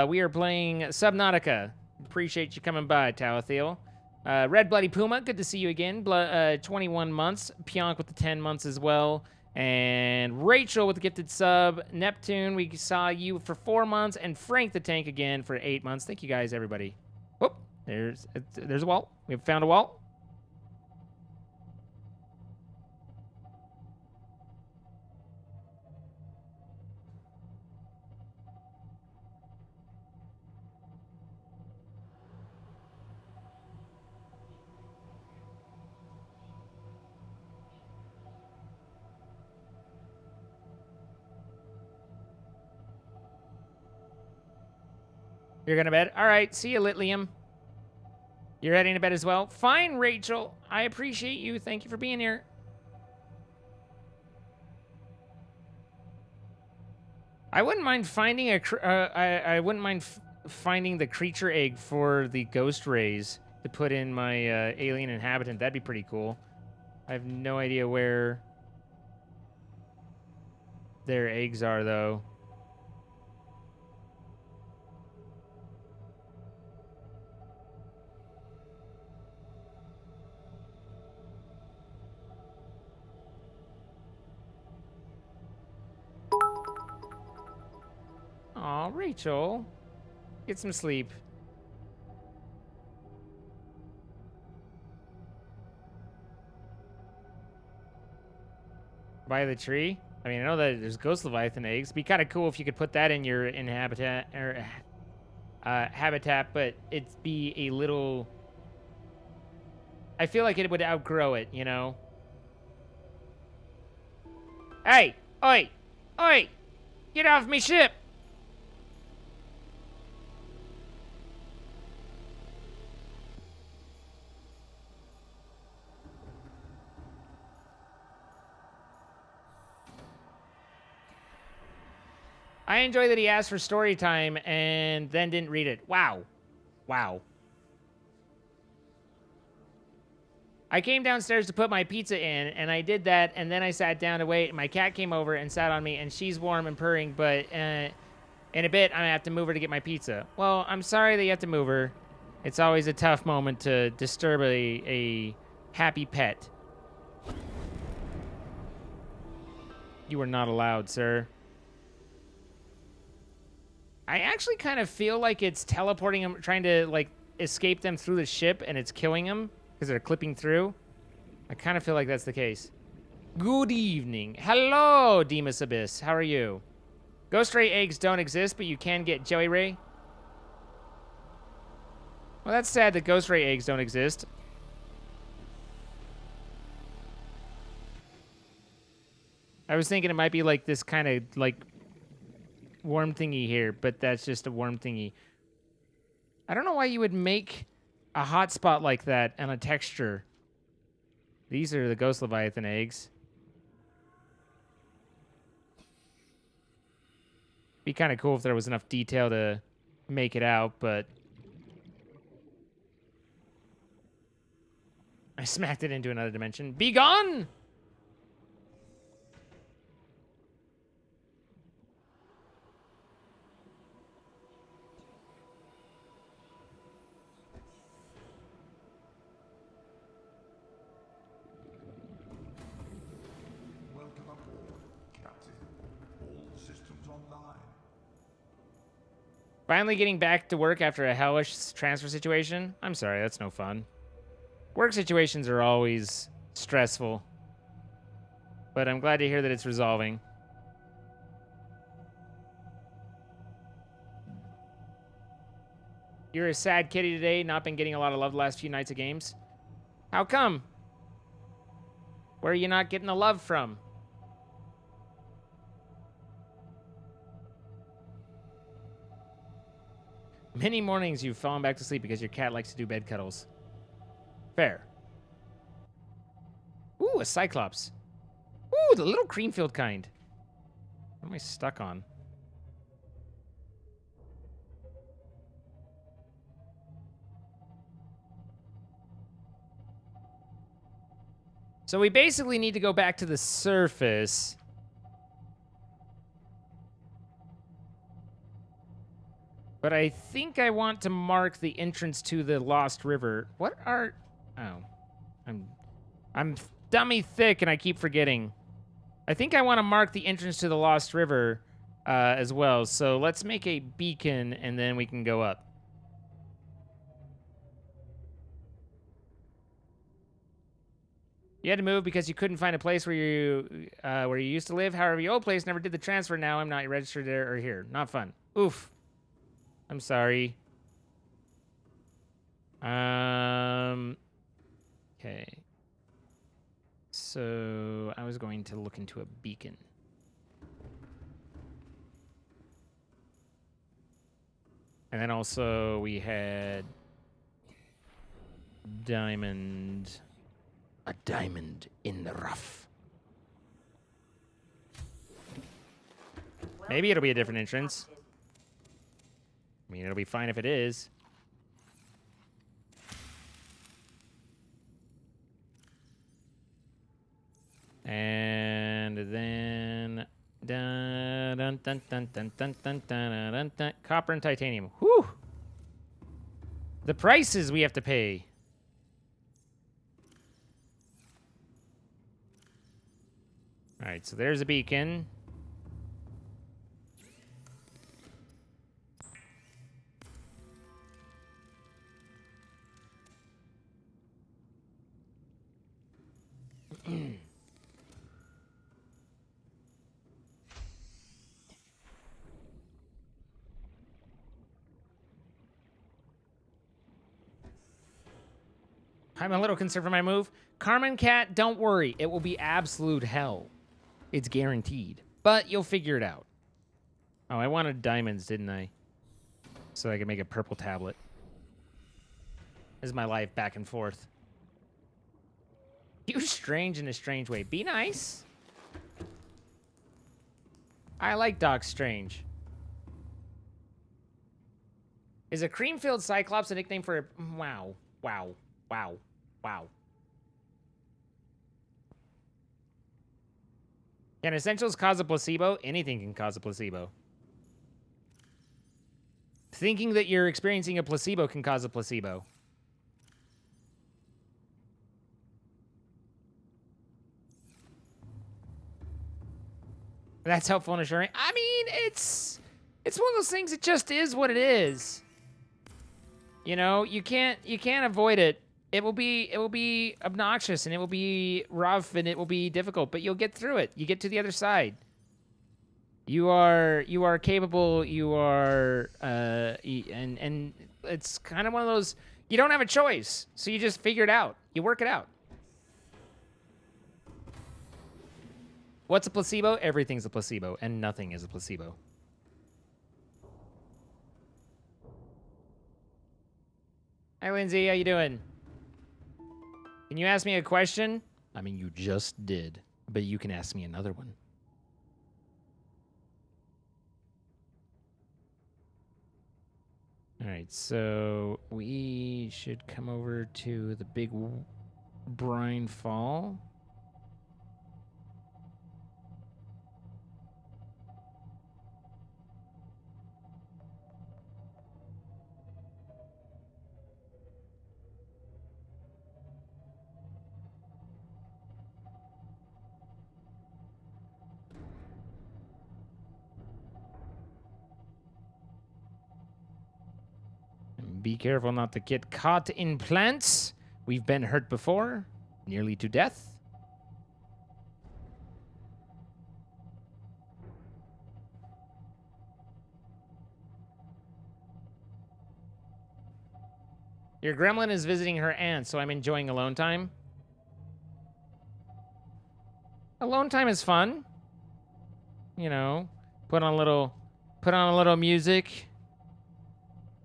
We are playing Subnautica. Appreciate you coming by, Talathiel. Red Bloody Puma, good to see you again. 21 months. Pionk with the 10 months as well. And Rachel with the gifted sub. Neptune, we saw you for 4 months. And Frank the Tank again for 8 months. Thank you guys, everybody. Oh, there's a wall. We've found a wall. You're going to bed? All right. See you, Litlium. You're heading to bed as well? Fine, Rachel. I appreciate you. Thank you for being here. I wouldn't mind finding I wouldn't mind finding the creature egg for the ghost rays to put in my alien inhabitant. That'd be pretty cool. I have no idea where their eggs are, though. Aw, Rachel. Get some sleep. By the tree? I mean, I know that there's ghost leviathan eggs. It'd be kind of cool if you could put that in your habitat, or habitat, but it'd be a little... I feel like it would outgrow it, you know? Hey! Oi! Oi! Get off me ship! I enjoy that he asked for story time and then didn't read it. Wow. Wow. I came downstairs to put my pizza in, and I did that, and then I sat down to wait, and my cat came over and sat on me, and she's warm and purring, but in a bit, I'm going to have to move her to get my pizza. Well, I'm sorry that you have to move her. It's always a tough moment to disturb a happy pet. You are not allowed, sir. I actually kind of feel like it's teleporting them, trying to, like, escape them through the ship, and it's killing them because they're clipping through. I kind of feel like that's the case. Good evening. Hello, Demas Abyss. How are you? Ghost Ray eggs don't exist, but you can get Joey Ray. Well, that's sad that Ghost Ray eggs don't exist. I was thinking it might be like this kind of, like, worm thingy here, but that's just a worm thingy. I don't know why you would make a hotspot like that and a texture. These are the Ghost Leviathan eggs. Be kind of cool if there was enough detail to make it out, but I smacked it into another dimension. Be gone! Welcome aboard, Captain. All systems online. Finally getting back to work after a hellish transfer situation? I'm sorry, that's no fun. Work situations are always stressful. But I'm glad to hear that it's resolving. You're a sad kitty today, not been getting a lot of love the last few nights of games. How come? Where are you not getting the love from? Many mornings you've fallen back to sleep because your cat likes to do bed cuddles. Fair. Ooh, a Cyclops. Ooh, the little cream-filled kind. What am I stuck on? So we basically need to go back to the surface. But I think I want to mark the entrance to the Lost River. What are... Oh. I'm dummy thick and I keep forgetting. I think I want to mark the entrance to the Lost River as well. So let's make a beacon and then we can go up. You had to move because you couldn't find a place where you used to live. However, your old place never did the transfer. Now I'm not registered there or here. Not fun. Oof. I'm sorry. Okay. So I was going to look into a beacon. And then also we had diamond. A diamond in the rough. Maybe it'll be a different entrance. I mean, it'll be fine if it is. And then dun, dun, dun, dun, dun, dun, dun, dun, dun, dun. Copper and titanium. Whew. The prices we have to pay. All right, so there's a beacon. I'm a little concerned for my move. Carmen Cat, don't worry. It will be absolute hell. It's guaranteed. But you'll figure it out. Oh, I wanted diamonds, didn't I? So I could make a purple tablet. This is my life back and forth. You strange in a strange way. Be nice. I like Doc Strange. Is a cream-filled Cyclops a nickname for a... Wow. Wow. Wow. Wow. Can essentials cause a placebo? Anything can cause a placebo. Thinking that you're experiencing a placebo can cause a placebo. That's helpful and assuring. I mean, it's one of those things. It just is what it is. You know, you can't avoid it. It will be obnoxious and it will be rough and it will be difficult, but you'll get through it. You get to the other side. You are capable. You are and it's kind of one of those. You don't have a choice, so you just figure it out. You work it out. What's a placebo? Everything's a placebo, and nothing is a placebo. Hi, Lindsay. How you doing? Can you ask me a question? I mean, you just did, but you can ask me another one. All right, so we should come over to the big brine fall. Be careful not to get caught in plants. We've been hurt before, nearly to death. Your gremlin is visiting her aunt, so I'm enjoying alone time. Alone time is fun. You know, put on a little music.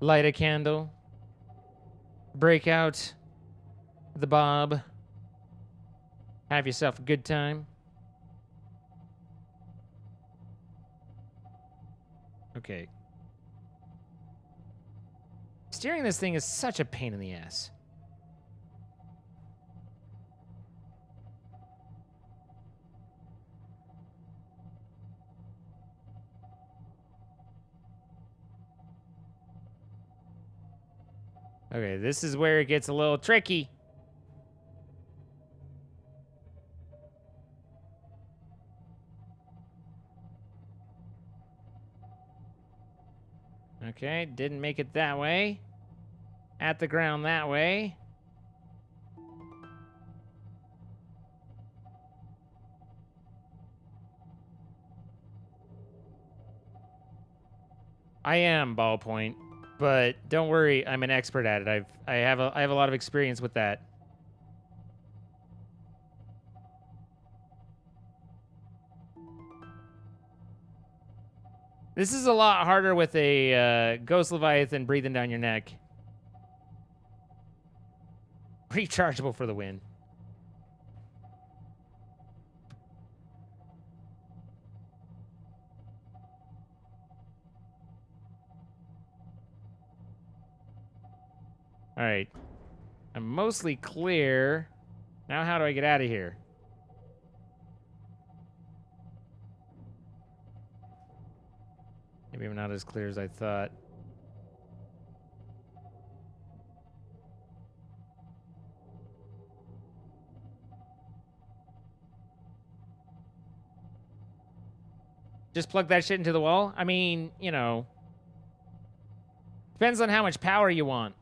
Light a candle. Break out the bob. Have yourself a good time. Okay. Steering this thing is such a pain in the ass. Okay, this is where it gets a little tricky. Okay, didn't make it that way. At the ground that way. I am ballpoint. But don't worry, I'm an expert at it. I have a lot of experience with that. This is a lot harder with a Ghost Leviathan breathing down your neck. Rechargeable for the win. All right. I'm mostly clear. Now how do I get out of here? Maybe I'm not as clear as I thought. Just plug that shit into the wall? I mean, you know. Depends on how much power you want.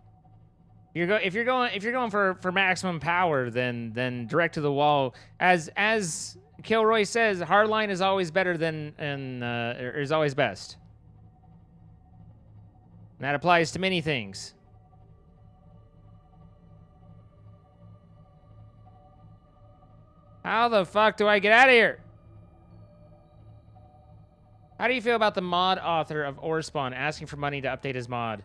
If you're going for maximum power, then direct to the wall. As Kilroy says, hardline is always better than is always best. And that applies to many things. How the fuck do I get out of here? How do you feel about the mod author of Orespawn asking for money to update his mod?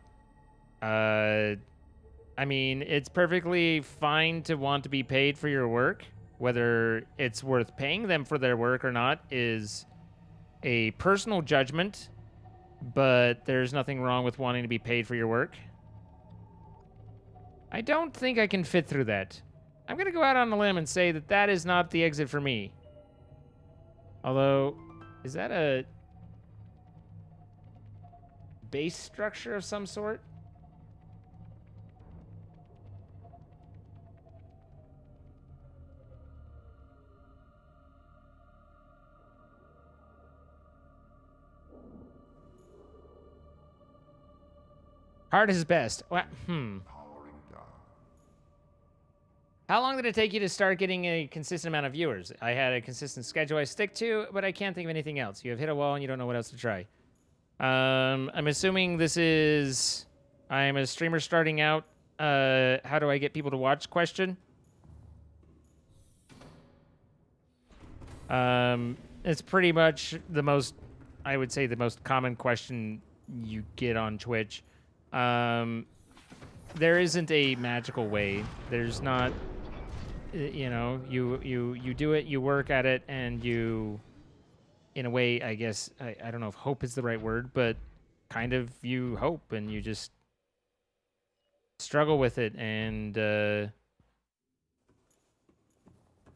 I mean, it's perfectly fine to want to be paid for your work. Whether it's worth paying them for their work or not is a personal judgment, but there's nothing wrong with wanting to be paid for your work. I don't think I can fit through that. I'm going to go out on a limb and say that that is not the exit for me. Although, is that a base structure of some sort. Hard is best. Powering down. How long did it take you to start getting a consistent amount of viewers? I had a consistent schedule I stick to, but I can't think of anything else. You have hit a wall and you don't know what else to try. I'm assuming this is... I'm a streamer starting out. How do I get people to watch question? It's pretty much the most... I would say the most common question you get on Twitch. There isn't a magical way. There's not... You know, you do it, you work at it, and you... In a way, I guess, I don't know if hope is the right word, but kind of you hope and you just struggle with it, and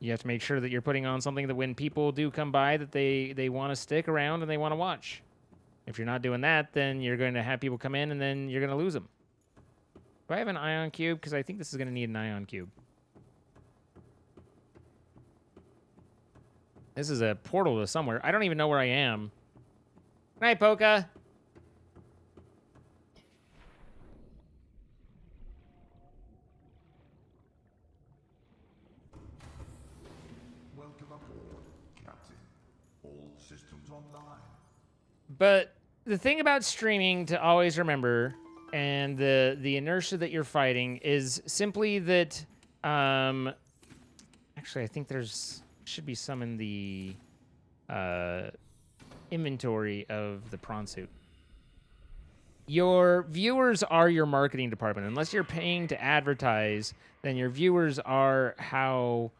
you have to make sure that you're putting on something that when people do come by that they want to stick around and they want to watch. If you're not doing that, then you're going to have people come in and then you're going to lose them. Do I have an ion cube? Because I think this is going to need an ion cube. This is a portal to somewhere. I don't even know where I am. Good night, Poka. Welcome aboard, Captain. All systems online. But the thing about streaming to always remember, and the inertia that you're fighting, is simply that... actually, I think there's... should be some in the inventory of the prawn suit. Your viewers are your marketing department. Unless you're paying to advertise, then your viewers are how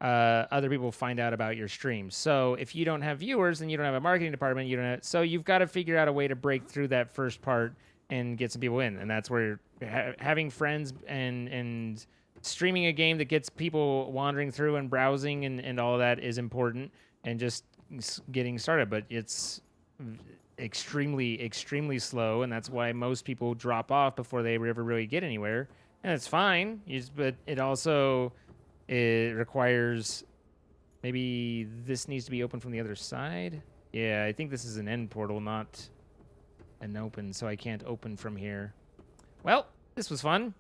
other people find out about your streams. So if you don't have viewers, then you don't have a marketing department. You don't have, so you've got to figure out a way to break through that first part and get some people in. And that's where having friends and streaming a game that gets people wandering through and browsing and all of that is important, and just getting started. But it's extremely slow, and that's why most people drop off before they ever really get anywhere. And it's fine, but it also requires... Maybe this needs to be open from the other side? Yeah, I think this is an end portal, not an open, so I can't open from here. Well, this was fun.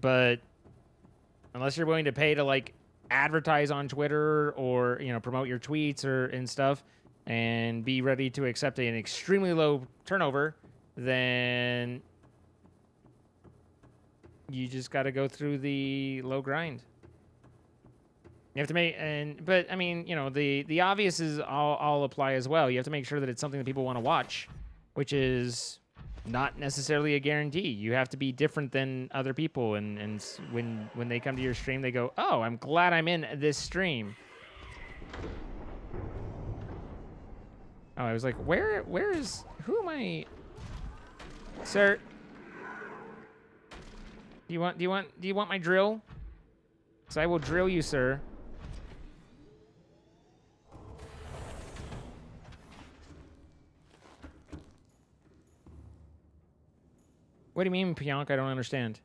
But unless you're willing to pay to like advertise on Twitter or, you know, promote your tweets and stuff and be ready to accept an extremely low turnover, then you just got to go through the low grind. You have to make, but I mean, you know, the obvious is all apply as well. You have to make sure that it's something that people want to watch, which is not necessarily a guarantee. You have to be different than other people, and when they come to your stream, they go, "Oh, I'm glad I'm in this stream." Oh, I was like, who am I? Sir, do you want my drill? So I will drill you, sir. What do you mean, Pionk? I don't understand.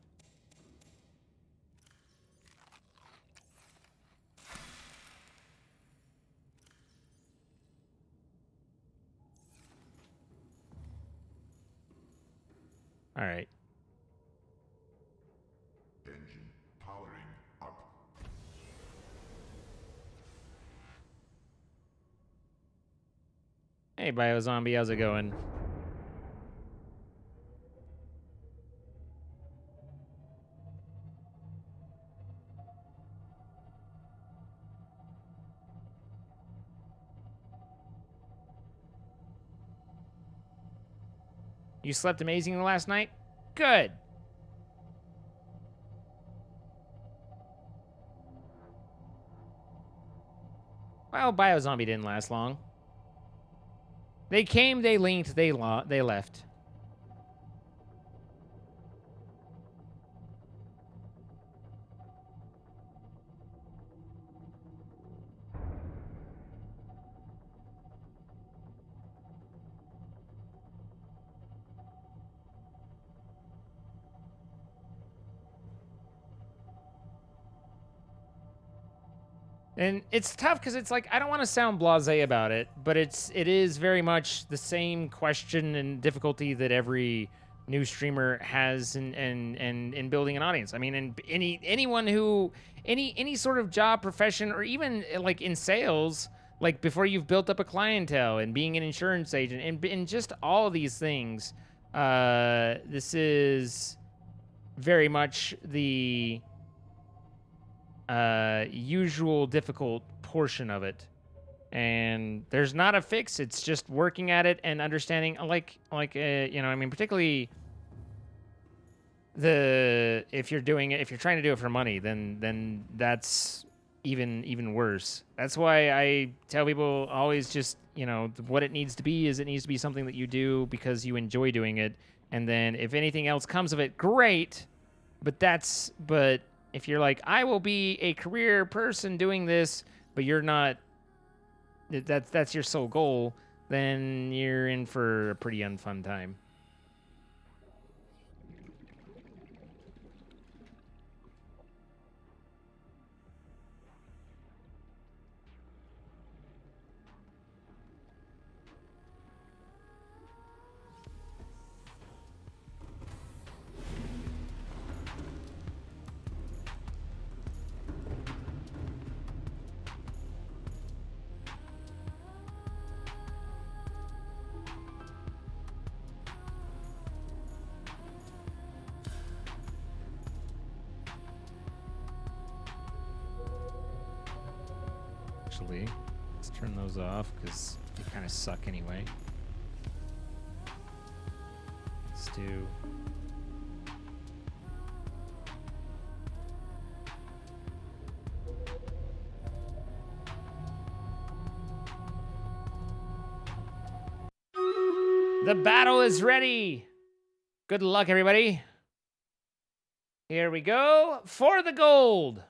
All right. Engine powering up. Hey, Biozombie, how's it going? You slept amazingly last night? Good. Well, Biozombie didn't last long. They came, they linked, they left. And it's tough because it's like I don't want to sound blasé about it, but it is very much the same question and difficulty that every new streamer has in building an audience. I mean, and anyone who any sort of job, profession, or even like in sales, like before you've built up a clientele and being an insurance agent and just all of these things, this is very much the usual difficult portion of it, and there's not a fix. It's just working at it and understanding, you know, I mean, particularly if you're trying to do it for money, then that's even worse. That's why I tell people always just, you know, what it needs to be is it needs to be something that you do because you enjoy doing it, and then if anything else comes of it, great. But if you're like, I will be a career person doing this, but you're not, that's your sole goal, then you're in for a pretty unfun time. Actually, let's turn those off because they kind of suck anyway. Let's do. The battle is ready. Good luck, everybody. Here we go for the gold.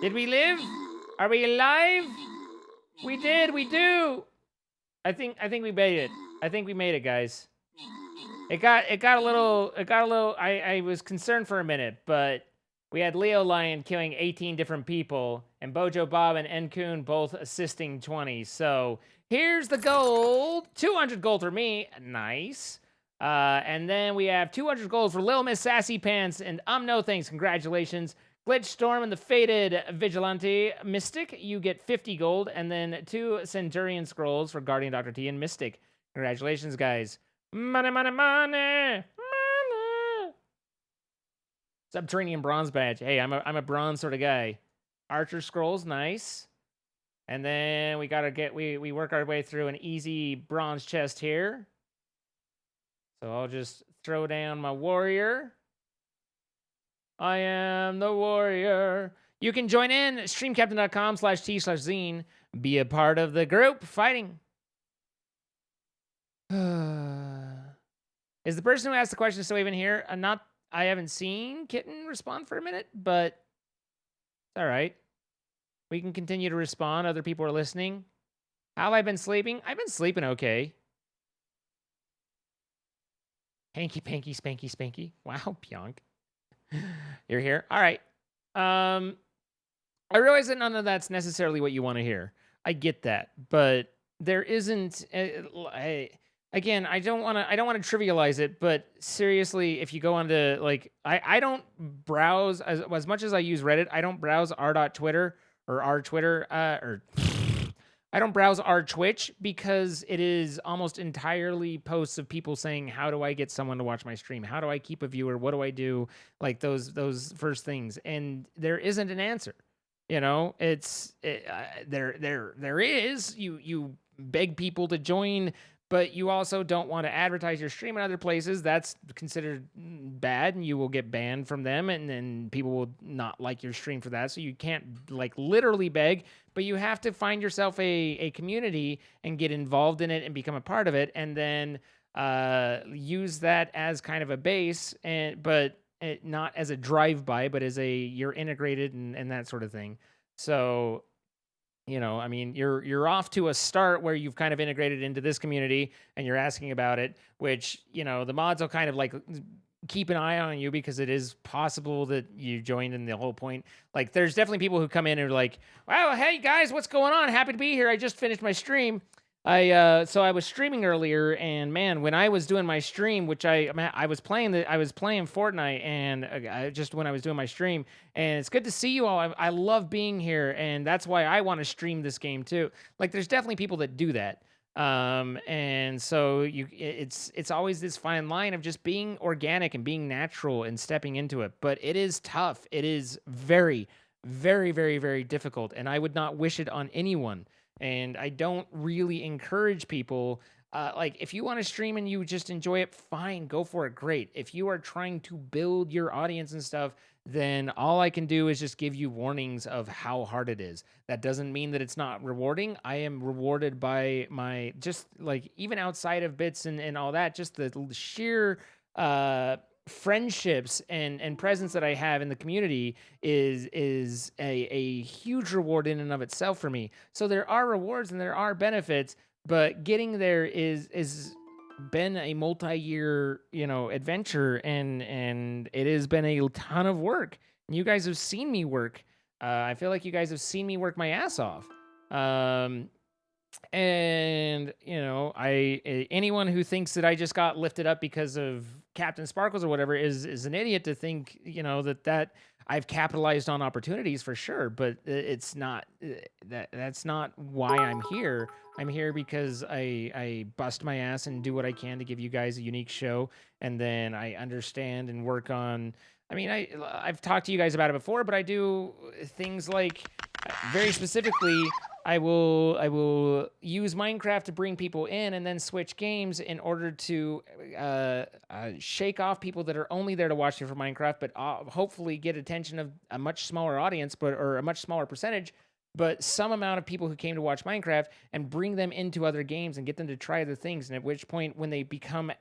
Did we live? Are we alive? We did. We do. I think we made it. I think we made it, guys. It got a little. I was concerned for a minute, but we had Leo Lion killing 18 different people, and Bojo Bob and Nkun both assisting 20. So here's the gold. 200 gold for me. Nice. And then we have 200 gold for Lil Miss Sassy Pants and No Thanks. Congratulations. Glitch Storm and the Faded Vigilante Mystic, you get 50 gold, and then 2 Centurion Scrolls for Guardian Dr. T and Mystic. Congratulations, guys. Money, money, money, money. Subterranean Bronze Badge. Hey, I'm a bronze sort of guy. Archer Scrolls, nice. And then we work our way through an easy bronze chest here. So I'll just throw down my warrior. I am the warrior. You can join in streamcaptain.com/t/zine. Be a part of the group fighting. Is the person who asked the question still even here? I haven't seen Kitten respond for a minute, but it's all right. We can continue to respond. Other people are listening. How have I been sleeping? I've been sleeping okay. Hanky, panky, spanky, spanky. Wow, Pionk. You're here. All right. I realize that none of that's necessarily what you want to hear. I get that, but there isn't. Again, I don't want to trivialize it, but seriously, if you go on to like, I don't browse as much as I use Reddit. I don't browse r.twitter or our Twitter or. I don't browse our Twitch because it is almost entirely posts of people saying, how do I get someone to watch my stream? How do I keep a viewer? What do I do? Like those first things. And there isn't an answer. You know, there is, you beg people to join, but you also don't want to advertise your stream in other places. That's considered bad, and you will get banned from them, and then people will not like your stream for that. So you can't like literally beg, but you have to find yourself a community and get involved in it and become a part of it, and then use that as kind of a base, but not as a drive-by, but as you're integrated and that sort of thing. So I mean, you're off to a start where you've kind of integrated into this community and you're asking about it, which, the mods will kind of like keep an eye on you because it is possible that you joined in the whole point. Like, there's definitely people who come in and are like, wow, hey guys, what's going on? Happy to be here. I just finished my stream. So I was streaming earlier, and man, when I was doing my stream, which I was playing Fortnite, and just when I was doing my stream, and it's good to see you all. I love being here, and that's why I want to stream this game too. Like, there's definitely people that do that, and so it's always this fine line of just being organic and being natural and stepping into it. But it is tough. It is very, very, very, very difficult, and I would not wish it on anyone. And I don't really encourage people. Like, if you want to stream and you just enjoy it, fine, go for it. Great. If you are trying to build your audience and stuff, then all I can do is just give you warnings of how hard it is. That doesn't mean that it's not rewarding. I am rewarded by my, just like, even outside of bits and all that, just the sheer friendships and presence that I have in the community is a huge reward in and of itself for me. So there are rewards and there are benefits, but getting there is been a multi-year, adventure, and it has been a ton of work. And you guys have seen me work. I feel like you guys have seen me work my ass off. And anyone who thinks that I just got lifted up because of Captain Sparkles or whatever is an idiot to think that I've capitalized on opportunities for sure, but it's not that's not why I'm here. I'm here because I bust my ass and do what I can to give you guys a unique show, and then I understand and work on. I mean, I've talked to you guys about it before, but I do things like, very specifically, I will use Minecraft to bring people in and then switch games in order to shake off people that are only there to watch me for Minecraft, but hopefully get attention of a much smaller audience, or a much smaller percentage, but some amount of people who came to watch Minecraft, and bring them into other games and get them to try other things. And at which point, when they become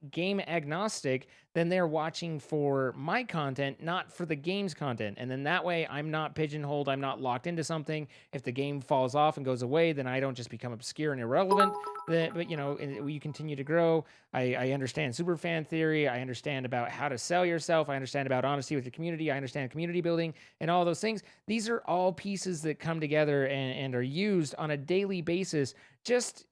game agnostic, then they're watching for my content, not for the game's content. And then that way, I'm not pigeonholed. I'm not locked into something. If the game falls off and goes away, then I don't just become obscure and irrelevant. But you continue to grow. I understand superfan theory. I understand about how to sell yourself. I understand about honesty with your community. I understand community building and all those things. These are all pieces that come together and are used on a daily basis. Just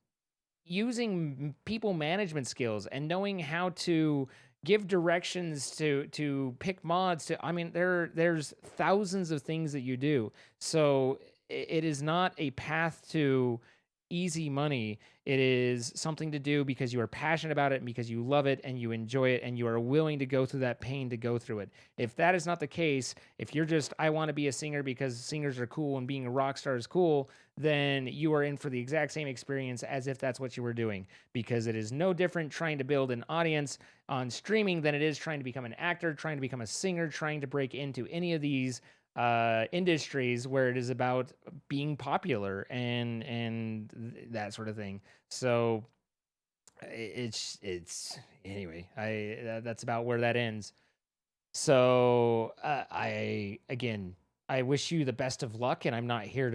using people management skills and knowing how to give directions to pick mods I mean, there's thousands of things that you do. So it is not a path to easy money. It is something to do because you are passionate about it, and because you love it and you enjoy it, and you are willing to go through that pain to go through it. If that is not the case, if you're just, I want to be a singer because singers are cool and being a rock star is cool, then you are in for the exact same experience as if that's what you were doing, because it is no different trying to build an audience on streaming than it is trying to become an actor, trying to become a singer, trying to break into any of these industries where it is about being popular and that sort of thing. So it's anyway, that's about where that ends. So I wish you the best of luck, and I'm not here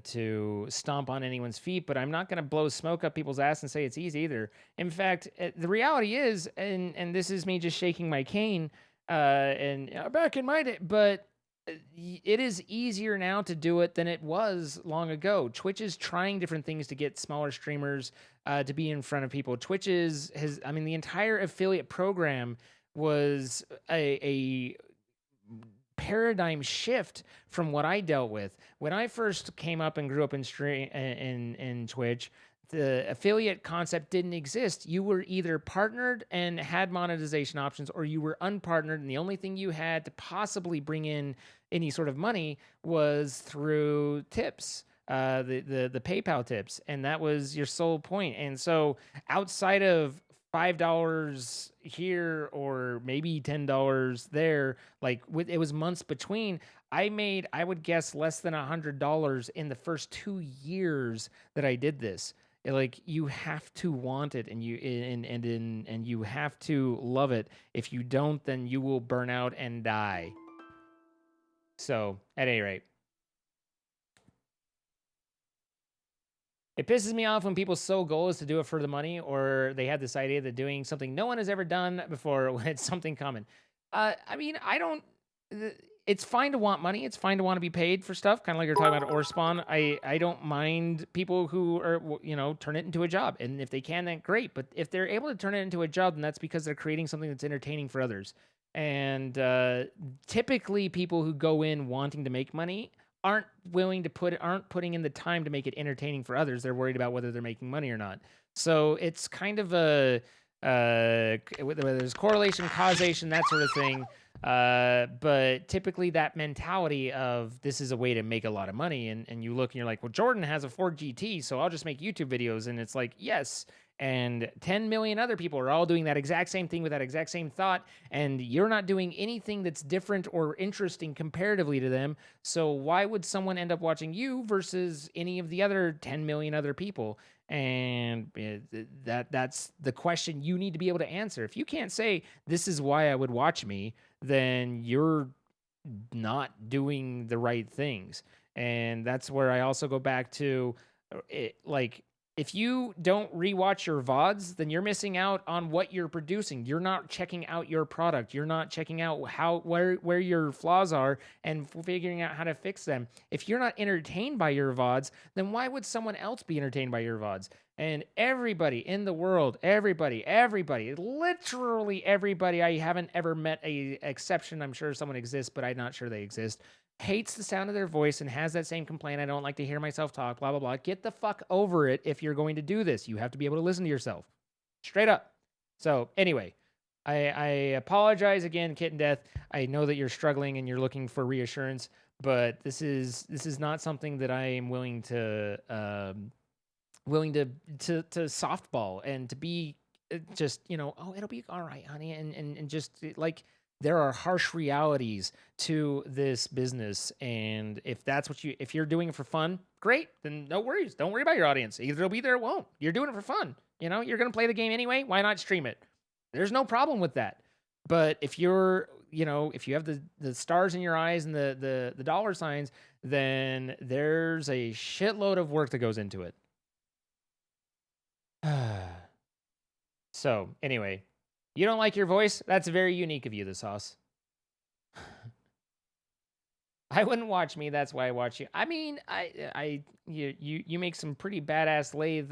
to stomp on anyone's feet, but I'm not going to blow smoke up people's ass and say it's easy either. In fact, the reality is, and this is me just shaking my cane, and back in my day, but it is easier now to do it than it was long ago. Twitch is trying different things to get smaller streamers to be in front of people. Twitch the entire affiliate program was a paradigm shift from what I dealt with when I first came up and grew up in Twitch. The affiliate concept didn't exist. You were either partnered and had monetization options, or you were unpartnered, and the only thing you had to possibly bring in any sort of money was through tips. the PayPal tips, and that was your sole point. And so outside of $5 here or maybe $10 there, like it was months between. I made, I would guess, less than $100 in the first 2 years that I did this. Like you have to want it, and and you have to love it. If you don't, then you will burn out and die. So, at any rate, it pisses me off when people's sole goal is to do it for the money, or they have this idea that doing something no one has ever done before when it's something common. I mean, I don't. It's fine to want money. It's fine to want to be paid for stuff, kind of like you're talking about Orspawn. I don't mind people who are, turn it into a job. And if they can, then great. But if they're able to turn it into a job, then that's because they're creating something that's entertaining for others. And typically people who go in wanting to make money aren't putting in the time to make it entertaining for others. They're worried about whether they're making money or not. So it's kind of a, whether there's correlation, causation, that sort of thing. But typically that mentality of this is a way to make a lot of money, and you look and you're like, well, Jordan has a Ford GT, so I'll just make YouTube videos. And it's like, yes. And 10 million other people are all doing that exact same thing with that exact same thought. And you're not doing anything that's different or interesting comparatively to them. So why would someone end up watching you versus any of the other 10 million other people? And that's the question you need to be able to answer. If you can't say, this is why I would watch me, then you're not doing the right things. And that's where I also go back to it, like, if you don't rewatch your VODs, then you're missing out on what you're producing. You're not checking out your product. You're not checking out where your flaws are and figuring out how to fix them. If you're not entertained by your VODs, then why would someone else be entertained by your VODs? And everybody in the world, everybody, literally everybody, I haven't ever met a exception. I'm sure someone exists, but I'm not sure they exist, hates the sound of their voice and has that same complaint. I don't like to hear myself talk, blah, blah, blah. Get the fuck over it if you're going to do this. You have to be able to listen to yourself. Straight up. So anyway, I apologize again, Kitten Death. I know that you're struggling and you're looking for reassurance, but this is not something that I am willing to softball and to be just, oh, it'll be all right, honey. And just like, there are harsh realities to this business. And if that's if you're doing it for fun, great, then no worries. Don't worry about your audience. Either it'll be there or it won't. You're doing it for fun. You're going to play the game anyway. Why not stream it? There's no problem with that. But if you're, if you have the stars in your eyes and the dollar signs, then there's a shitload of work that goes into it. So anyway, you don't like your voice? That's very unique of you, the sauce. I wouldn't watch me. That's why I watch you. I mean, you make some pretty badass lathe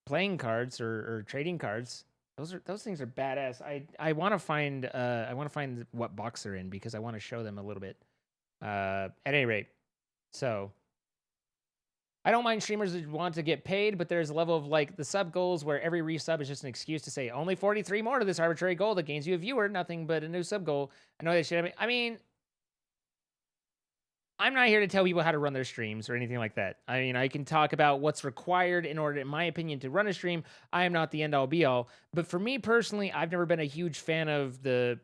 playing cards or trading cards. Those things are badass. I want to find what box they're in because I want to show them a little bit. At any rate, so I don't mind streamers that want to get paid, but there's a level of like the sub goals where every resub is just an excuse to say only 43 more to this arbitrary goal that gains you a viewer, nothing but a new sub goal. I know they should. I mean, I'm not here to tell people how to run their streams or anything like that. I mean, I can talk about what's required in order, in my opinion, to run a stream. I am not the end all be all, but for me personally, I've never been a huge fan of the,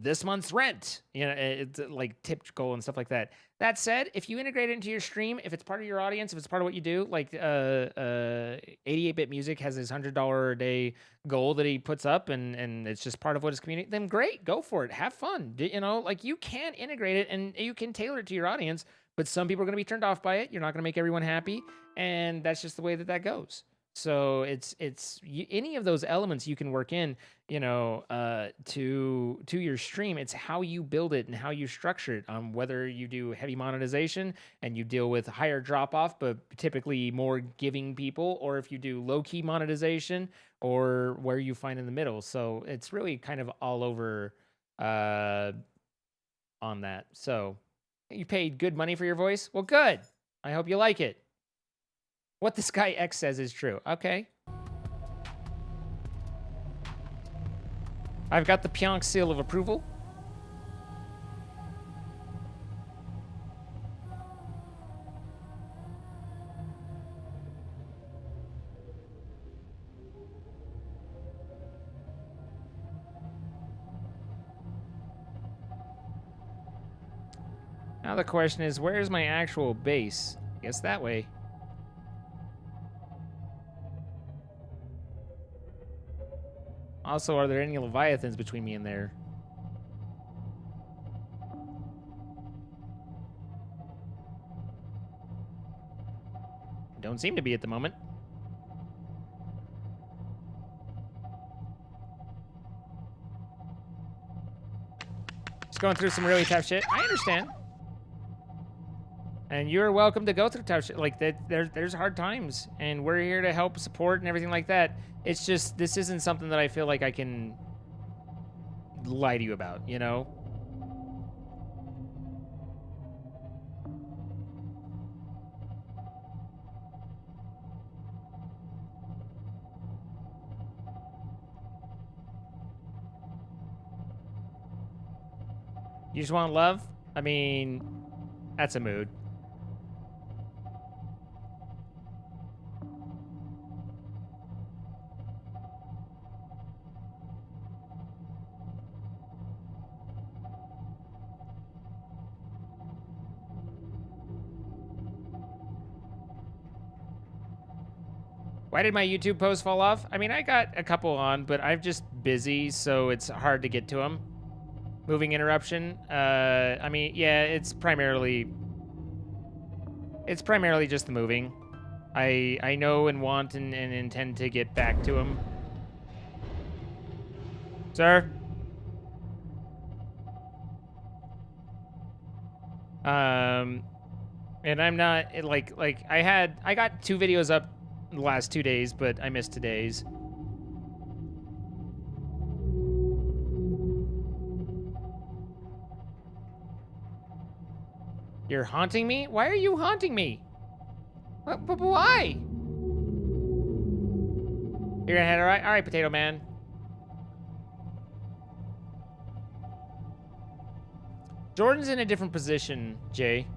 this month's rent, it's like tip goal and stuff like that. That said, if you integrate it into your stream, if it's part of your audience, if it's part of what you do, like 88-Bit Music has his $100 a day goal that he puts up and it's just part of what his community, then great, go for it. Have fun. Like you can integrate it and you can tailor it to your audience, but some people are going to be turned off by it. You're not going to make everyone happy. And that's just the way that goes. So it's any of those elements you can work in, to your stream. It's how you build it and how you structure it. Whether you do heavy monetization and you deal with higher drop off, but typically more giving people, or if you do low key monetization, or where you find in the middle. So it's really kind of all over on that. So you paid good money for your voice. Well, good. I hope you like it. What this guy X says is true. Okay. I've got the Pionk seal of approval. Now the question is, where's my actual base? Guess that way. Also, are there any Leviathans between me and there? Don't seem to be at the moment. Just going through some really tough shit. I understand. And you're welcome to go through tough shit. Like, there's hard times, and we're here to help support and everything like that. It's just, this isn't something that I feel like I can lie to you about, you know? You just want love? I mean, that's a mood. Why did my YouTube post fall off? I mean, I got a couple on, but I'm just busy, so it's hard to get to them. Moving interruption. I mean, yeah, it's primarily just the moving. I know and want and intend to get back to him. Sir? And I'm not, I got 2 videos up the last 2 days, but I missed today's. You're haunting me? Why are you haunting me? But why? You're gonna head all right? All right, Potato Man. Jordan's in a different position, Jay.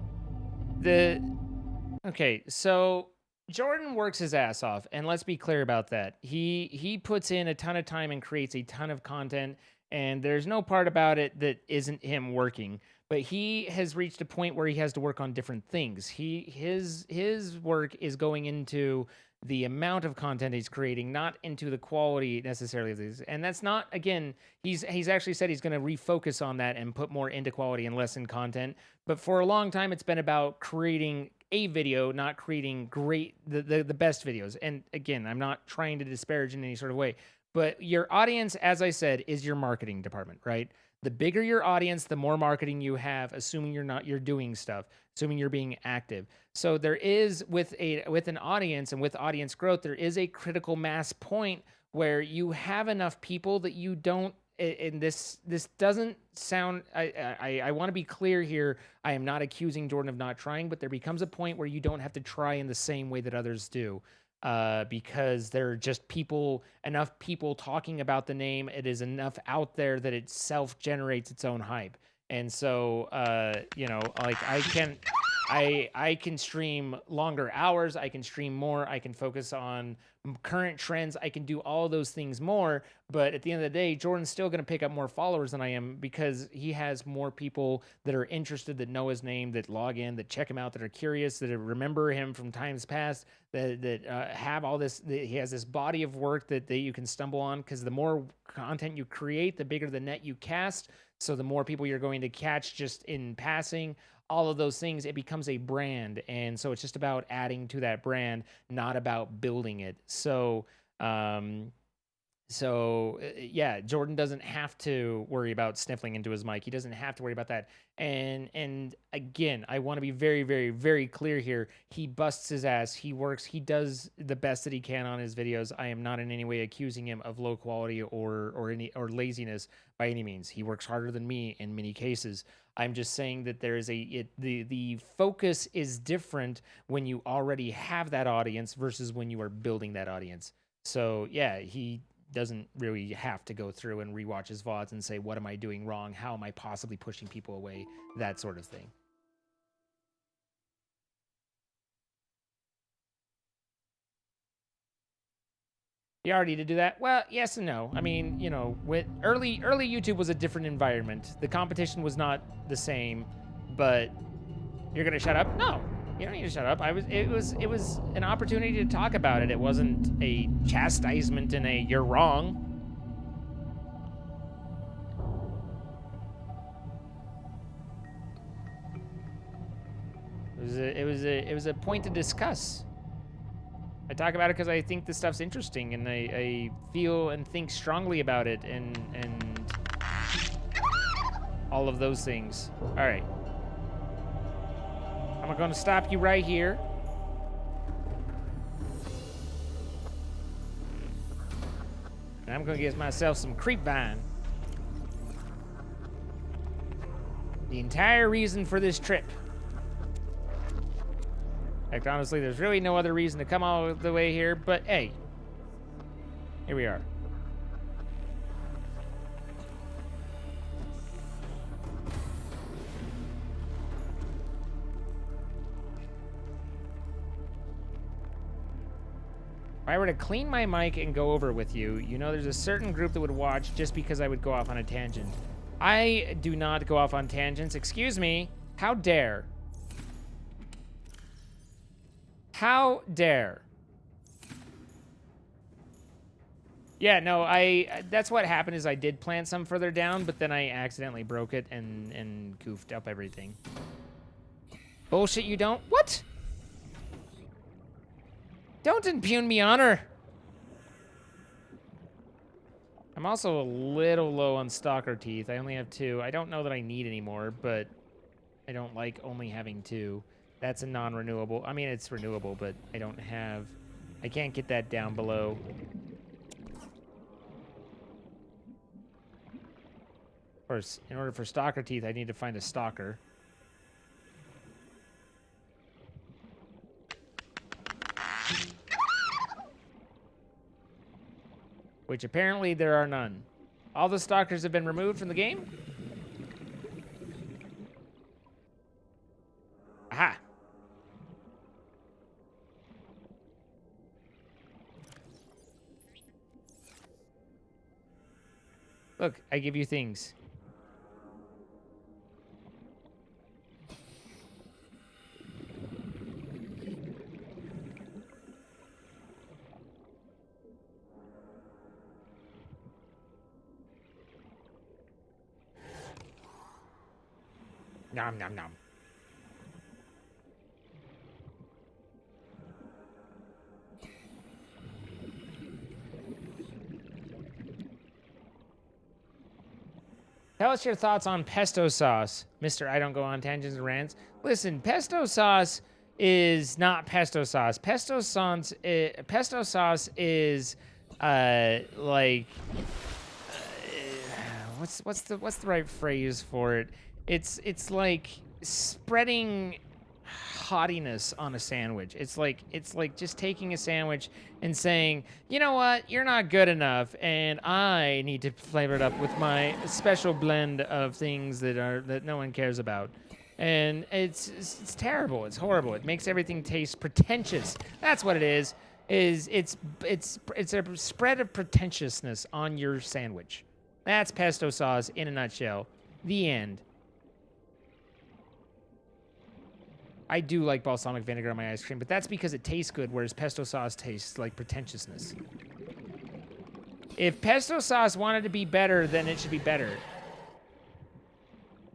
Okay, so Jordan works his ass off, and let's be clear about that. He puts in a ton of time and creates a ton of content, and there's no part about it that isn't him working. But he has reached a point where he has to work on different things. His work is going into the amount of content he's creating, not into the quality necessarily of these. And that's not, again, he's actually said he's going to refocus on that and put more into quality and less in content. But for a long time, it's been about creating a video, not creating the best videos. And again, I'm not trying to disparage in any sort of way, but your audience, as I said, is your marketing department, right? The bigger your audience, the more marketing you have, assuming you're doing stuff, assuming you're being active. So there is, with an audience and with audience growth, there is a critical mass point where you have enough people that you don't, and this doesn't sound, I want to be clear here, I am not accusing Jordan of not trying, but there becomes a point where you don't have to try in the same way that others do. Because there are just enough people talking about the name. It is enough out there that it self-generates its own hype. And so, like I can stream longer hours. I can stream more. I can focus on current trends. I can do all those things more. But at the end of the day, Jordan's still going to pick up more followers than I am because he has more people that are interested, that know his name, that log in, that check him out, that are curious, that remember him from times past, that have all this. He has this body of work that you can stumble on, because the more content you create, the bigger the net you cast. So the more people you're going to catch just in passing. All of those things, it becomes a brand. And so it's just about adding to that brand, not about building it. So, yeah, Jordan doesn't have to worry about sniffling into his mic. He doesn't have to worry about that. And again, I want to be very, very, very clear here. He busts his ass. He works. He does the best that he can on his videos. I am not in any way accusing him of low quality or laziness by any means. He works harder than me in many cases. I'm just saying that there is the focus is different when you already have that audience versus when you are building that audience. So yeah, he doesn't really have to go through and rewatch his VODs and say, what am I doing wrong? How am I possibly pushing people away? That sort of thing. You already did do that? Well, yes and no. I mean, with early YouTube was a different environment. The competition was not the same, but You're gonna shut up? No, you don't need to shut up. It was an opportunity to talk about it. It wasn't a chastisement and a you're wrong. It was a point to discuss. I talk about it because I think this stuff's interesting, and I feel and think strongly about it, and all of those things. All right. I'm going to stop you right here. And I'm going to get myself some creep vine. The entire reason for this trip. Heck, honestly, there's really no other reason to come all the way here, but hey, here we are. If I were to clean my mic and go over with you, you know there's a certain group that would watch just because I would go off on a tangent. I do not go off on tangents. Excuse me. How dare? How dare? Yeah, no, that's what happened is I did plant some further down, but then I accidentally broke it and goofed up everything. Bullshit, you don't? What? Don't impugn me honor. I'm also a little low on stalker teeth. I only have 2. I don't know that I need any more, but I don't like only having 2. That's a non-renewable. I mean, it's renewable, but I don't have... I can't get that down below. Of course, in order for stalker teeth, I need to find a stalker. Which apparently there are none. All the stalkers have been removed from the game? Aha! Look, I give you things. Nom nom nom. Tell us your thoughts on pesto sauce, Mr. I don't go on tangents and rants. Listen, pesto sauce is not pesto sauce. Pesto sauce is like what's the right phrase for it? It's like spreading haughtiness on a sandwich. It's like just taking a sandwich and saying, you know what, you're not good enough, and I need to flavor it up with my special blend of things that no one cares about. And it's terrible. It's horrible. It makes everything taste pretentious. That's what it is. It's a spread of pretentiousness on your sandwich. That's pesto sauce in a nutshell. The end. I do like balsamic vinegar on my ice cream, but that's because it tastes good, whereas pesto sauce tastes like pretentiousness. If pesto sauce wanted to be better, then it should be better.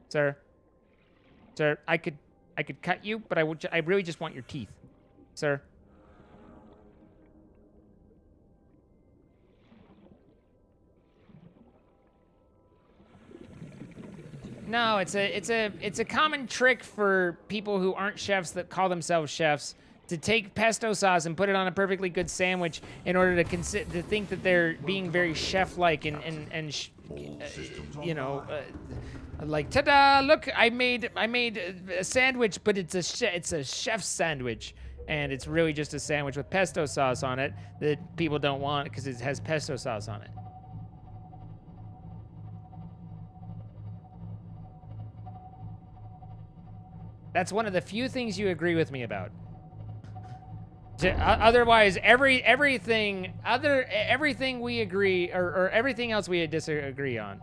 Sir, I could cut you, but I really just want your teeth, sir. No, it's a common trick for people who aren't chefs that call themselves chefs to take pesto sauce and put it on a perfectly good sandwich in order to think that they're being very chef-like and you know, like ta-da! Look, I made a sandwich, but it's a chef's sandwich, and it's really just a sandwich with pesto sauce on it that people don't want because it has pesto sauce on it. That's one of the few things you agree with me about. Otherwise, everything we agree, or everything else we disagree on.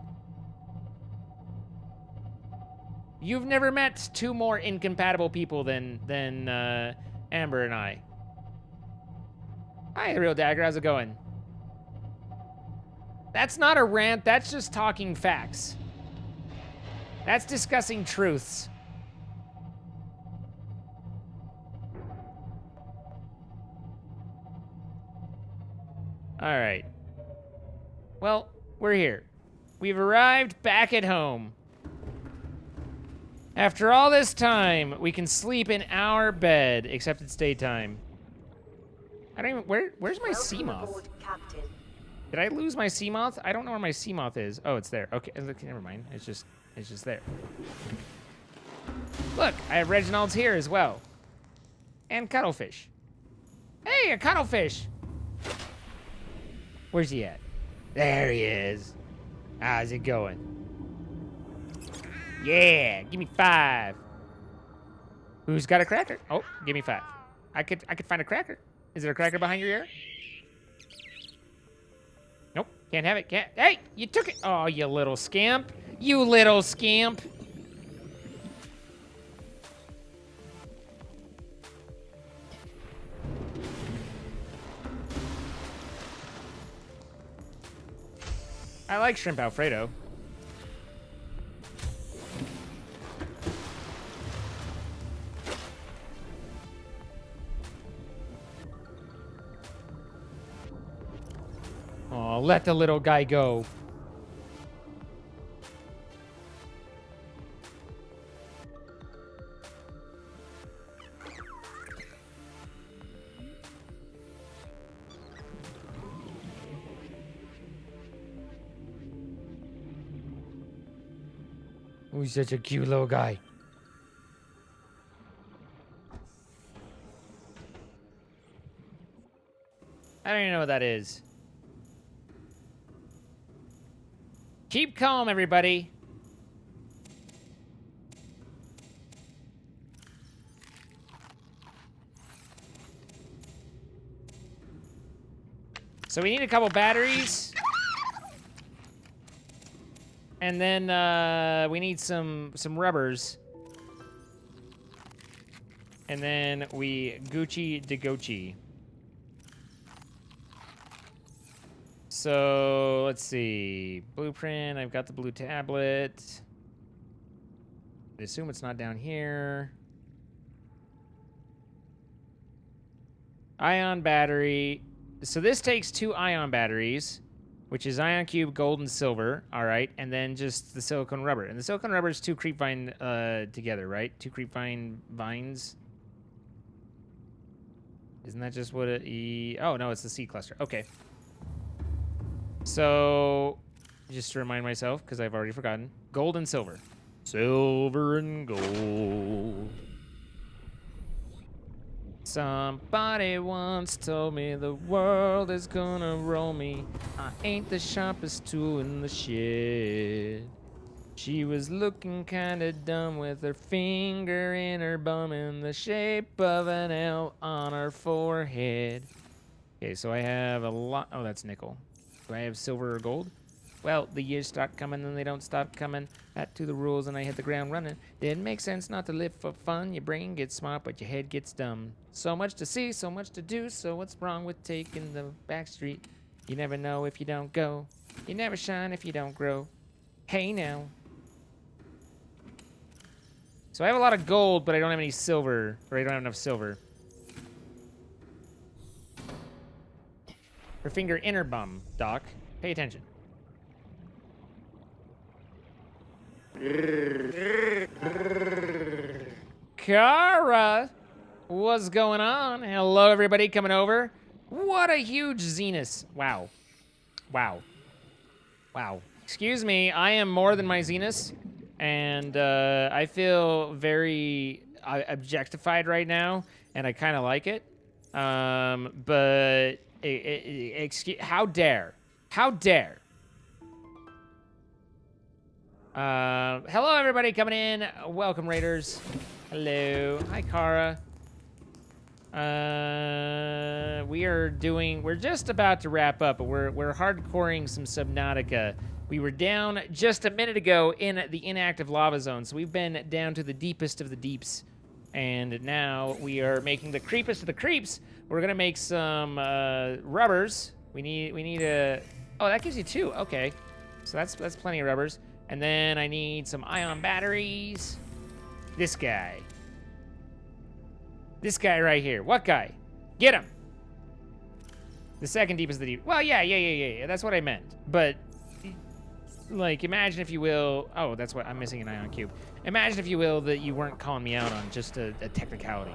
You've never met two more incompatible people than Amber and I. Hi, Real Dagger. How's it going? That's not a rant. That's just talking facts. That's discussing truths. All right. Well, we're here. We've arrived back at home. After all this time, we can sleep in our bed, except it's daytime. I don't even, where's my sea moth? Aboard, Captain. Did I lose my sea moth? I don't know where my sea moth is. Oh, it's there. Okay, never mind. It's just there. Look, I have Reginald's here as well. And Cuttlefish. Hey, a Cuttlefish! Where's he at? There he is. How's it going? Yeah, give me 5. Who's got a cracker? Oh, give me 5. I could find a cracker. Is there a cracker behind your ear? Nope, can't have it. Can't. Hey, you took it. Oh, you little scamp. You little scamp. I like shrimp Alfredo. Oh, let the little guy go. Oh, he's such a cute little guy. I don't even know what that is. Keep calm, everybody. So we need a couple batteries. And then we need some rubbers. And then we Gucci de Gucci. So let's see. Blueprint, I've got the blue tablet. I assume it's not down here. Ion battery. So this takes 2 ion batteries, which is ion cube, gold, and silver. All right, and then just the silicone rubber. And the silicone rubber is 2 creepvine together, right? 2 creepvine vines. Isn't that just what it? Oh no, it's the seed cluster. Okay. So, just to remind myself, because I've already forgotten, gold and silver. Silver and gold. Somebody once told me the world is gonna roll me. I ain't the sharpest tool in the shed. She was looking kinda dumb with her finger in her bum in the shape of an L on her forehead. Okay, so I have a lot. Oh, that's nickel. Do I have silver or gold? Well, the years start coming and they don't stop coming. Back to the rules and I hit the ground running. Didn't make sense not to live for fun. Your brain gets smart, but your head gets dumb. So much to see, so much to do. So what's wrong with taking the back street? You never know if you don't go. You never shine if you don't grow. Hey now. So I have a lot of gold, but I don't have any silver. Or I don't have enough silver. Her finger inner bum, Doc. Pay attention. Kara, what's going on? Hello, everybody coming over. What a huge Zenus. Wow. Wow. Wow. Excuse me, I am more than my Zenus, and I feel very objectified right now, and I kind of like it. But how dare? How dare? Hello, everybody coming in. Welcome, Raiders. Hello. Hi, Kara. We're just about to wrap up, but we're hardcoring some Subnautica We were down just a minute ago in the inactive lava zone, so we've been down to the deepest of the deeps. And now we are making the creepest of the creeps. We're gonna make some rubbers. We need a... Oh, that gives you 2. Okay. So that's plenty of rubbers. And then I need some ion batteries. This guy. This guy right here. What guy? Get him. The second deepest of the deep. Well, yeah. That's what I meant. But, like, imagine if you will... Oh, that's what... I'm missing an ion cube. Imagine if you will that you weren't calling me out on just a technicality.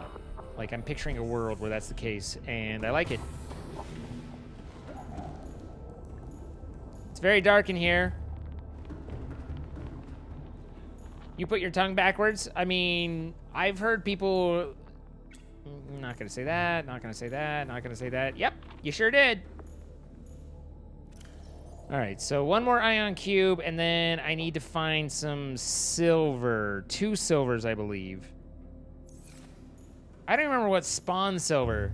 Like, I'm picturing a world where that's the case, and I like it. It's very dark in here. You put your tongue backwards? I mean, I've heard people... Not gonna say that, not gonna say that, not gonna say that. Yep, you sure did. All right, so 1 more ion cube, and then I need to find some silver. 2 silvers, I believe. I don't remember what spawns silver.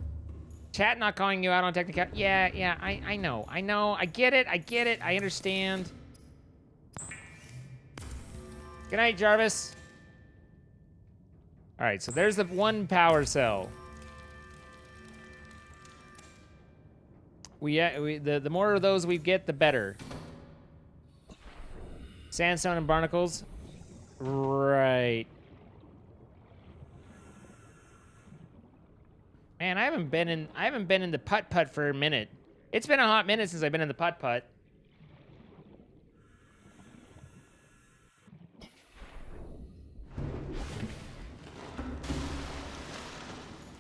Chat not calling you out on technical. Yeah, I know. I get it, I understand. Good night, Jarvis. All right, so there's the 1 power cell. The more of those we get, the better. Sandstone and barnacles. Right. Man, I haven't been in the putt-putt for a minute. It's been a hot minute since I've been in the putt-putt.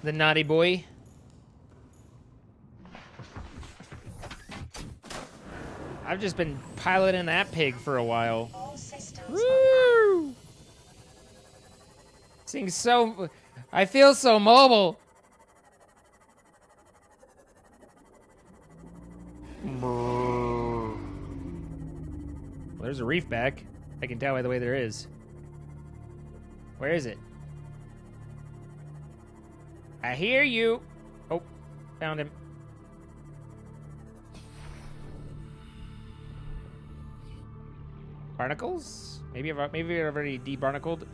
The naughty boy. I've just been piloting that pig for a while. Woo! Seems so... I feel so mobile. Well, there's a reef back. I can tell by the way there is. Where is it? I hear you. Oh, found him. Barnacles? Maybe I've already debarnacled.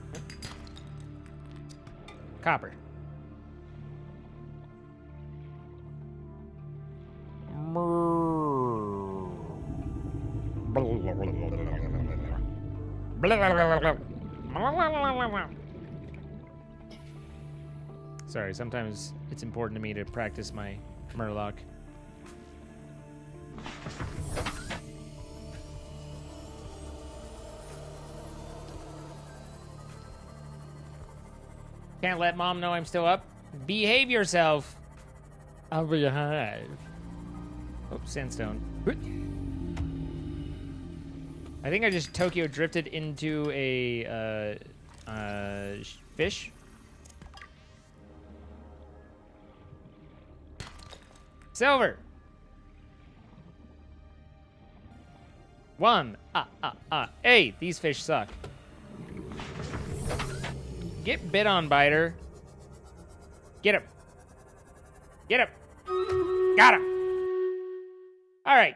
Copper. Sorry, sometimes it's important to me to practice my Murloc. Can't let mom know I'm still up. Behave yourself. I'll behave. Oh, sandstone. I think I just Tokyo drifted into a fish. Silver. 1. Hey, these fish suck. Get bit on, biter. Get him. Get him. Got him. All right.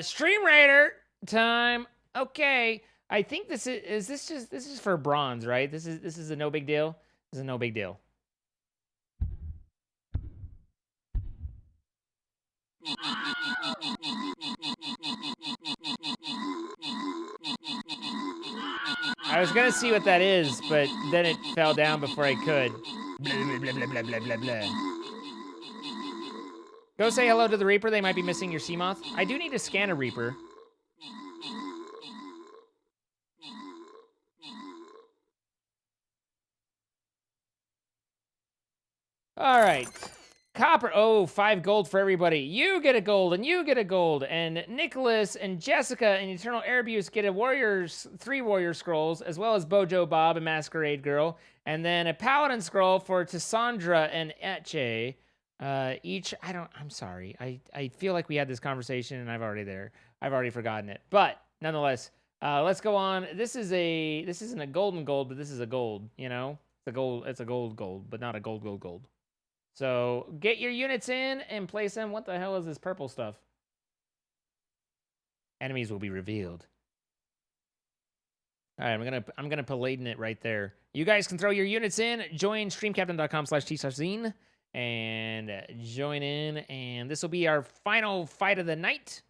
Stream Raider time. Okay. I think this is this is for bronze, right? This is a no big deal. This is a no big deal. I was gonna see what that is, but then it fell down before I could. Blah, blah, blah, blah, blah, blah, blah. Go say hello to the Reaper. They might be missing your Seamoth. I do need to scan a Reaper. All right. Copper. Oh, 5 gold for everybody. You get a gold, and you get a gold. And Nicholas and Jessica and Eternal Airbuse get 3 warrior scrolls, as well as Bojo Bob and Masquerade Girl. And then a paladin scroll for Tassandra and Etche. I'm sorry. I feel like we had this conversation and I've already forgotten it. But nonetheless, let's go on. This isn't a golden gold, but this is a gold, you know? It's a gold, but not a gold. So get your units in and place them. What the hell is this purple stuff? Enemies will be revealed. All right, I'm gonna paladin it right there. You guys can throw your units in. Join streamcaptain.com/t/zine and join in. And this will be our final fight of the night.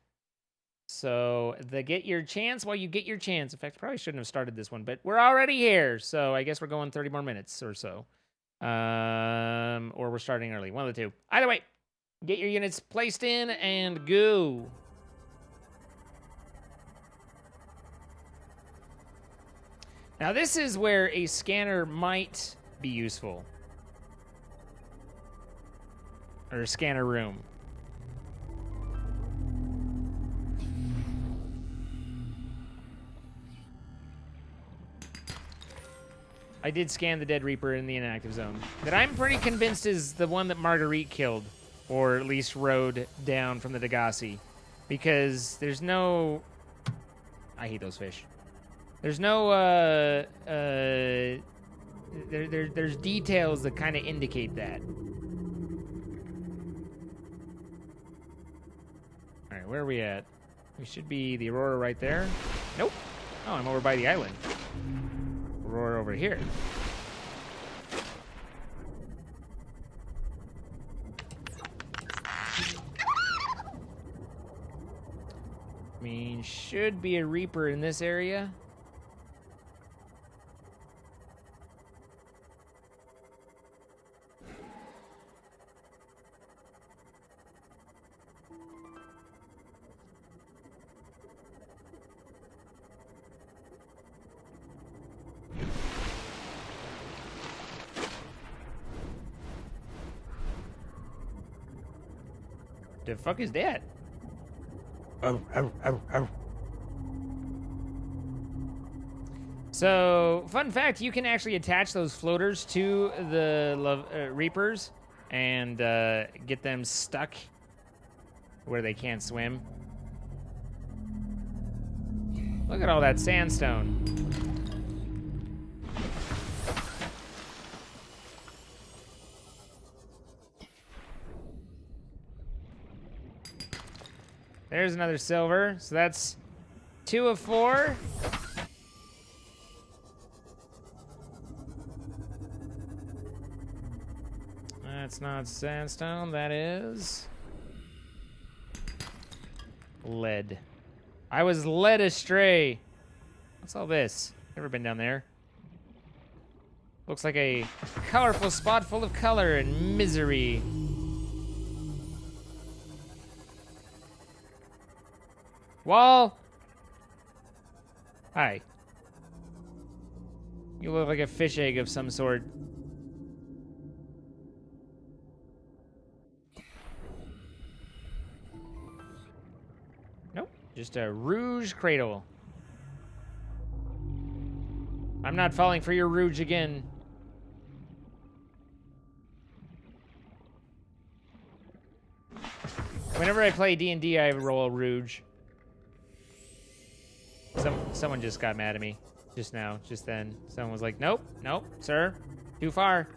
So get your chance while you get your chance. In fact, probably shouldn't have started this one, but we're already here. So I guess we're going 30 more minutes or so. Or we're starting early. One of the two. Either way, get your units placed in and go. Now this is where a scanner might be useful. Or a scanner room. I did scan the dead Reaper in the inactive zone. That I'm pretty convinced is the one that Marguerite killed. Or at least rode down from the Degassi. Because there's no... I hate those fish. There's no, there's details that kind of indicate that. All right, where are we at? We should be the Aurora right there. Nope. Oh, I'm over by the island. Aurora over here. I mean, should be a Reaper in this area. The fuck is that? So, fun fact, you can actually attach those floaters to the Reapers and get them stuck where they can't swim. Look at all that sandstone. There's another silver. So that's 2 of 4. That's not sandstone. That is lead. I was led astray. What's all this? Never been down there. Looks like a colorful spot full of color and misery. Wall! Hi. You look like a fish egg of some sort. Nope. Just a rouge cradle. I'm not falling for your rouge again. Whenever I play D&D, I roll a rouge. Someone just got mad at me just now, just then. Someone was like, nope, nope, sir, too far.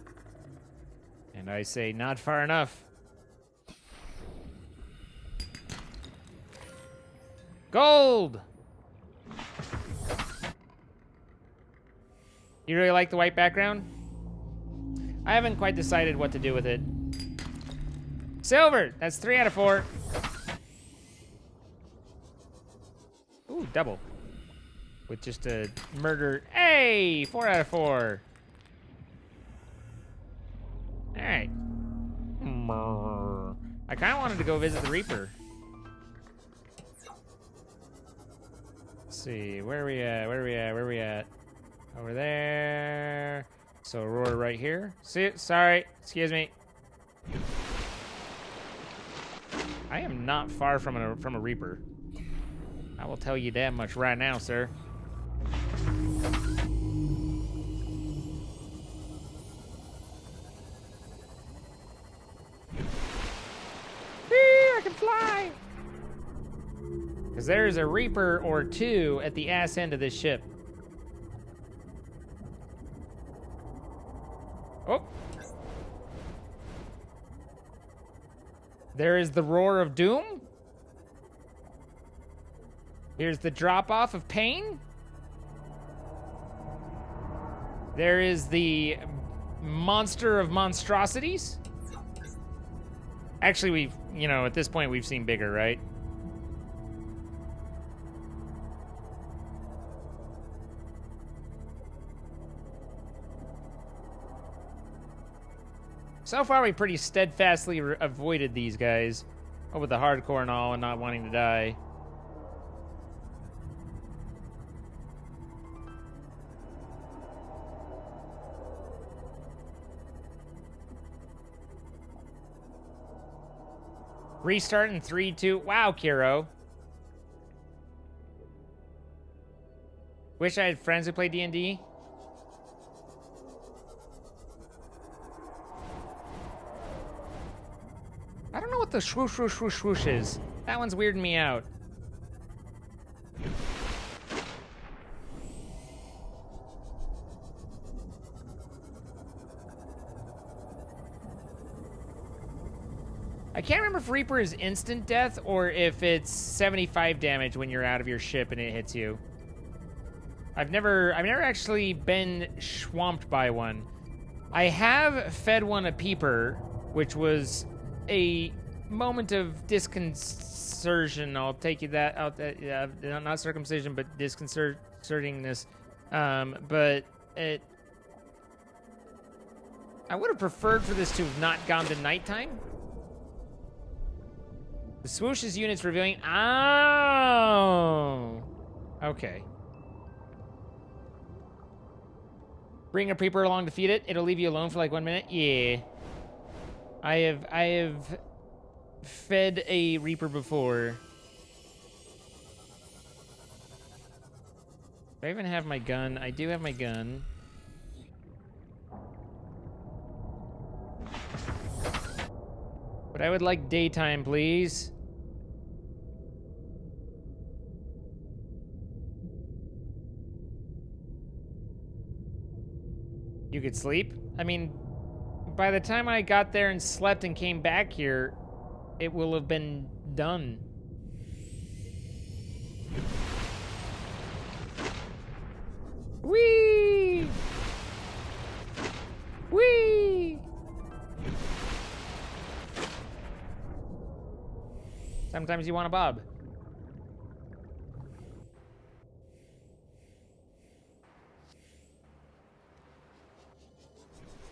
And I say, not far enough. Gold! You really like the white background? I haven't quite decided what to do with it. Silver! That's 3 out of 4. Ooh, double. With just a murder. Hey! 4 out of 4. Alright. I kind of wanted to go visit the Reaper. Let's see. Where are we at? Where are we at? Where are we at? Over there. So Aurora right here. See, sorry. Excuse me. I am not far from a Reaper. I will tell you that much right now, sir. I can fly! Because there's a Reaper or 2 at the ass end of this ship. Oh! There is the Roar of Doom? Here's the drop-off of pain. There is the monster of monstrosities. Actually, we've, at this point, we've seen bigger, right? So far, we pretty steadfastly avoided these guys. Oh, with the hardcore and all and not wanting to die. Restart in 3, 2. Wow, Kiro. Wish I had friends who play D&D. I don't know what the swoosh, swoosh, swoosh, swoosh is. That one's weirding me out. I can't remember if Reaper is instant death or if it's 75 damage when you're out of your ship and it hits you. I've never actually been swamped by one. I have fed one a peeper, which was a moment of disconcertion. I'll take you that out. Not circumcision, but disconcertingness. But it. I would have preferred for this to have not gone to nighttime. The swoosh's units revealing. Oh. Okay. Bring a Reaper along to feed it. It'll leave you alone for like 1 minute. Yeah. I have fed a Reaper before. Do I even have my gun? I do have my gun. But I would like daytime, please. You could sleep? I mean, by the time I got there and slept and came back here, it will have been done. Whee! Whee! Sometimes you want a bob.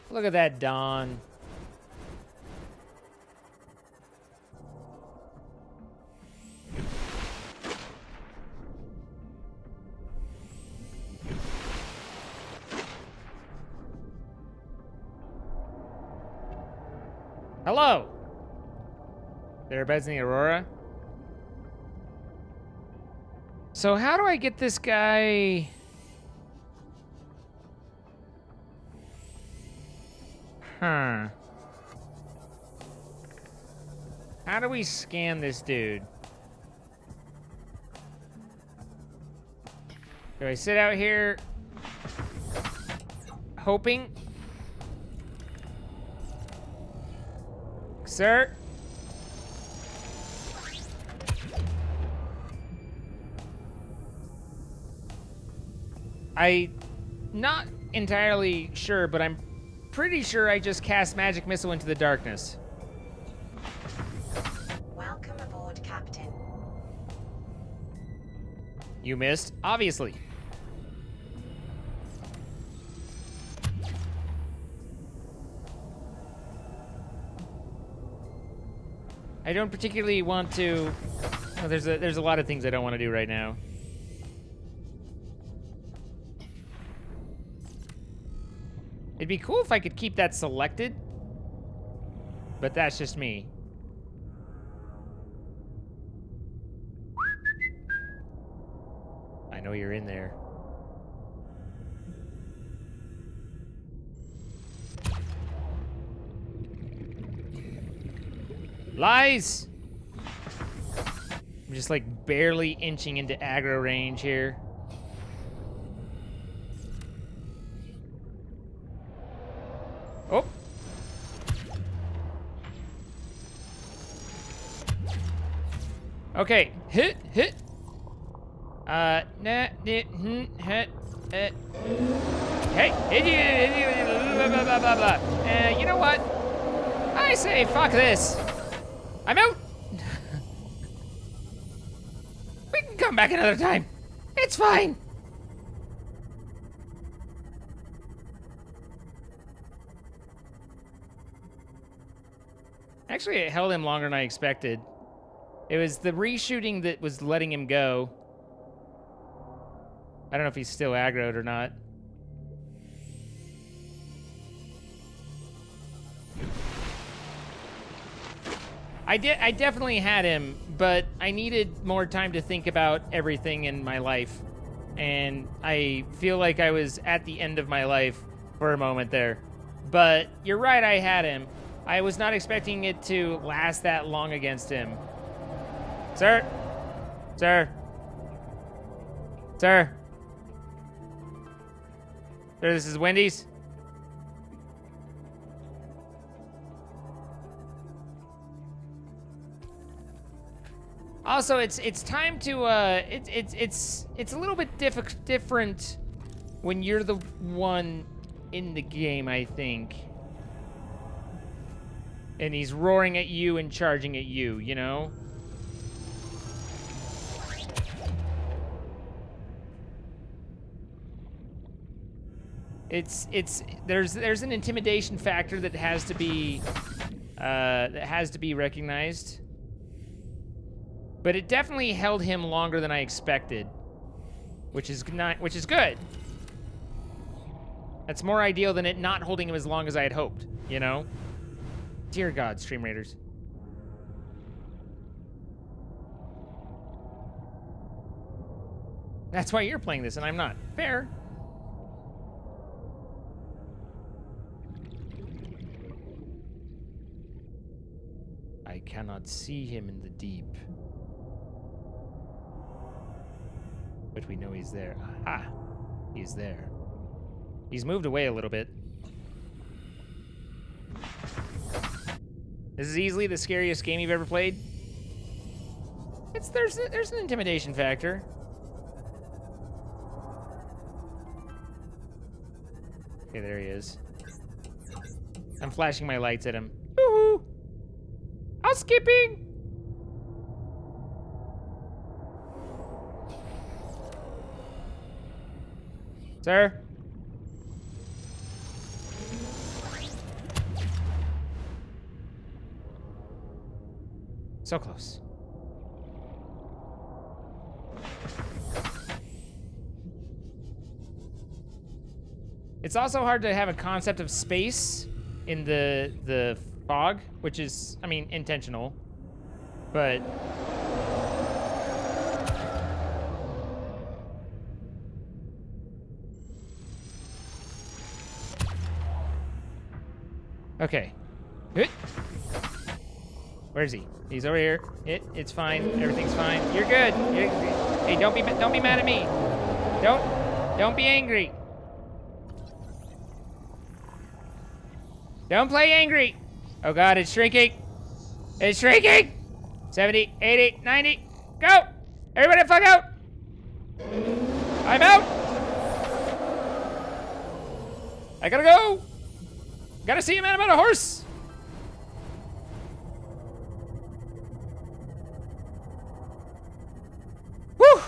Look at that dawn. Hello. There are beds in the Aurora. So how do I get this guy? Huh. How do we scan this dude? Do I sit out here hoping? Sir? I'm not entirely sure, but I'm pretty sure I just cast magic missile into the darkness. Welcome aboard, Captain. You missed, obviously. I don't particularly want to. Oh, there's a lot of things I don't want to do right now. It'd be cool if I could keep that selected, but that's just me. I know you're in there. Lies! I'm just like barely inching into aggro range here. Oh. Okay, hit. Hey, blah, blah, blah, blah, blah. You know what? I say fuck this. I'm out. We can come back another time. It's fine. Actually, it held him longer than I expected. It was the reshooting that was letting him go. I don't know if he's still aggroed or not. I definitely had him, but I needed more time to think about everything in my life. And I feel like I was at the end of my life for a moment there. But you're right, I had him. I was not expecting it to last that long against him. Sir? Sir? Sir? Sir, this is Wendy's. Also, it's time to it's a little bit different when you're the one in the game, I think. And he's roaring at you and charging at you, you know? There's an intimidation factor that has to be recognized. But it definitely held him longer than I expected, which is good. That's more ideal than it not holding him as long as I had hoped, you know? Dear God, Stream Raiders. That's why you're playing this and I'm not. Fair. I cannot see him in the deep. But we know he's there. Aha! He's there. He's moved away a little bit. This is easily the scariest game you've ever played. There's an intimidation factor. Okay, there he is. I'm flashing my lights at him. Woohoo! Housekeeping! Sir? So close. It's also hard to have a concept of space in the fog, which is, I mean, intentional, but okay. Where is he? He's over here. It's fine. Everything's fine. You're good. Hey, don't be mad at me. Don't be angry. Don't play angry. Oh God, it's shrinking. It's shrinking. 70, 80, 90. Go. Everybody fuck out. I'm out. I gotta go. Gotta see a man about a horse. Whew.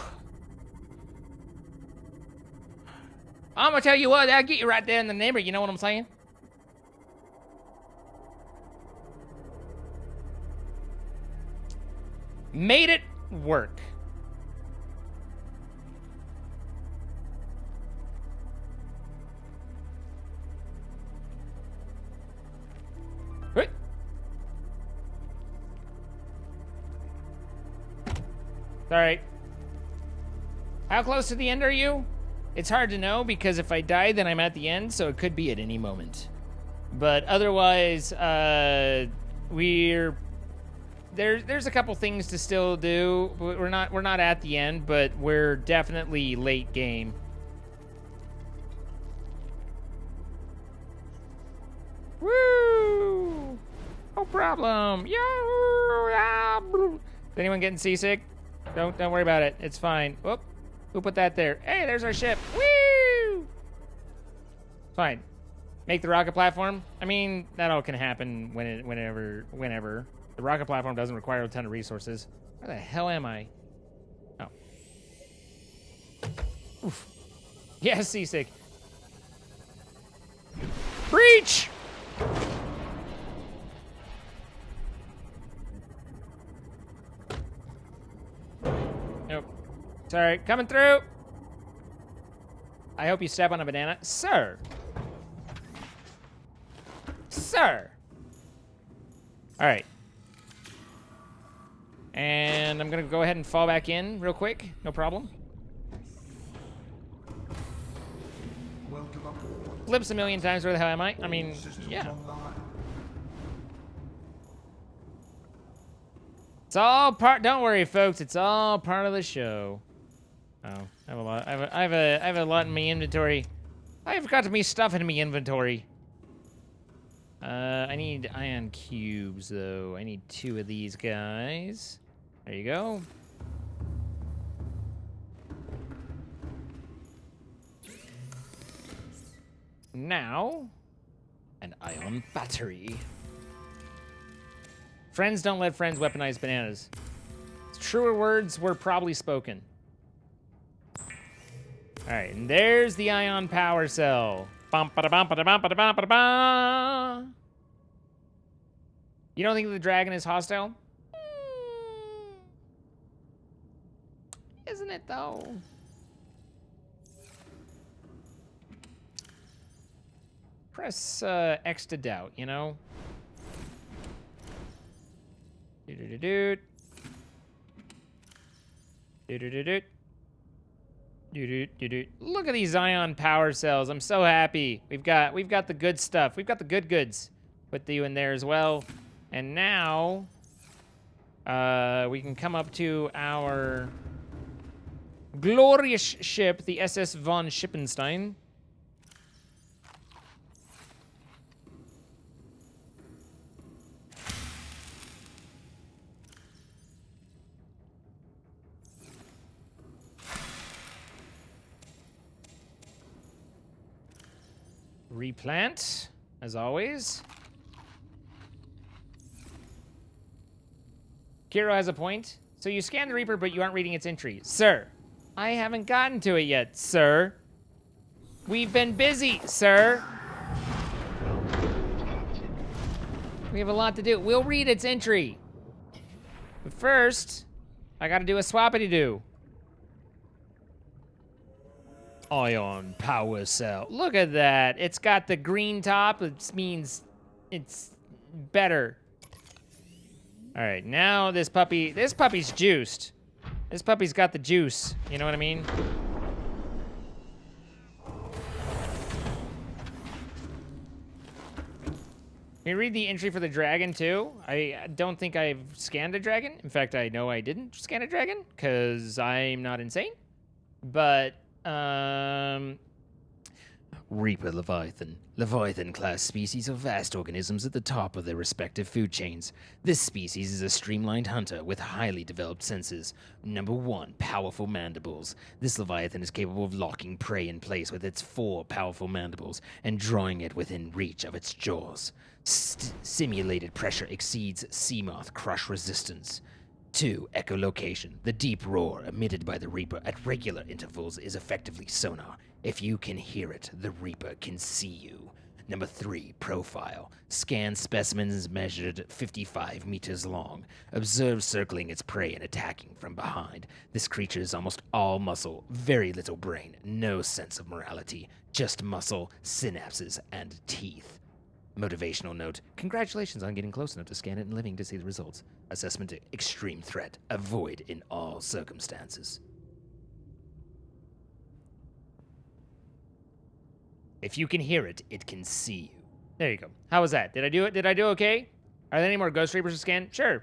I'm gonna tell you what, I'll get you right there in the neighbor, you know what I'm saying? Made it work. Wait. Alright. How close to the end are you? It's hard to know because if I die, then I'm at the end, so it could be at any moment. But otherwise, there's a couple things to still do. We're not at the end, but we're definitely late game. Woo! No problem. Yahoo! Is anyone getting seasick? Don't worry about it. It's fine. Whoop. Who put that there? Hey, there's our ship. Woo! Fine. Make the rocket platform. I mean, that all can happen whenever. The rocket platform doesn't require a ton of resources. Where the hell am I? Oh. Oof. Yeah, seasick. Breach! Nope. Sorry, coming through. I hope you step on a banana. Sir. Sir. All right. And I'm going to go ahead and fall back in real quick. No problem. Welcome aboard. Flips a million times. Where the hell am I? I mean, Systems yeah. online. It's all part. Don't worry, folks. It's all part of the show. Oh, I have a lot. I have a lot in my inventory. I've got me stuff in my inventory. I need ion cubes though. I need 2 of these guys. There you go. Now, an ion battery. Friends don't let friends weaponize bananas. Truer words were probably spoken. All right, and there's the ion power cell. Bum, ba, da, bum, ba, da, bum, ba, da, bum, ba, da, bum. You don't think the dragon is hostile? Isn't it though? Press X to doubt, you know? Do-do-do-do. Do-do-do-do. Do-do-do-do. Look at these ion power cells. I'm so happy. We've got the good stuff. We've got the good goods. Put you in there as well. And now we can come up to our glorious ship, the SS von Schippenstein. Replant, as always. Kiro has a point. So you scan the Reaper, but you aren't reading its entry. Sir, I haven't gotten to it yet, sir. We've been busy, sir. We have a lot to do. We'll read its entry. But first, I gotta do a swappity-doo. Ion power cell. Look at that. It's got the green top. It means it's better. All right, now this puppy's juiced. This puppy's got the juice. You know what I mean? Can you read the entry for the dragon too? I don't think I've scanned a dragon. In fact, I know I didn't scan a dragon because I'm not insane. But Reaper Leviathan. Leviathan-class species are vast organisms at the top of their respective food chains. This species is a streamlined hunter with highly developed senses. Number 1, powerful mandibles. This Leviathan is capable of locking prey in place with its 4 powerful mandibles and drawing it within reach of its jaws. Simulated pressure exceeds Seamoth crush resistance. 2, echolocation. The deep roar emitted by the Reaper at regular intervals is effectively sonar. If you can hear it, the Reaper can see you. Number 3, profile. Scan specimens measured 55 meters long. Observe circling its prey and attacking from behind. This creature is almost all muscle, very little brain, no sense of morality, just muscle, synapses, and teeth. Motivational note. Congratulations on getting close enough to scan it and living to see the results. Assessment: extreme threat. Avoid in all circumstances. If you can hear it, it can see you. There you go. How was that? Did I do it? Did I do okay? Are there any more Ghost Reapers to scan? Sure.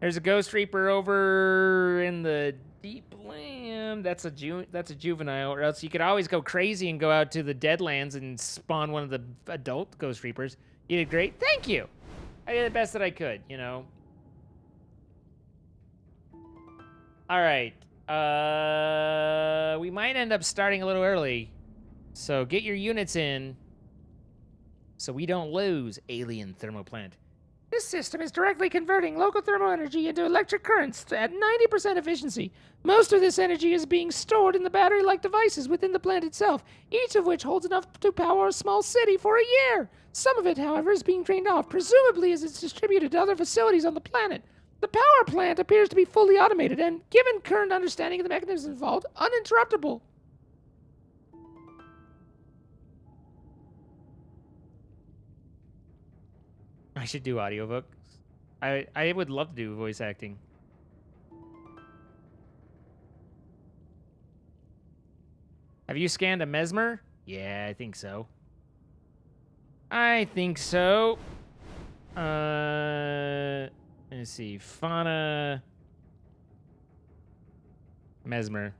There's a Ghost Reaper over in the deep land. That's a juvenile. Or else you could always go crazy and go out to the Deadlands and spawn one of the adult Ghost Reapers. You did great. Thank you. I did the best that I could, you know. All right. We might end up starting a little early. So get your units in so we don't lose, alien thermoplant. This system is directly converting local thermal energy into electric currents at 90% efficiency. Most of this energy is being stored in the battery-like devices within the plant itself, each of which holds enough to power a small city for a year. Some of it, however, is being drained off, presumably as it's distributed to other facilities on the planet. The power plant appears to be fully automated and, given current understanding of the mechanisms involved, uninterruptible. I should do audiobooks. I would love to do voice acting. Have you scanned a mesmer? Yeah, I think so. I think so. Let's see. Fauna. Mesmer.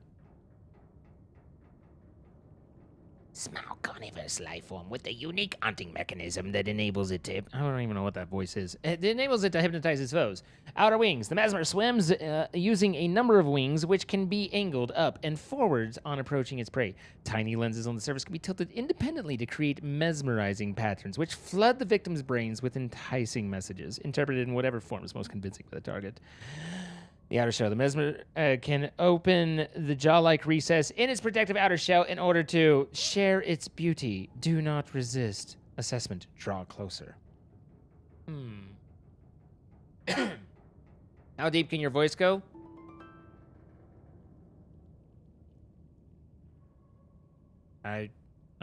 Small carnivorous life form with a unique hunting mechanism that enables it to... I don't even know what that voice is. It enables it to hypnotize its foes. Outer wings. The mesmer swims using a number of wings, which can be angled up and forwards on approaching its prey. Tiny lenses on the surface can be tilted independently to create mesmerizing patterns, which flood the victim's brains with enticing messages, interpreted in whatever form is most convincing for the target. The outer shell. The mesmer can open the jaw-like recess in its protective outer shell in order to share its beauty. Do not resist. Assessment. Draw closer. How deep can your voice go? I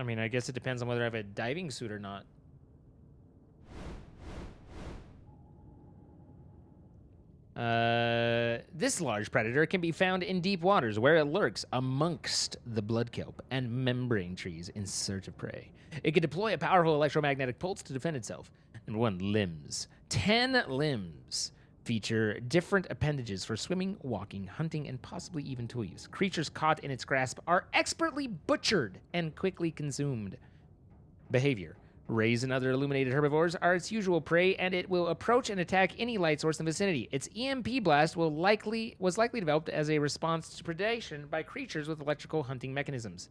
mean, I guess it depends on whether I have a diving suit or not. This large predator can be found in deep waters where it lurks amongst the blood kelp and membrane trees in search of prey. It can deploy a powerful electromagnetic pulse to defend itself. Number 1, limbs. 10 limbs feature different appendages for swimming, walking, hunting, and possibly even tool use. Creatures caught in its grasp are expertly butchered and quickly consumed. Behavior. Rays and other illuminated herbivores are its usual prey, and it will approach and attack any light source in the vicinity. Its EMP blast was likely developed as a response to predation by creatures with electrical hunting mechanisms.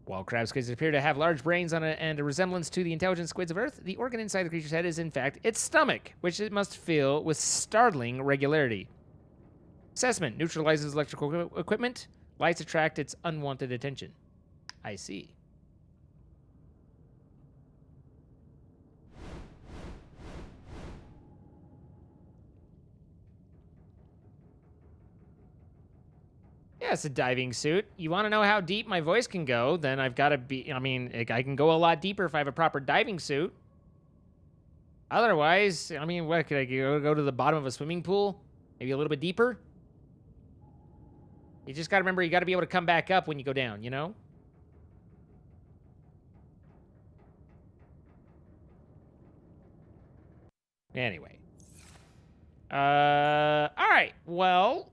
While crab squids appear to have large brains and a resemblance to the intelligent squids of Earth, the organ inside the creature's head is in fact its stomach, which it must fill with startling regularity. Assessment. Neutralizes electrical equipment. Lights attract its unwanted attention. I see. Yeah, it's a diving suit. You want to know how deep my voice can go? Then I've got to be... I mean, I can go a lot deeper if I have a proper diving suit. Otherwise, I mean, what, could I go to the bottom of a swimming pool? Maybe a little bit deeper? You just got to remember, you got to be able to come back up when you go down, you know? Anyway. All right, well...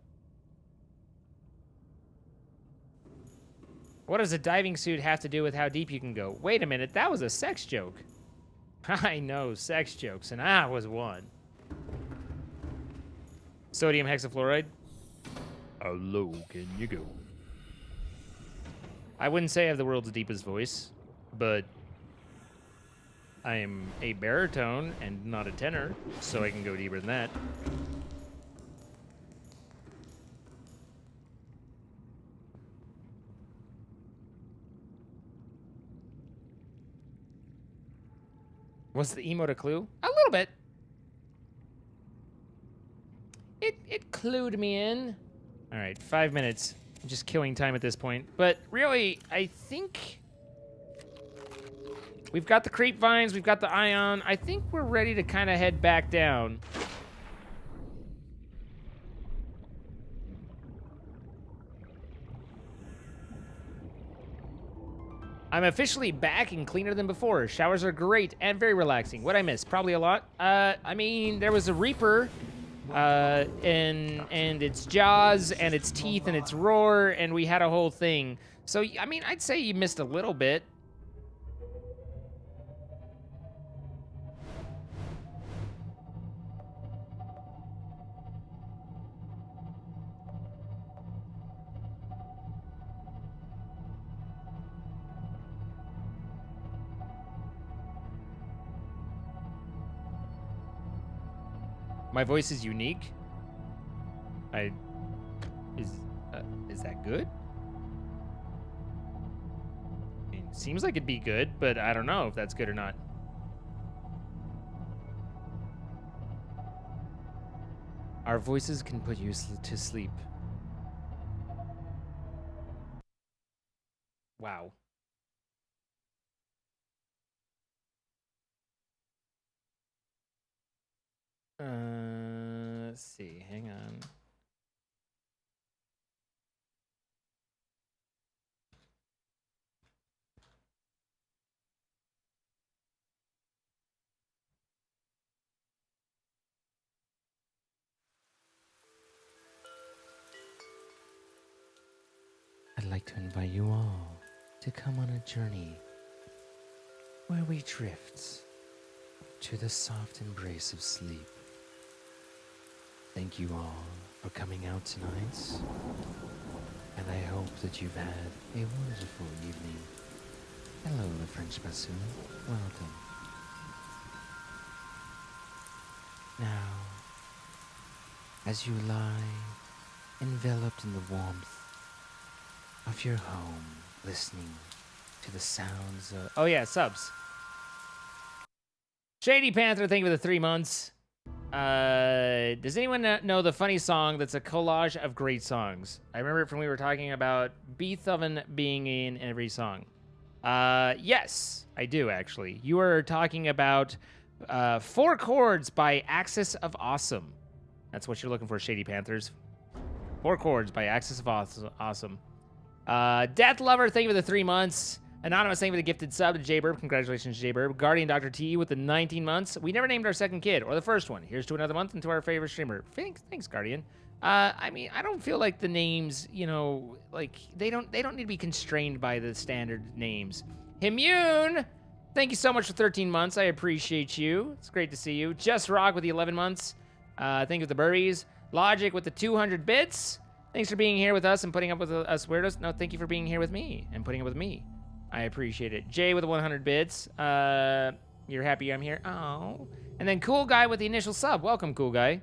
What does a diving suit have to do with how deep you can go? Wait a minute, that was a sex joke. I know sex jokes, and I was one. Sodium hexafluoride. How low can you go? I wouldn't say I have the world's deepest voice, but I am a baritone and not a tenor, so I can go deeper than that. Was the emote a clue? A little bit. It clued me in. All right, 5 minutes. I'm just killing time at this point. But really, I think we've got the creep vines, we've got the ion. I think we're ready to kind of head back down. I'm officially back and cleaner than before. Showers are great and very relaxing. What'd I miss? Probably a lot. I mean, there was a Reaper, and its jaws and its teeth and its roar, and we had a whole thing. So, I mean, I'd say you missed a little bit. My voice is unique. Is that good? I mean, seems like it'd be good, but I don't know if that's good or not. Our voices can put you to sleep. Wow. Let's see. Hang on. I'd like to invite you all to come on a journey where we drift to the soft embrace of sleep. Thank you all for coming out tonight, and I hope that you've had a wonderful evening. Hello, the French bassoon. Welcome. Now, as you lie enveloped in the warmth of your home, listening to the sounds of... Oh yeah, subs. Shady Panther, thank you for the 3 months. Does anyone know the funny song that's a collage of great songs? I remember it from we were talking about Beethoven being in every song. Yes, I do actually. You were talking about 4 Chords by Axis of Awesome. That's what you're looking for, Shady Panthers. 4 Chords by Axis of Awesome. Death Lover, thank you for the 3 months. Anonymous, thank you for the gifted sub to J-Burb. Congratulations, J-Burb. Guardian Dr. T with the 19 months. We never named our second kid, or the first one. Here's to another month and to our favorite streamer. Thanks, Guardian. I mean, I don't feel like the names, you know, like, they don't need to be constrained by the standard names. Immune, thank you so much for 13 months. I appreciate you. It's great to see you. Just Rock with the 11 months. Thank you for the burries. Logic with the 200 bits. Thanks for being here with us and putting up with us weirdos. No, thank you for being here with me and putting up with me. I appreciate it. Jay with the 100 bits. You're happy I'm here? Oh. And then Cool Guy with the initial sub. Welcome, Cool Guy.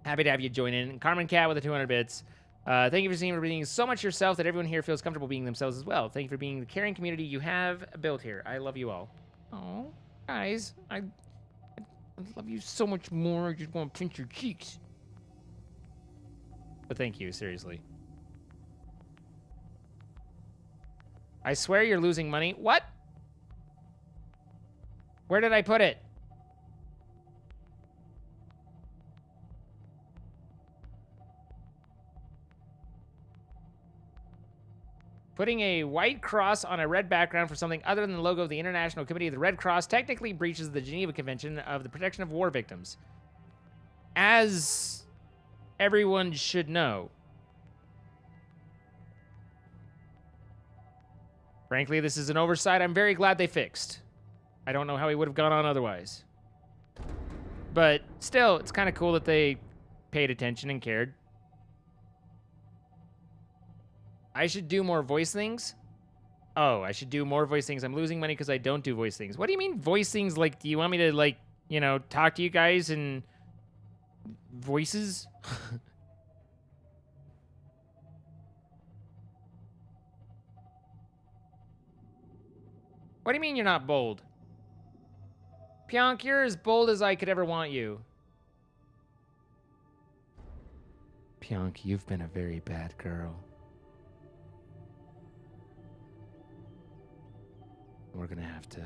Happy to have you join in. And Carmen Cat with the 200 bits. Thank you for being so much yourself that everyone here feels comfortable being themselves as well. Thank you for being the caring community you have built here. I love you all. Oh, guys, I love you so much more. I just want to pinch your cheeks. But thank you, seriously. I swear you're losing money. What? Where did I put it? Putting a white cross on a red background for something other than the logo of the International Committee of the Red Cross technically breaches the Geneva Convention of the Protection of War Victims. As everyone should know. Frankly, this is an oversight I'm very glad they fixed. I don't know how he would have gone on otherwise. But still, it's kind of cool that they paid attention and cared. I should do more voice things? Oh, I should do more voice things. I'm losing money because I don't do voice things. What do you mean voice things? Like, do you want me to, like, you know, talk to you guys in voices? What do you mean you're not bold? Pionk, you're as bold as I could ever want you. Pionk, you've been a very bad girl. We're gonna have to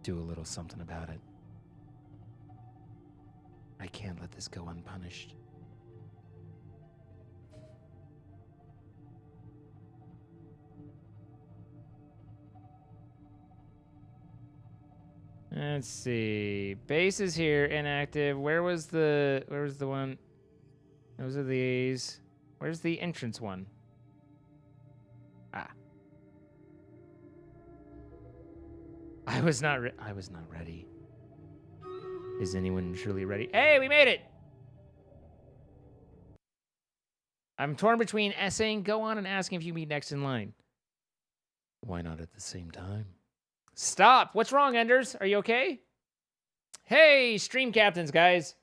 do a little something about it. I can't let this go unpunished. Let's see. Base is here, inactive. Where was the one? Those are these. Where's the entrance one? Ah. I was not ready. Is anyone truly ready? Hey, we made it! I'm torn between saying go on and asking if you meet next in line. Why not at the same time? Stop! What's wrong, Enders? Are you okay? Hey, stream captains, guys.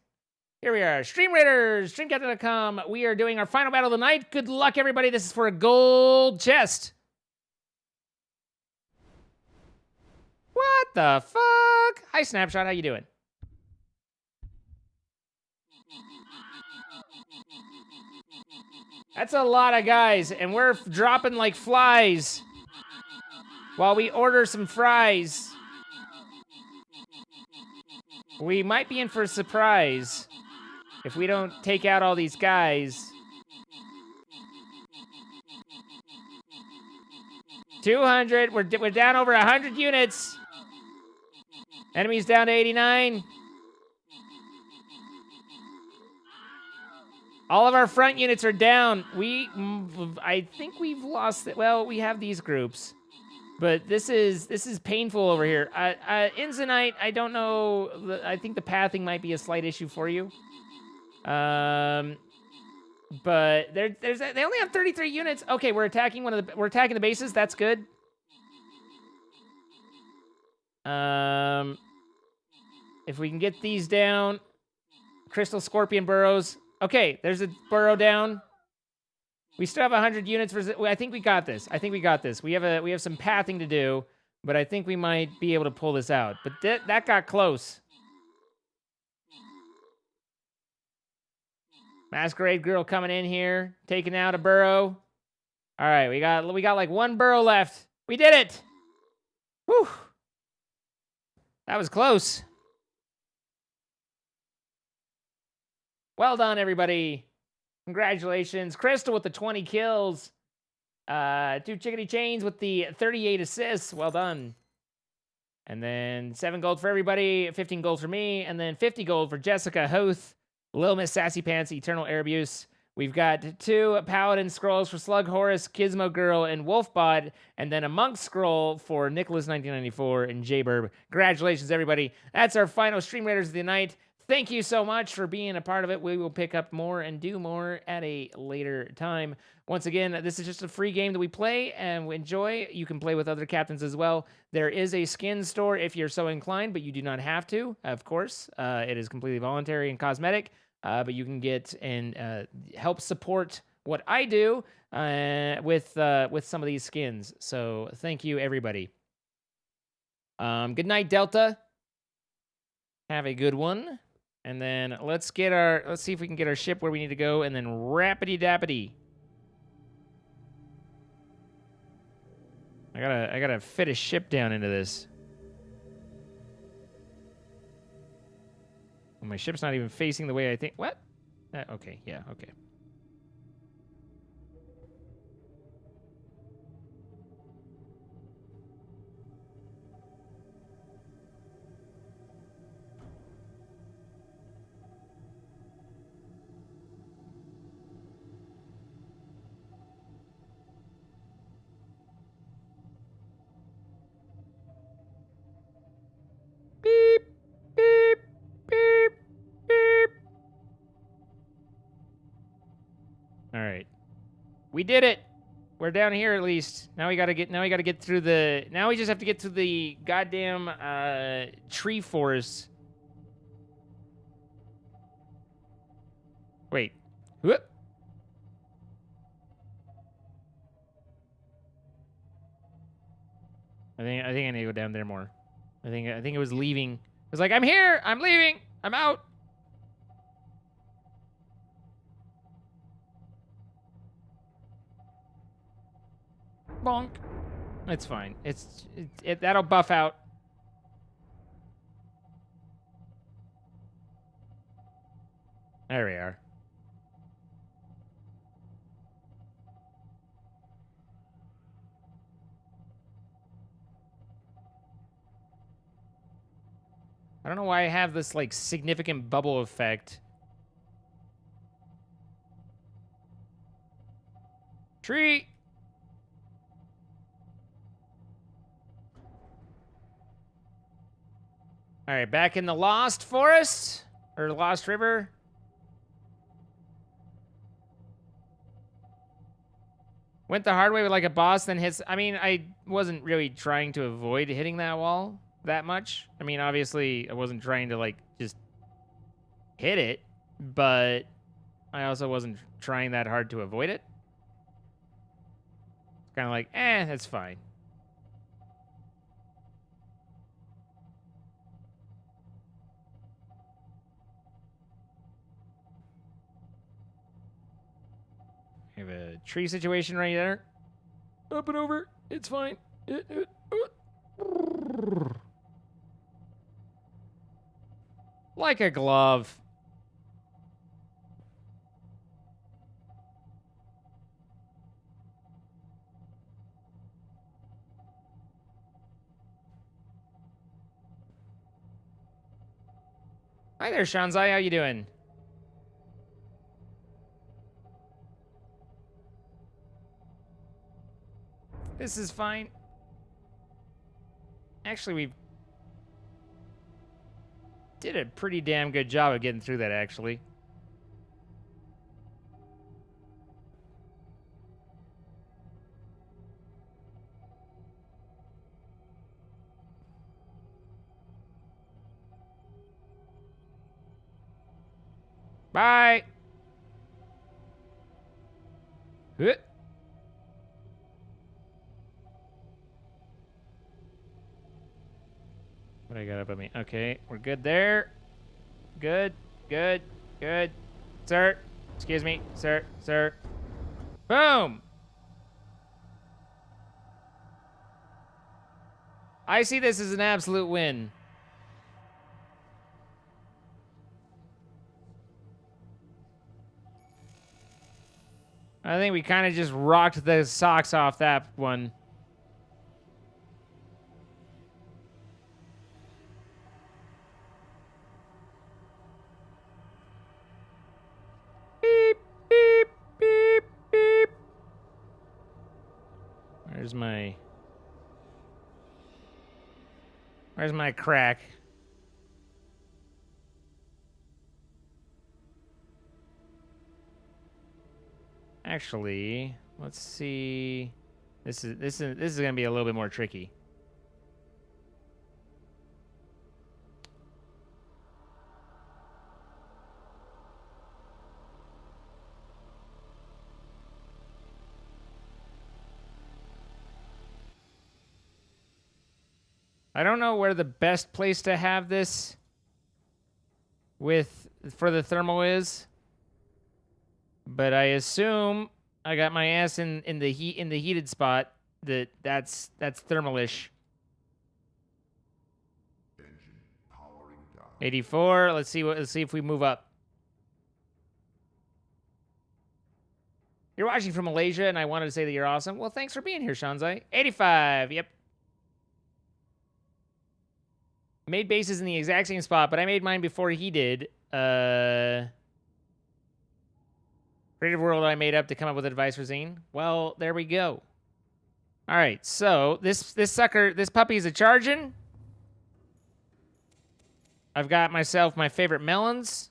Here we are, Stream Raiders, streamcaptain.com. We are doing our final battle of the night. Good luck, everybody. This is for a gold chest. What the fuck? Hi, Snapshot. How you doing? That's a lot of guys, and we're dropping like flies while we order some fries. We might be in for a surprise if we don't take out all these guys. 200. We're down over 100 units. Enemies down to 89. All of our front units are down. I think we've lost it. Well, we have these groups, but this is painful over here. Inzanite, I don't know. I think the pathing might be a slight issue for you. But they only have 33 units. Okay, we're attacking we're attacking the bases. That's good. If we can get these down, Crystal Scorpion burrows. Okay, there's a burrow down. We still have 100 units. I think we got this. We have some pathing to do, but I think we might be able to pull this out. But that got close. Masquerade Girl coming in here, taking out a burrow. All right, we got like one burrow left. We did it. Whew. That was close. Well done, everybody. Congratulations. Crystal with the 20 kills. Two Chickadee Chains with the 38 assists. Well done. And then 7 gold for everybody, 15 gold for me, and then 50 gold for Jessica Hoth, Little Miss Sassy Pants, Eternal Air Abuse. We've got 2 Paladin Scrolls for Slug Horus, Gizmo Girl, and Wolfbot, and then a Monk Scroll for Nicholas 1994 and J-Burb. Congratulations, everybody. That's our final Stream Raiders of the night. Thank you so much for being a part of it. We will pick up more and do more at a later time. Once again, this is just a free game that we play and we enjoy. You can play with other captains as well. There is a skin store if you're so inclined, but you do not have to, of course. It is completely voluntary and cosmetic, but you can get and help support what I do with some of these skins. So thank you, everybody. Good night, Delta. Have a good one. And then let's see if we can get our ship where we need to go, and then rappity dappity. I gotta fit a ship down into this. Well, my ship's not even facing the way I think. What? Okay, yeah, okay. Beep, beep, beep, beep. All right, we did it. We're down here at least. Now we gotta get through the. Now we just have to get through the goddamn tree forest. Wait. Whoop. I think I need to go down there more. I think it was leaving. It was like, I'm here, I'm leaving, I'm out. Bonk. It's fine. That'll buff out. There we are. I don't know why I have this, like, significant bubble effect. Tree! Alright, back in the Lost Forest? Or Lost River? Went the hard way with, like, a boss, then hits... I mean, I wasn't really trying to avoid hitting that wall that much. I mean, obviously, I wasn't trying to, like, just hit it. but I also wasn't trying that hard to avoid it. It's kind of like, that's fine. I have a tree situation right there. Up and over. It's fine. Like a glove. Hi there, Shanzai. How you doing? This is fine. Actually, we did a pretty damn good job of getting through that, actually. Bye. Huh. What I got up on me? Okay, we're good there. Good, good, good. Sir, excuse me, sir. Boom. I see this as an absolute win. I think we kind of just rocked the socks off that one. Beep, beep, beep, beep. Where's my crack? Actually, let's see. This is gonna be a little bit more tricky. I don't know where the best place to have this for the thermal is, but I assume I got my ass in the heated spot. That's thermalish. Engine powering down. 84. Let's see if we move up. You're watching from Malaysia, and I wanted to say that you're awesome. Well, thanks for being here, Shanzai. 85. Yep. Made bases in the exact same spot, but I made mine before he did. Creative world I made up to come up with advice for Zane. Well, there we go. All right, so this puppy is a charging. I've got myself my favorite melons.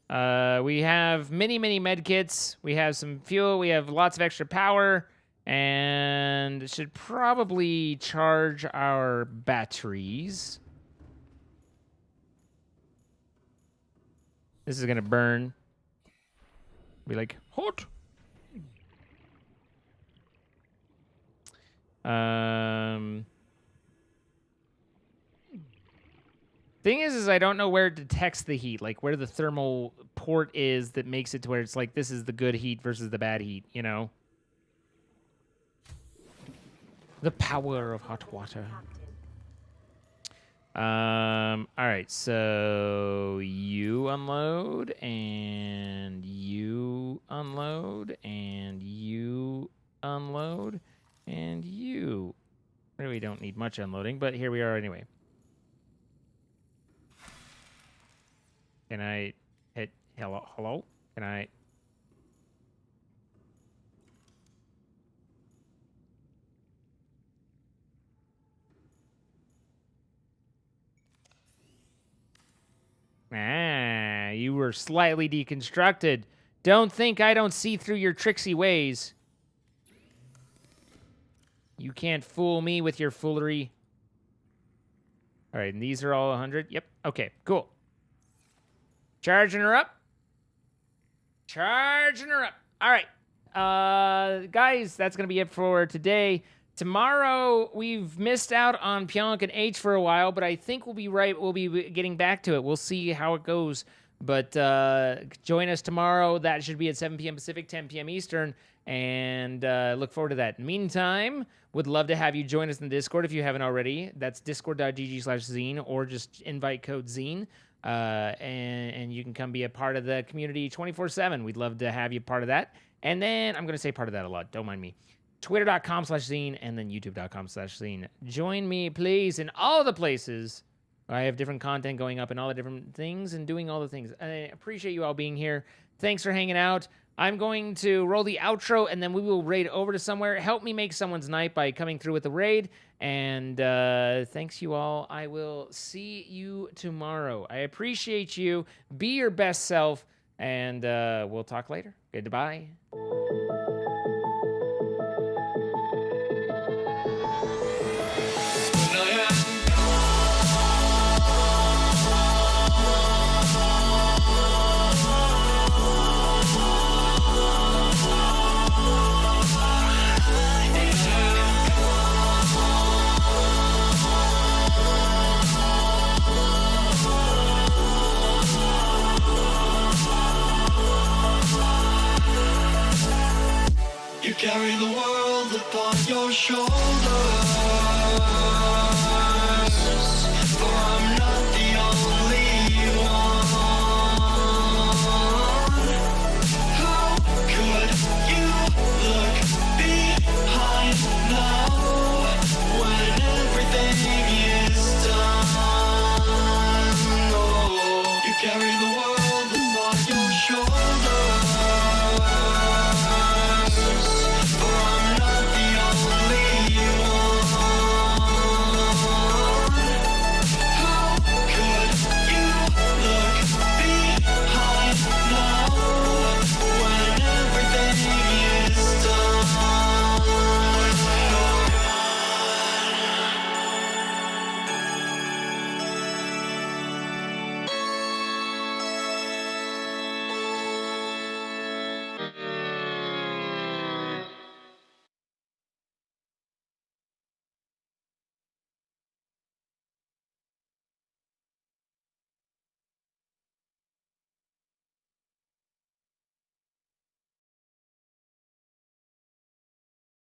We have many med kits. We have some fuel. We have lots of extra power. And should probably charge our batteries. This is gonna burn. Be like hot. Thing is I don't know where it detects the heat, like where the thermal port is that makes it to where it's like this is the good heat versus the bad heat, you know? The power of hot water. All right, so you unload, and you unload, and you unload, and you. Really don't need much unloading, but here we are anyway. Can I hit hello? Hello? Can I? Ah, you were slightly deconstructed. Don't think I don't see through your tricksy ways. You can't fool me with your foolery. All right, and these are all 100. Yep. Okay, cool. Charging her up. Charging her up. All right. Guys, that's going to be it for today. Tomorrow, we've missed out on Pionk and H for a while, but I think we'll be right. We'll be getting back to it. We'll see how it goes. But join us tomorrow. That should be at 7 p.m. Pacific, 10 p.m. Eastern. And look forward to that. Meantime, would love to have you join us in the Discord if you haven't already. That's discord.gg/zine, or just invite code zine. And you can come be a part of the community 24/7. We'd love to have you part of that. And then I'm going to say part of that a lot. Don't mind me. Twitter.com/zine and then YouTube.com/zine. Join me, please, in all the places. I have different content going up and all the different things and doing all the things. I appreciate you all being here. Thanks for hanging out. I'm going to roll the outro, and then we will raid over to somewhere. Help me make someone's night by coming through with the raid. And thanks, you all. I will see you tomorrow. I appreciate you. Be your best self, and we'll talk later. Goodbye.